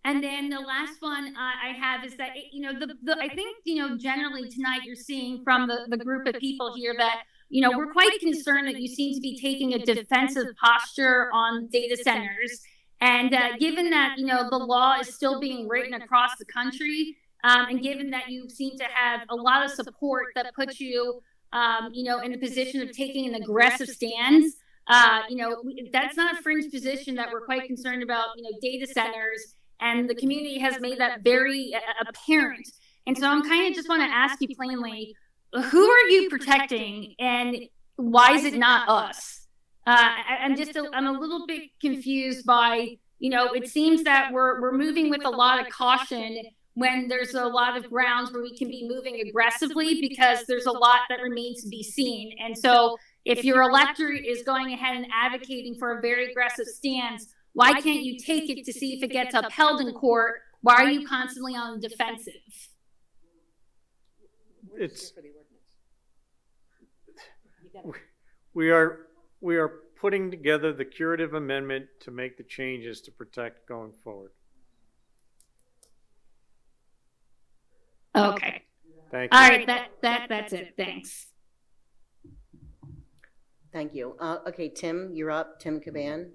And then the last one I have is that, I think, generally tonight you're seeing from the group of people here that, we're quite concerned that you seem to be taking a defensive posture on data centers. And given that, the law is still being written across the country, and given that you seem to have a lot of support that puts you, in a position of taking an aggressive stance, that's not a fringe position that we're quite concerned about, data centers, and the community has made that very apparent. And so I'm kind of just want to ask you plainly, who are you protecting, and why is it not us? I'm a little bit confused by, it seems that we're moving with a lot of caution when there's a lot of grounds where we can be moving aggressively because there's a lot that remains to be seen. And so if your electorate is going ahead and advocating for a very aggressive stance, why can't you take it to see if it gets upheld in court? Why are you constantly on the defensive? We are putting together the curative amendment to make the changes to protect going forward. Okay. Thank you. All right, that's it. Thanks. Thank you. Okay, Tim, you're up. Tim Caban.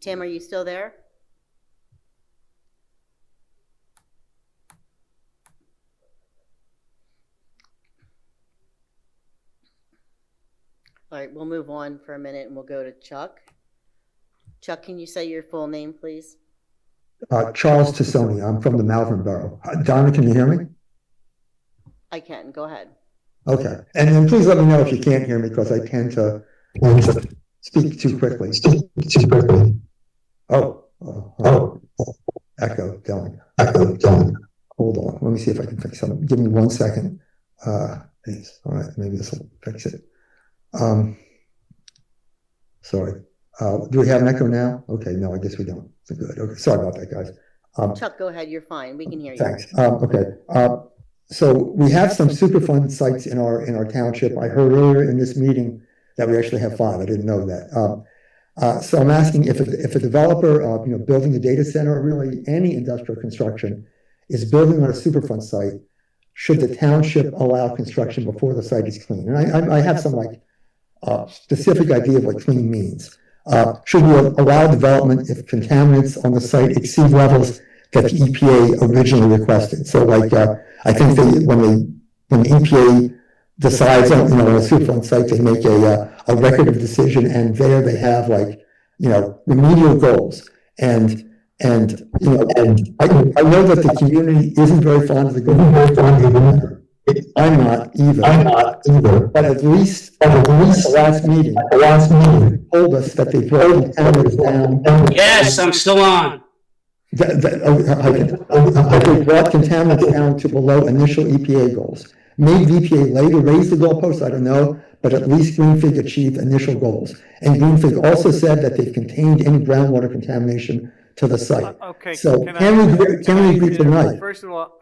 Tim, are you still there? All right, we'll move on for a minute and we'll go to Chuck. Chuck, can you say your full name, please? Charles Tassoni. I'm from the Malvern Borough. Donna, can you hear me? I can. Go ahead. Okay. And then please let me know if you can't hear me because I tend to speak too quickly. Oh. Echo, Dylan. Hold on. Let me see if I can fix something. Give me 1 second. Please. All right. Maybe this will fix it. Sorry. Do we have an echo now? Okay. No, I guess we don't. So good. Okay. Sorry about that, guys. Chuck, go ahead. You're fine. We can hear you. Thanks. Okay. So we have some Superfund sites in our township. I heard earlier in this meeting that we actually have 5. I didn't know that. So I'm asking if a developer, building a data center, or really any industrial construction, is building on a Superfund site, should the township allow construction before the site is clean? And I have some specific idea of what clean means. Should we allow development if contaminants on the site exceed levels that the EPA originally requested? So I think when the EPA decides on a Superfund site, they make a record of decision, and there they have remedial goals. And I know that the community isn't very fond of the goal. I'm not either. But at least the last meeting told us that they brought contaminants down. Yes, I'm still on. They brought contaminants down to below initial EPA goals. Maybe EPA later raised the goalposts, I don't know, but at least Greenfig achieved initial goals. And Greenfig also said that they've contained any groundwater contamination to the site. Okay. So can we agree tonight? First of all,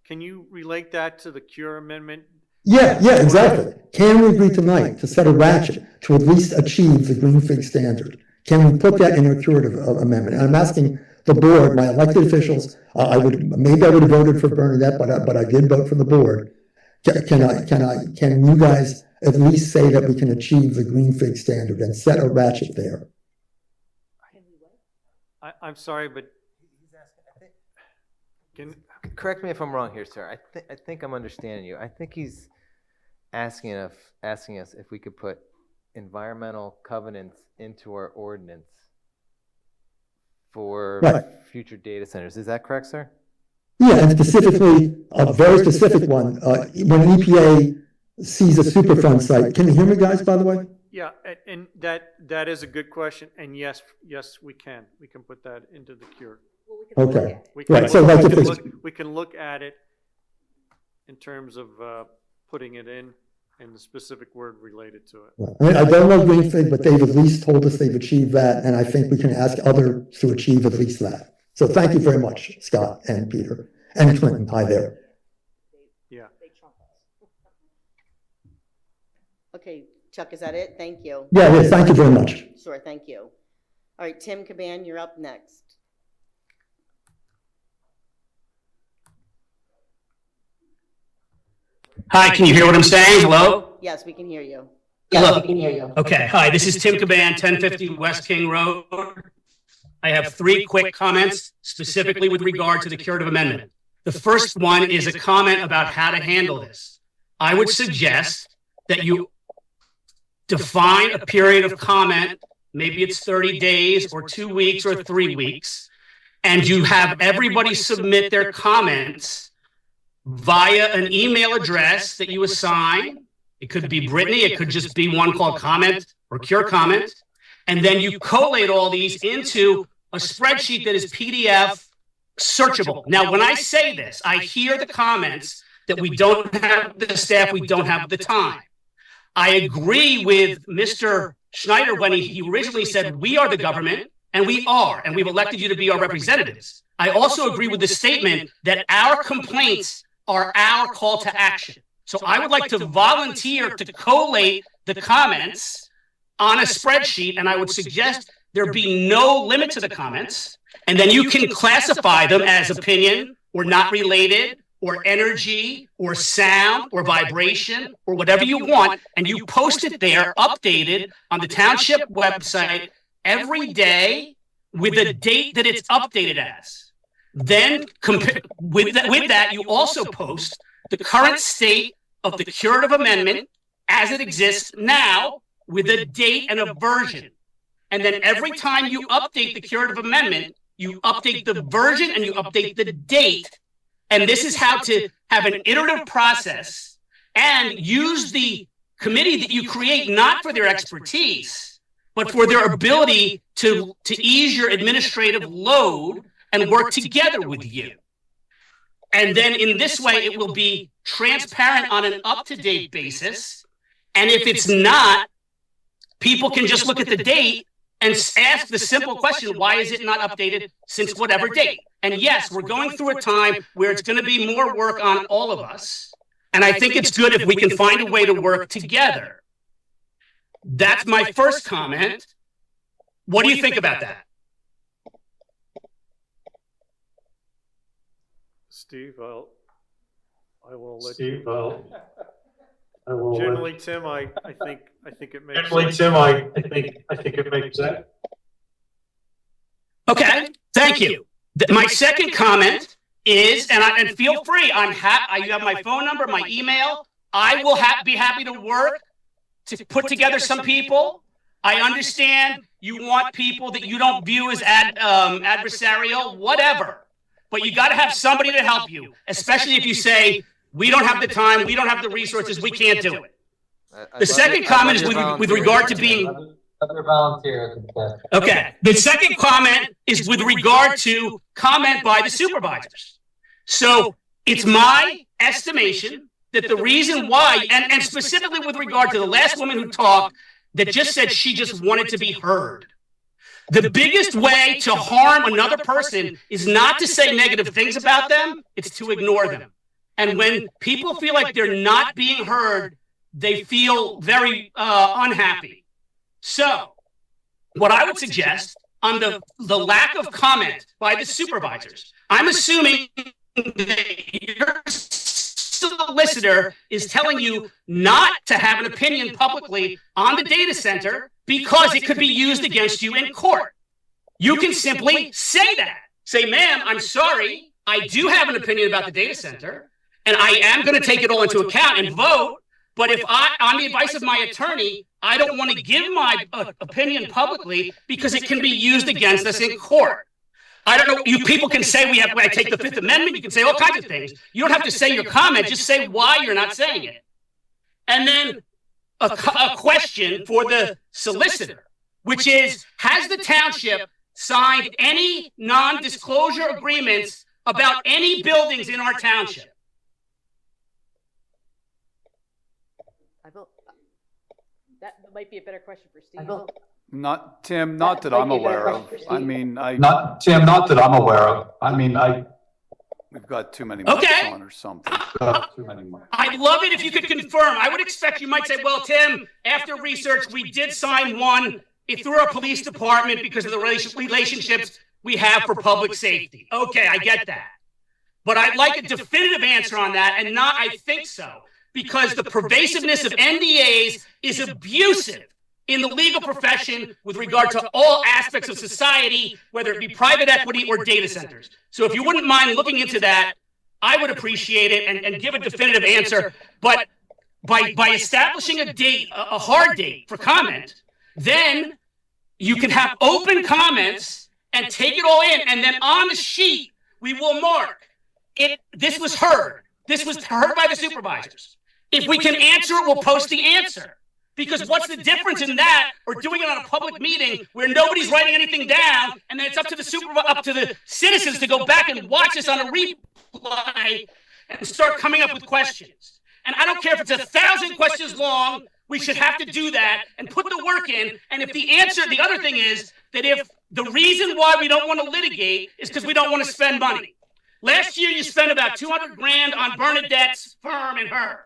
can you relate that to the Cure amendment? Yeah, exactly. Can we agree tonight to set a ratchet to at least achieve the green fig standard? Can we put that in our curative amendment? And I'm asking the board, my elected officials, maybe I would have voted for Bernadette, but I did vote for the board. Can you guys at least say that we can achieve the green fig standard and set a ratchet there? I'm sorry, but Correct me if I'm wrong here, sir. I think I'm understanding you. I think he's asking us if we could put environmental covenants into our ordinance for future data centers. Is that correct, sir? Yeah, and specifically, a very specific one, when EPA sees a Superfund site. Can you hear me, guys, by the way? yeah, and that is a good question. And yes, we can put that into the Cure. Okay. We can, Right, so like if it's, we can look at it in terms of putting it in and the specific word related to it. I don't know green fig, but they've at least told us they've achieved that, and I think we can ask others to achieve at least that. So thank you very much, Scott and Peter and Clinton. Hi there. Yeah. Okay, Chuck, is that it? Thank you. Yeah, it is. Thank you very much. Sure, thank you. All right, Tim Caban, you're up next. Hi, can you hear what I'm saying? Hello? Yes, we can hear you. Hello. We can hear you. Okay, hi, this is Tim Caban, 1050 West King Road. I have 3 quick comments specifically with regard to the curative amendment. The first one is a comment about how to handle this. I would suggest that you define a period of comment, maybe it's 30 days or 2 weeks or 3 weeks, and you have everybody submit their comments via an email address that you assign. It could be Brittany, it could just be one called comment or cure comment. And then you collate all these into a spreadsheet that is PDF searchable. Now, when I say this, I hear the comments that we don't have the staff, we don't have the time. I agree with Mr. Schneider when he originally said, we are the government, and we are, and we've elected you to be our representatives. I also agree with the statement that our complaints are our call to action. So I would like to volunteer to collate the comments on a spreadsheet, and I would suggest there be no limit to the comments, and then you can classify them as opinion or not related or energy or sound or vibration or whatever you want, and you post it there updated on the township website every day with the date that it's updated as. Then with that, you also post the current state of the curative amendment as it exists now with a date and a version. And then every time you update the curative amendment, you update the version and you update the date. And this is how to have an iterative process and use the committee that you create not for their expertise, but for their ability to ease your administrative load and work together with you. And then in this way, it will be transparent on an up-to-date basis. And if it's not, people can just look at the date and ask the simple question, why is it not updated since whatever date? And yes, we're going through a time where it's going to be more work on all of us. And I think it's good if we can find a way to work together. That's my first comment. What do you think about that? Steve, I will let you. Generally, Tim, I think it makes sense. I think it makes sense. Okay, thank you. My second comment is, and feel free, you have my phone number, my email. I will be happy to work to put together some people. I understand you want people that you don't view as adversarial, whatever. But you got to have somebody to help you, especially if you say, we don't have the time, we don't have the resources, we can't do it. The second comment is with regard to being... Okay. The second comment is with regard to comment by the supervisors. So it's my estimation that the reason why, and specifically with regard to the last woman who talked, that just said she just wanted to be heard. The biggest way to harm another person is not to say negative things about them, it's to ignore them. And when people feel like they're not being heard, they feel very unhappy. So, what I would suggest on the lack of comment by the supervisors, I'm assuming that your solicitor is telling you not to have an opinion publicly on the data center because it could be used against you in court. You can simply say that. Say, ma'am, I'm sorry, I do have an opinion about the data center, and I am going to take it all into account and vote, but if on the advice of my attorney, I don't want to give my opinion publicly because it can be used against us in court. I don't know, you people can say I take the Fifth Amendment, you can say all kinds of things. You don't have to say your comment, just say why you're not saying it. And then a question for the solicitor, which is, has the township signed any non-disclosure agreements about any buildings in our township? That might be a better question for Steve. Not, Tim, not that I'm aware of. I mean, Not, Tim, not that I'm aware of. I mean, we've got too many mics Okay. on or something. too many more. I'd love it if you could confirm. I would expect you might say, well, Tim, after research, we did sign one through our police department because of the relationships we have for public safety. Okay, I get that. But I'd like a definitive answer on that, and not I think so, because the pervasiveness of NDAs is abusive in the legal profession with regard to all aspects of society, whether it be private equity or data centers. So if you wouldn't mind looking into that, I would appreciate it and give a definitive answer. But by establishing a date, a hard date for comment, then you can have open comments and take it all in. And then on the sheet, we will mark it. This was heard. This was heard by the supervisors. If we can answer it, we'll post the answer. Because what's the difference in that or doing it on a public meeting where nobody's writing anything down, and then it's up to the citizens to go back and watch this on a replay and start coming up with questions. And I don't care if it's 1,000 questions long, we should have to do that and put the work in. And if the other thing is that if the reason why we don't want to litigate is because we don't want to spend money. Last year you spent about $200 grand on Bernadette's firm and her.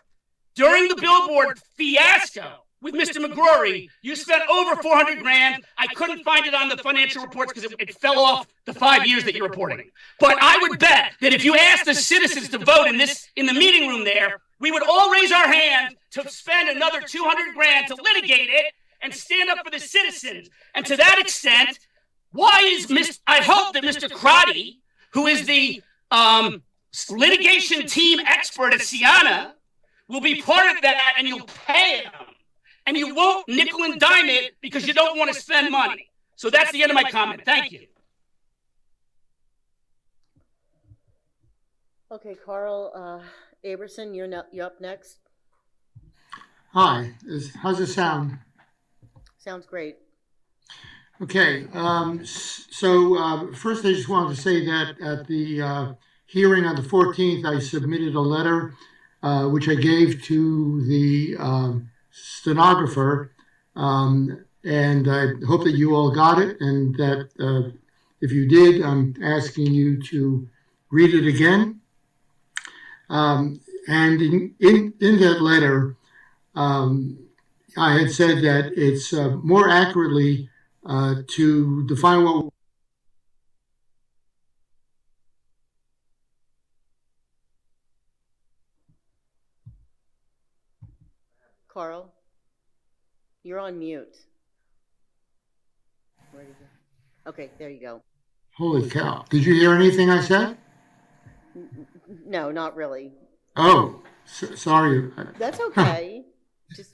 During the billboard fiasco with Mr. McGrory, you spent over $400 grand. I couldn't find it on the financial reports because it fell off the 5 years that you're reporting. But I would bet that if you asked the citizens to vote in the meeting room there, we would all raise our hand to spend another $200 grand to litigate it and stand up for the citizens. And to that extent, I hope that Mr. Crotty, who is the litigation team expert at Siena, will be part of that, and you'll pay him. And you won't nickel and dime it because you don't want to spend money. So that's the end of my comment. Thank you. Okay, Carl Aberson, you're up next. Hi, how's it sound? Sounds great. Okay, so first I just wanted to say that at the hearing on the 14th, I submitted a letter which I gave to the stenographer, and I hope that you all got it, and that if you did, I'm asking you to read it again. And in that letter, I had said that it's more accurately to define what Carl, you're on mute. Where did you go? Okay, there you go. Holy cow. Did you hear anything I said? No, not really. Oh, sorry. That's okay.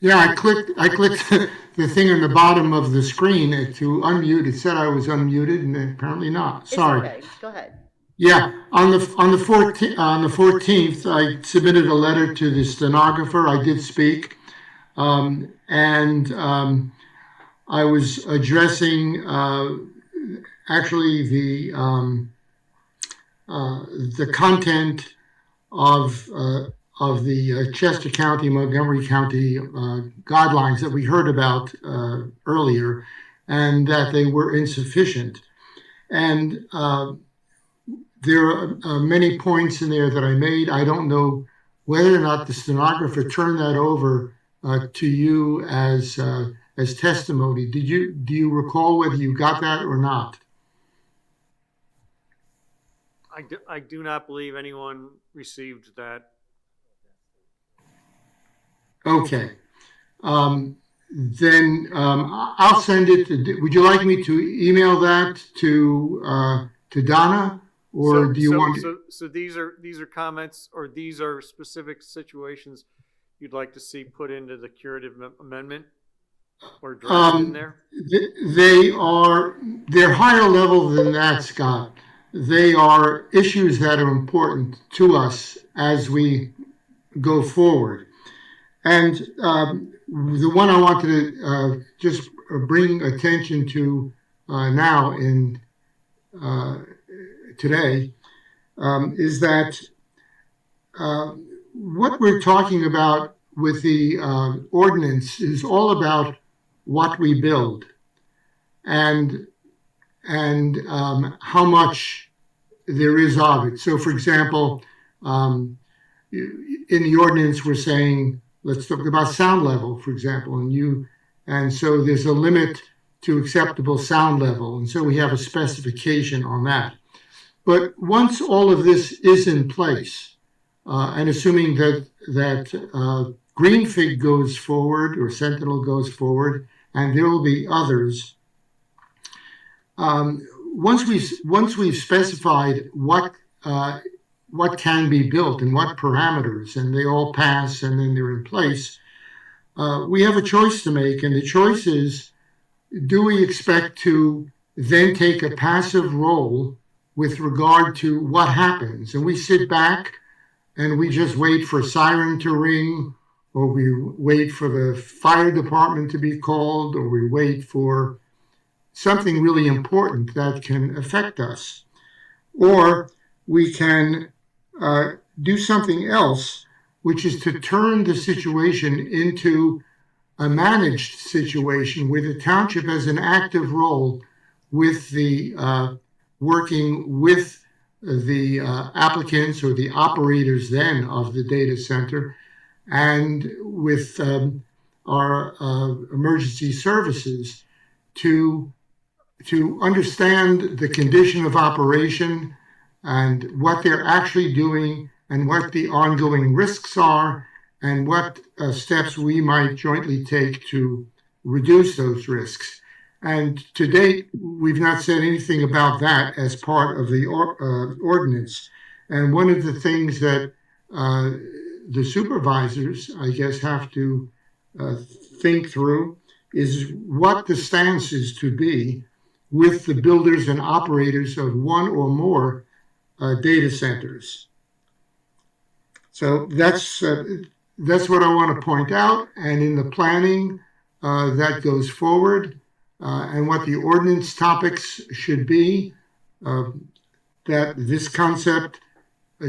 Yeah, I clicked the thing on the bottom of the screen to unmute. It said I was unmuted, and apparently not. Sorry. It's okay. Go ahead. Yeah, on the 14th, I submitted a letter to the stenographer. I did speak, and I was addressing actually the content of the Chester County, Montgomery County guidelines that we heard about earlier. and that they were insufficient. And there are many points in there that I made. I don't know whether or not the stenographer turned that over to you as testimony. Do you recall whether you got that or not? I do not believe anyone received that. Okay. Then I'll send it. Would you like me to email that to Donna, or do you want? So these are comments, or these are specific situations you'd like to see put into the curative amendment or draft in there? They're higher level than that, Scott. They are issues that are important to us as we go forward. And the one I wanted to just bring attention to now in today is that what we're talking about with the ordinance is all about what we build and how much there is of it. So, for example, in the ordinance, we're saying, let's talk about sound level, for example, and so there's a limit to acceptable sound level, and so we have a specification on that. But once all of this is in place, and assuming that Green Fig goes forward or Sentinel goes forward, and there will be others, once we've specified what can be built and what parameters, and they all pass and then they're in place, we have a choice to make, and the choice is, do we expect to then take a passive role with regard to what happens? And we sit back and we just wait for a siren to ring, or we wait for the fire department to be called, or we wait for something really important that can affect us. Or we can do something else, which is to turn the situation into a managed situation where the township has an active role with the working with the applicants or the operators then of the data center, and with our emergency services to understand the condition of operation and what they're actually doing and what the ongoing risks are and what steps we might jointly take to reduce those risks. And to date, we've not said anything about that as part of the ordinance. And one of the things that the supervisors, I guess, have to think through is what the stance is to be with the builders and operators of one or more data centers. So that's what I want to point out. And in the planning that goes forward, and what the ordinance topics should be, that this concept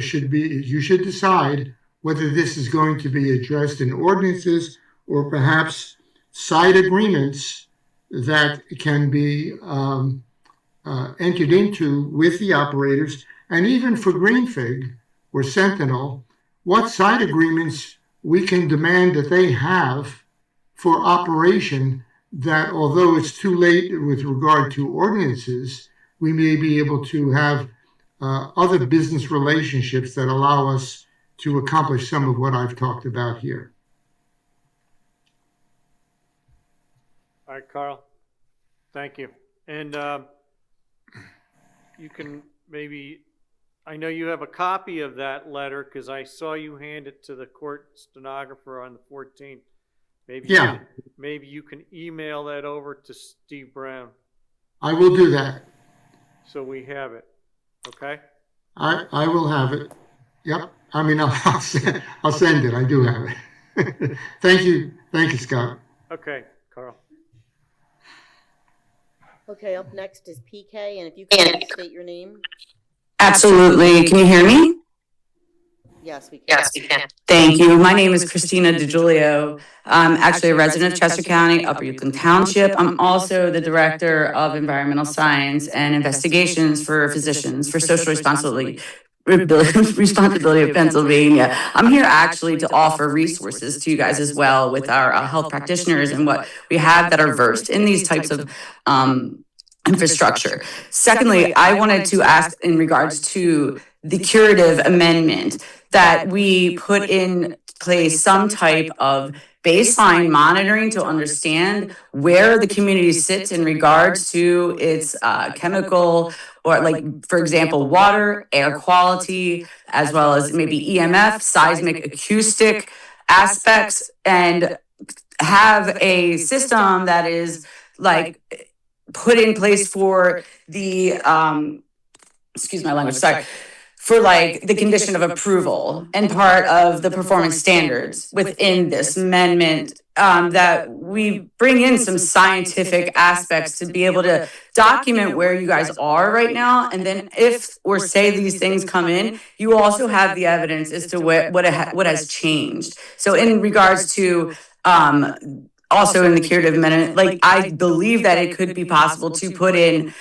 should be, you should decide whether this is going to be addressed in ordinances or perhaps side agreements that can be entered into with the operators. And even for Green Fig or Sentinel, what side agreements we can demand that they have for operation, that although it's too late with regard to ordinances, we may be able to have other business relationships that allow us to accomplish some of what I've talked about here. All right, Carl, thank you. And you can maybe, I know you have a copy of that letter because I saw you hand it to the court stenographer on the 14th. Maybe you can email that over to Steve Brown. I will do that. So we have it, okay? I will have it. Yep. I mean, I'll send it. I do have it. Thank you, Scott. Okay, Carl. Okay, up next is PK, and if you can state your name. Absolutely. Can you hear me? Yes, we can. Yes, we can. Thank you. My name is Christina DiGiulio. I'm actually a resident of Chester County, Upper Yukon Township. I'm also the Director of Environmental Science and Investigations for Physicians for Social Responsibility of Pennsylvania. I'm here actually to offer resources to you guys as well with our health practitioners and what we have that are versed in these types of infrastructure. Secondly, I wanted to ask in regards to the curative amendment that we put in place some type of baseline monitoring to understand where the community sits in regards to its chemical or, like, for example, water, air quality, as well as maybe EMF, seismic, acoustic aspects, and have a system that is like put in place for the excuse my language, sorry, for like the condition of approval and part of the performance standards within this amendment, that we bring in some scientific aspects to be able to document where you guys are right now. And then if or say these things come in, you also have the evidence as to what has changed. So in regards to also in the curative amendment, like, I believe that it could be possible to put in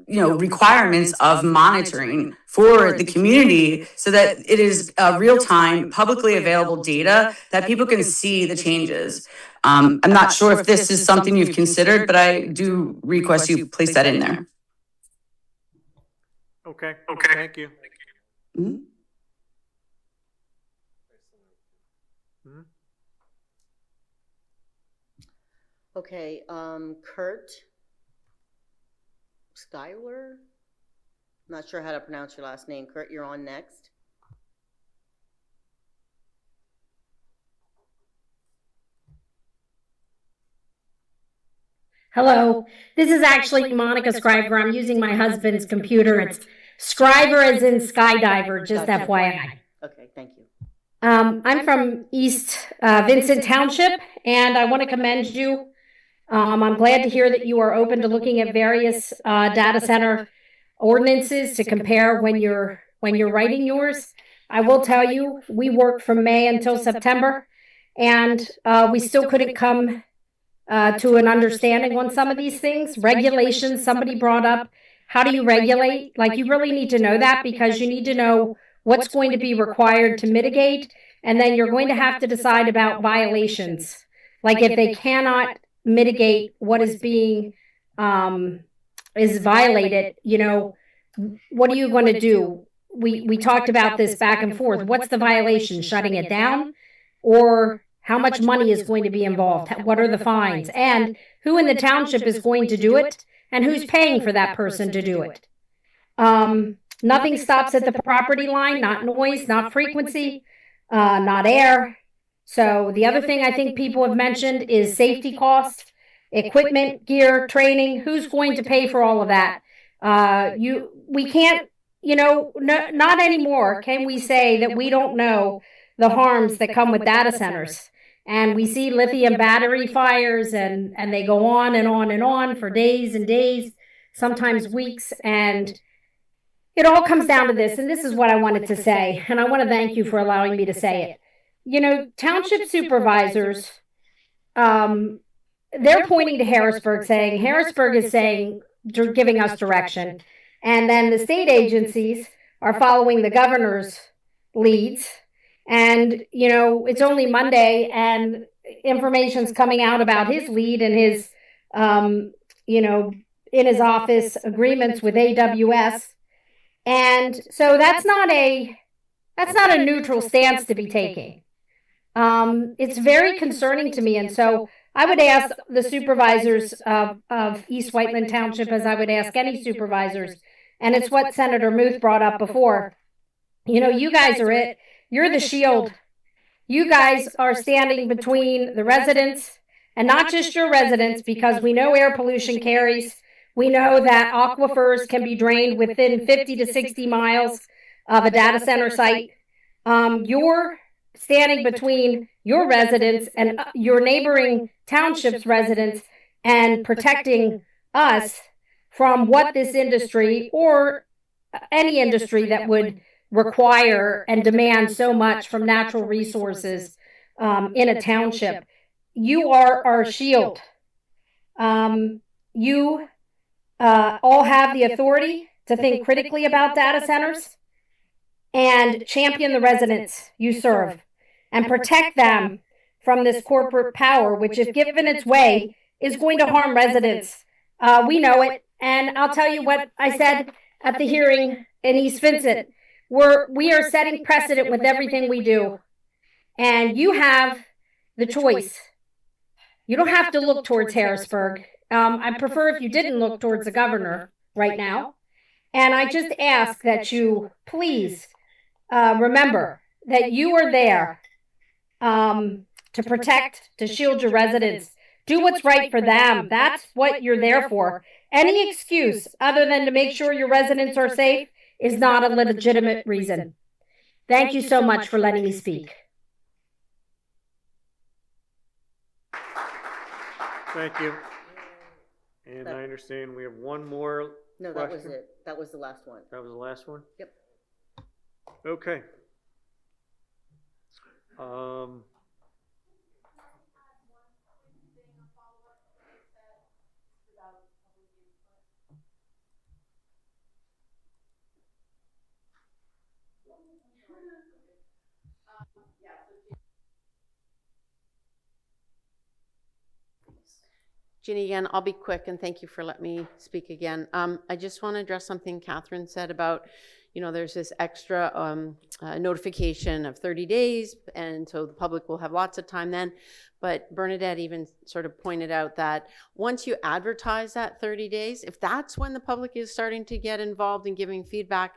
requirements of monitoring for the community so that it is real-time, publicly available data that people can see the changes. I'm not sure if this is something you've considered, but I do request you place that in there. Okay, thank you. Mhm. Okay, Kurt Schuyler? Not sure how to pronounce your last name. Kurt, you're on next. Hello, this is actually Monica Scriver. I'm using my husband's computer. It's Scriver as in skydiver, just Gotcha. FYI. Okay, thank you. I'm from East Vincent Township, and I want to commend you. I'm glad to hear that you are open to looking at various data center ordinances to compare when you're writing yours. I will tell you, we worked from May until September, and we still couldn't come to an understanding on some of these things. Regulations, somebody brought up, how do you regulate? Like, you really need to know that, because you need to know what's going to be required to mitigate, and then you're going to have to decide about violations. Like, if they cannot mitigate what is being is violated, what are you going to do? We talked about this back and forth. What's the violation? Shutting it down? Or how much money is going to be involved? What are the fines? And who in the township is going to do it? And who's paying for that person to do it? Nothing stops at the property line, not noise, not frequency, not air. So the other thing I think people have mentioned is safety costs, equipment, gear, training. Who's going to pay for all of that? We can't, not anymore can we say that we don't know the harms that come with data centers. And we see lithium battery fires, and they go on and on and on for days and days, sometimes weeks. And it all comes down to this, and this is what I wanted to say, and I want to thank you for allowing me to say it. Township supervisors, they're pointing to Harrisburg, saying, Harrisburg is saying, giving us direction. And then the state agencies are following the governor's leads. And, it's only Monday, and information's coming out about his lead and his, in his office agreements with AWS. And so that's not a neutral stance to be taking. It's very concerning to me. And so I would ask the supervisors of East Whiteland Township, as I would ask any supervisors, and it's what Senator Muth brought up before. You guys are it. You're the shield. You guys are standing between the residents, and not just your residents, because we know air pollution carries. We know that aquifers can be drained within 50 to 60 miles of a data center site. You're standing between your residents and your neighboring township's residents and protecting us from what this industry or any industry that would require and demand so much from natural resources in a township. You are our shield. You all have the authority to think critically about data centers and champion the residents you serve and protect them from this corporate power, which, if given its way, is going to harm residents. We know it. And I'll tell you what I said at the hearing in East Vincent. We are setting precedent with everything we do. And you have the choice. You don't have to look towards Harrisburg. I prefer if you didn't look towards the governor right now. And I just ask that you please remember that you are there to protect, to shield your residents. Do what's right for them. That's what you're there for. Any excuse other than to make sure your residents are safe is not a legitimate reason. Thank you so much for letting me speak. Thank you. And I understand we have one more No, that was it. That was the last one. That was the last one? Yep. Okay. Ginny again, I'll be quick and thank you for letting me speak again. I just want to address something Catherine said about, there's this extra notification of 30 days, and so the public will have lots of time then. But Bernadette even sort of pointed out that once you advertise that 30 days, if that's when the public is starting to get involved in giving feedback,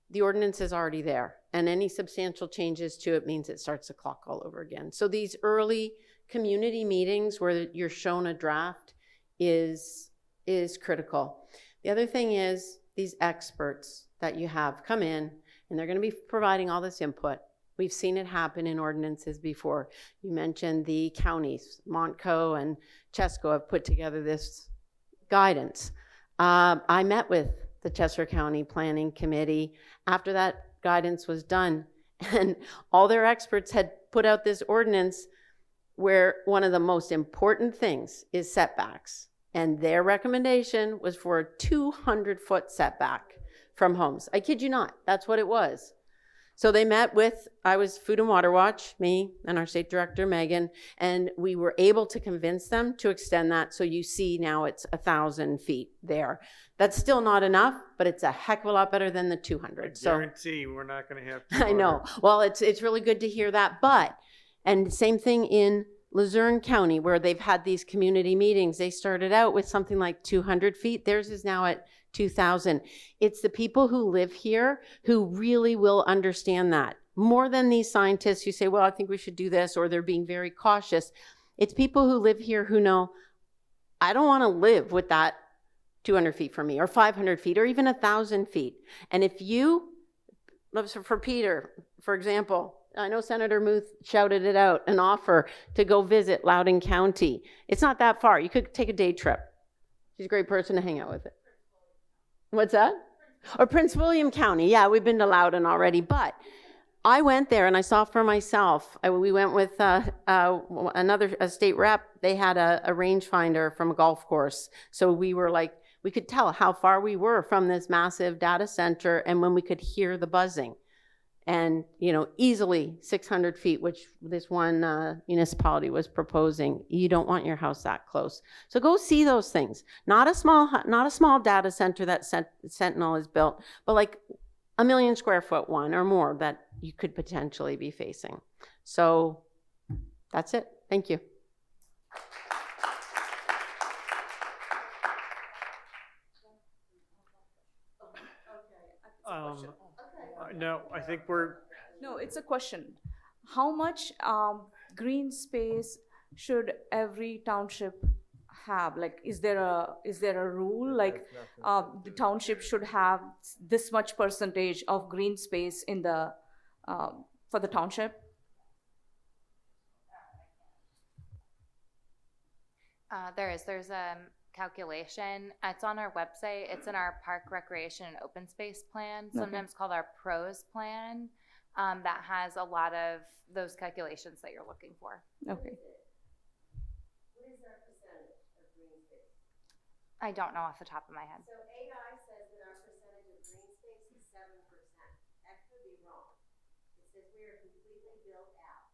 the ordinance is already there. And any substantial changes to it means it starts the clock all over again. So these early community meetings where you're shown a draft is critical. The other thing is these experts that you have come in and they're going to be providing all this input. We've seen it happen in ordinances before. You mentioned the counties, Montco and Chesco have put together this guidance. I met with the Chester County Planning Committee after that guidance was done, and all their experts had put out this ordinance where one of the most important things is setbacks. And their recommendation was for a 200-foot setback from homes. I kid you not, that's what it was. So they met with, I was Food and Water Watch, me and our state director, Megan, and we were able to convince them to extend that. So you see now it's 1,000 feet there. That's still not enough, but it's a heck of a lot better than the 200. So guarantee we're not going to have 200. I know. Well, it's really good to hear that. And same thing in Luzerne County, where they've had these community meetings. They started out with something like 200 feet. Theirs is now at 2,000. It's the people who live here who really will understand that. More than these scientists who say, well, I think we should do this, or they're being very cautious. It's people who live here who know, I don't want to live with that 200 feet from me, or 500 feet, or even 1,000 feet. And if you, for Peter, for example, I know Senator Muth shouted it out, an offer to go visit Loudoun County. It's not that far. You could take a day trip. She's a great person to hang out with. What's that? Or Prince William County. Yeah, we've been to Loudoun already. But I went there and I saw for myself. We went with another state rep. They had a rangefinder from a golf course. So we were like, we could tell how far we were from this massive data center, and when we could hear the buzzing. And, easily 600 feet, which this one municipality was proposing. You don't want your house that close. So go see those things. Not a small data center that Sentinel has built, but like 1 million square foot one or more that you could potentially be facing. So that's it. Thank you. No, I think No, it's a question. How much green space should every township have? Like, is there a rule? Like, the township should have this much percentage of green space in the for the township? There's a calculation. It's on our website. It's in our park recreation and open space plan, sometimes called our pros plan. that has a lot of those calculations that you're looking for. Okay. What is our percentage of green space? I don't know off the top of my head. So AI says that our percentage of green space is 7%. That could be wrong. It says we are completely built out.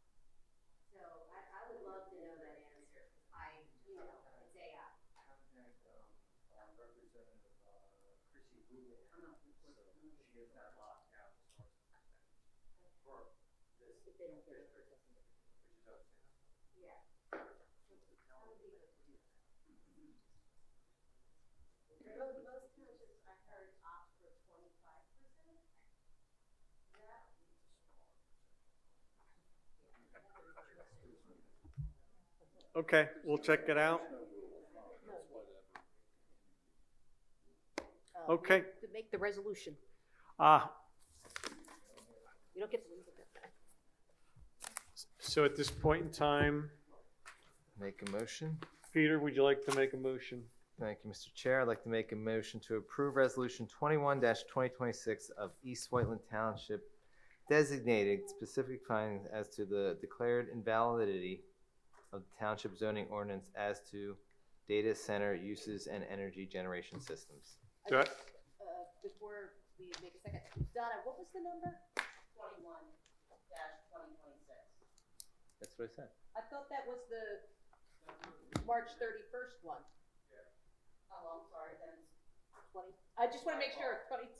So I would love to know that answer. It's AI. If they don't get it, they're testing it. Yeah. Most townships I heard opt for 25%. Okay, we'll check it out. Okay. To make the resolution. You don't get to leave it there. So at this point in time, Make a motion. Peter, would you like to make a motion? Thank you, Mr. Chair. I'd like to make a motion to approve Resolution 21-2026 of East Whiteland Township designating specific findings as to the declared invalidity of the township zoning ordinance as to data center uses and energy generation systems. Before we make a second, Donna, what was the number? 21-2026. That's what I said. I thought that was the March 31st one. Oh, I'm sorry, then it's 20. I just want to make sure, 22.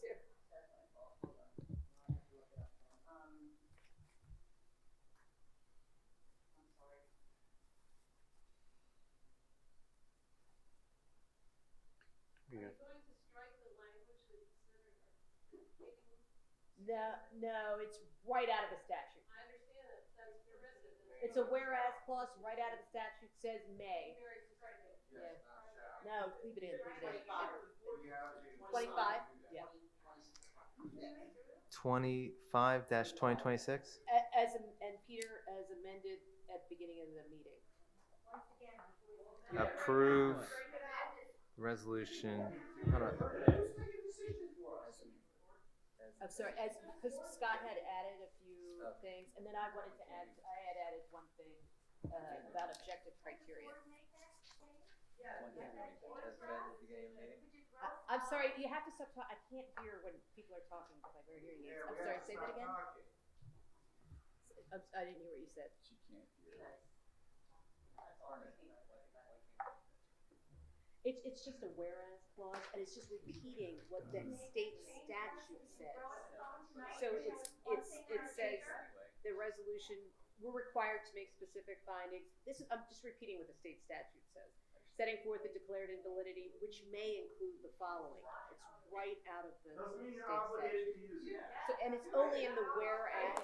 No, it's right out of the statute. I understand that that's derivative. It's a whereas clause right out of the statute, says may. Yeah. No, leave it in, leave it in. 25, yeah. 25-2026. And Peter, as amended at the beginning of the meeting. Approve resolution. Hold on. I'm sorry, because Scott had added a few things, and then I had added one thing about objective criteria. I'm sorry, you have to stop talking. I can't hear when people are talking because I wear hearing aids. I'm sorry, say that again. I didn't hear what you said. She can't hear. It's just a whereas clause, and it's just repeating what the state statute says. So it says the resolution, we're required to make specific findings. I'm just repeating what the state statute says. Setting forth the declared invalidity, which may include the following. It's right out of the state statute. So, and it's only in the whereas.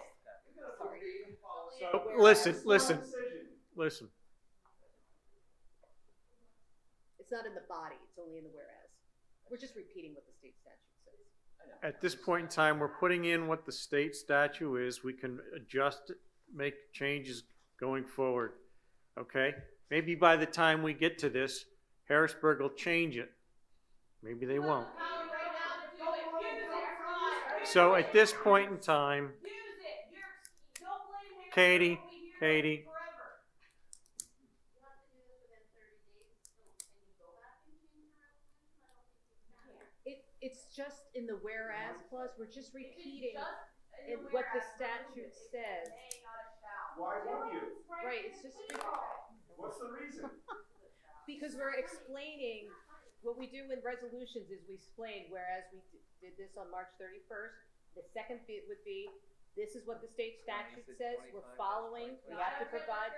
Sorry. So, listen. It's not in the body, it's only in the whereas. We're just repeating what the state statute says. At this point in time, we're putting in what the state statute is. We can adjust it, make changes going forward. Okay? Maybe by the time we get to this, Harrisburg will change it. Maybe they won't. So at this point in time, Katie. It's just in the whereas clause, we're just repeating what the statute says. Why won't you? Right, it's just. What's the reason? Because we're explaining, what we do in resolutions is we explain, whereas we did this on March 31st, the second bit would be, this is what the state statute says, we're following, we have to provide.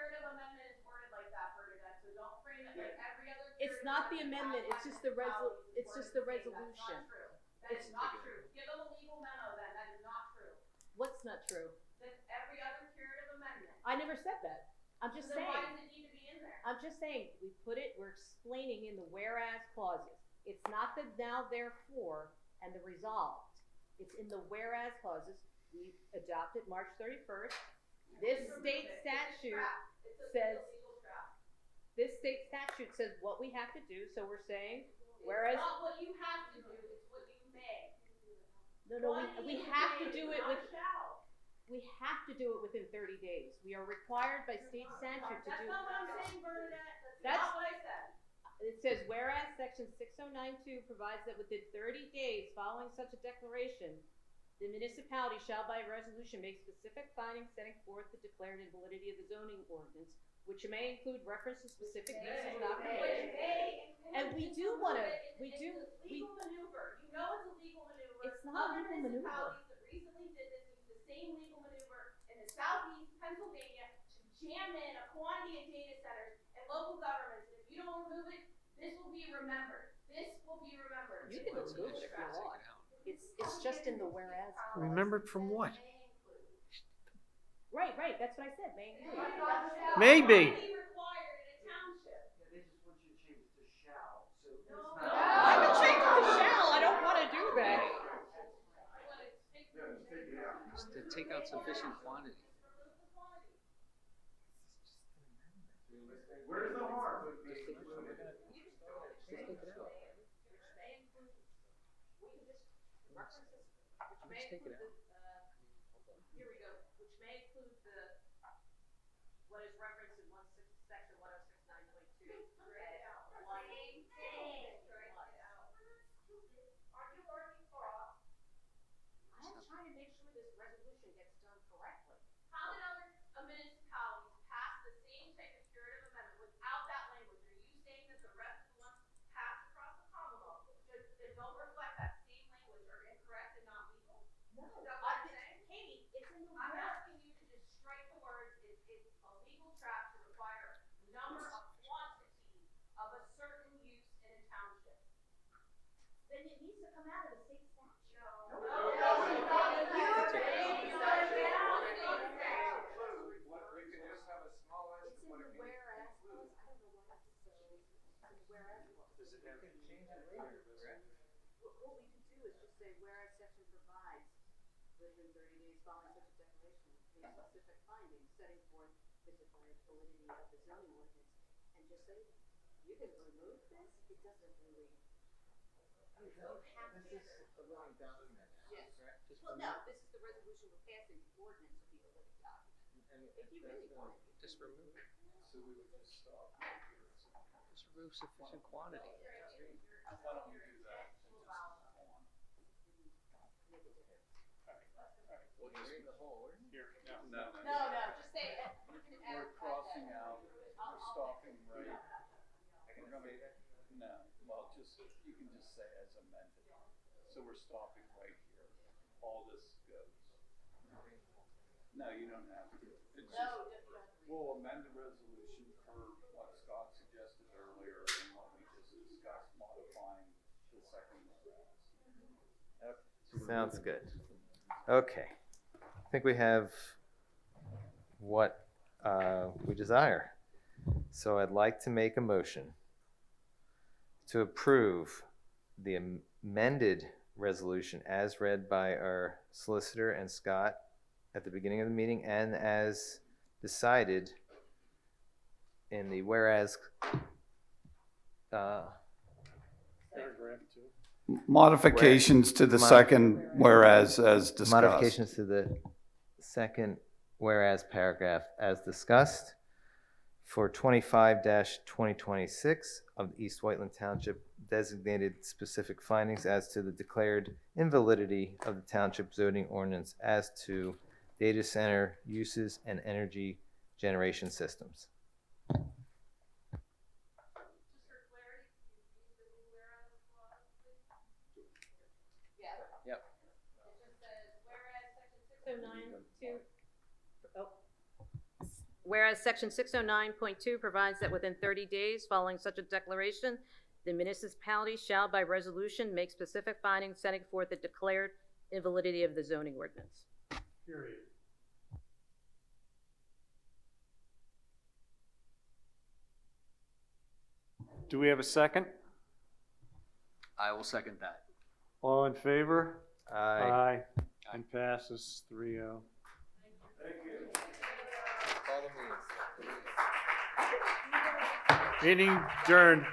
It's not the amendment, it's just the resolution. It's not true. Give them a legal memo then, that is not true. What's not true? That every other curative amendment. I never said that. I'm just saying. Then why does it need to be in there? I'm just saying, we're explaining in the whereas clauses. It's not the now therefore and the resolved. It's in the whereas clauses. We adopted March 31st. This state statute says what we have to do, so we're saying, whereas. It's not what you have to do, it's what you may. No, we have to do it with. we have to do it within 30 days. We are required by state statute to do. That's not what I'm saying, Bernadette. That's That's- not what I said. It says, whereas section 6092 provides that within 30 days following such a declaration, the municipality shall by resolution make specific findings setting forth the declared invalidity of the zoning ordinance, which may include reference to specific uses not permitted. And we do wanna, we do, we. Legal maneuver. You know it's a legal maneuver. It's not a Other legal maneuver. municipalities that recently did this use the same legal maneuver in the southeast Pennsylvania to jam in a quantity of data centers and local governments. And if you don't remove it, this will be remembered. This will be remembered. You can remove it if you want. It's just in the whereas. Remembered from what? Right, that's what I said, may include. Maybe. I would change it to shall, I don't wanna do that. Just to take out sufficient quantity. Where's the harm? Just take it out. Which take it out. Here we go, which may include what is referenced in section 1069.2. I'm trying to make sure this resolution gets done correctly. How did other municipalities pass the same type of curative amendment without that language? Are you saying that the rest of the ones passed across the Commonwealth that don't reflect that same language are incorrect and not legal? No, Is that what you're saying? Katie, it's in the I'm whereas. asking you to just strike the words, it's a legal trap to require number of quantity of a certain use in a township. Then it needs to come out of the state statute. It's in the whereas clause. I don't know why it's so. Whereas clause. What we could do is just say, whereas section provides within 30 days following such a declaration, make specific findings setting forth the declared validity of the zoning ordinance, and just say, you can remove this, it doesn't really. You have to. This is the wrong document. Yes. Correct? Just Well, remove- no, this is the resolution we're passing, the ordinance will be the living document. If you really want it. Just remove it. So we would just stop. Just remove sufficient quantity. Why don't we do that? Well, just the whole ordinance? No. No, just say. We're crossing out, we're stopping right. We're gonna, no, well, just, you can just say as amended. So we're stopping right here. All this goes. No, you don't have to. It's just, we'll amend the resolution per what Scott suggested earlier and what we just discussed, modifying the second whereas. Sounds good. Okay. I think we have what we desire. So I'd like to make a motion to approve the amended resolution as read by our solicitor and Scott at the beginning of the meeting and as decided in the whereas Paragraph 2. Modifications to the second whereas as discussed. Modifications to the second whereas paragraph as discussed for 25-2026 of the East Whiteland Township designated specific findings as to the declared invalidity of the township zoning ordinance as to data center uses and energy generation systems. Yep. Whereas section 609.2 provides that within 30 days following such a declaration, the municipality shall by resolution make specific findings setting forth the declared invalidity of the zoning ordinance. Period. Do we have a second? I will second that. All in favor? Aye. And passes 3-0. Call the meeting. Meeting adjourned.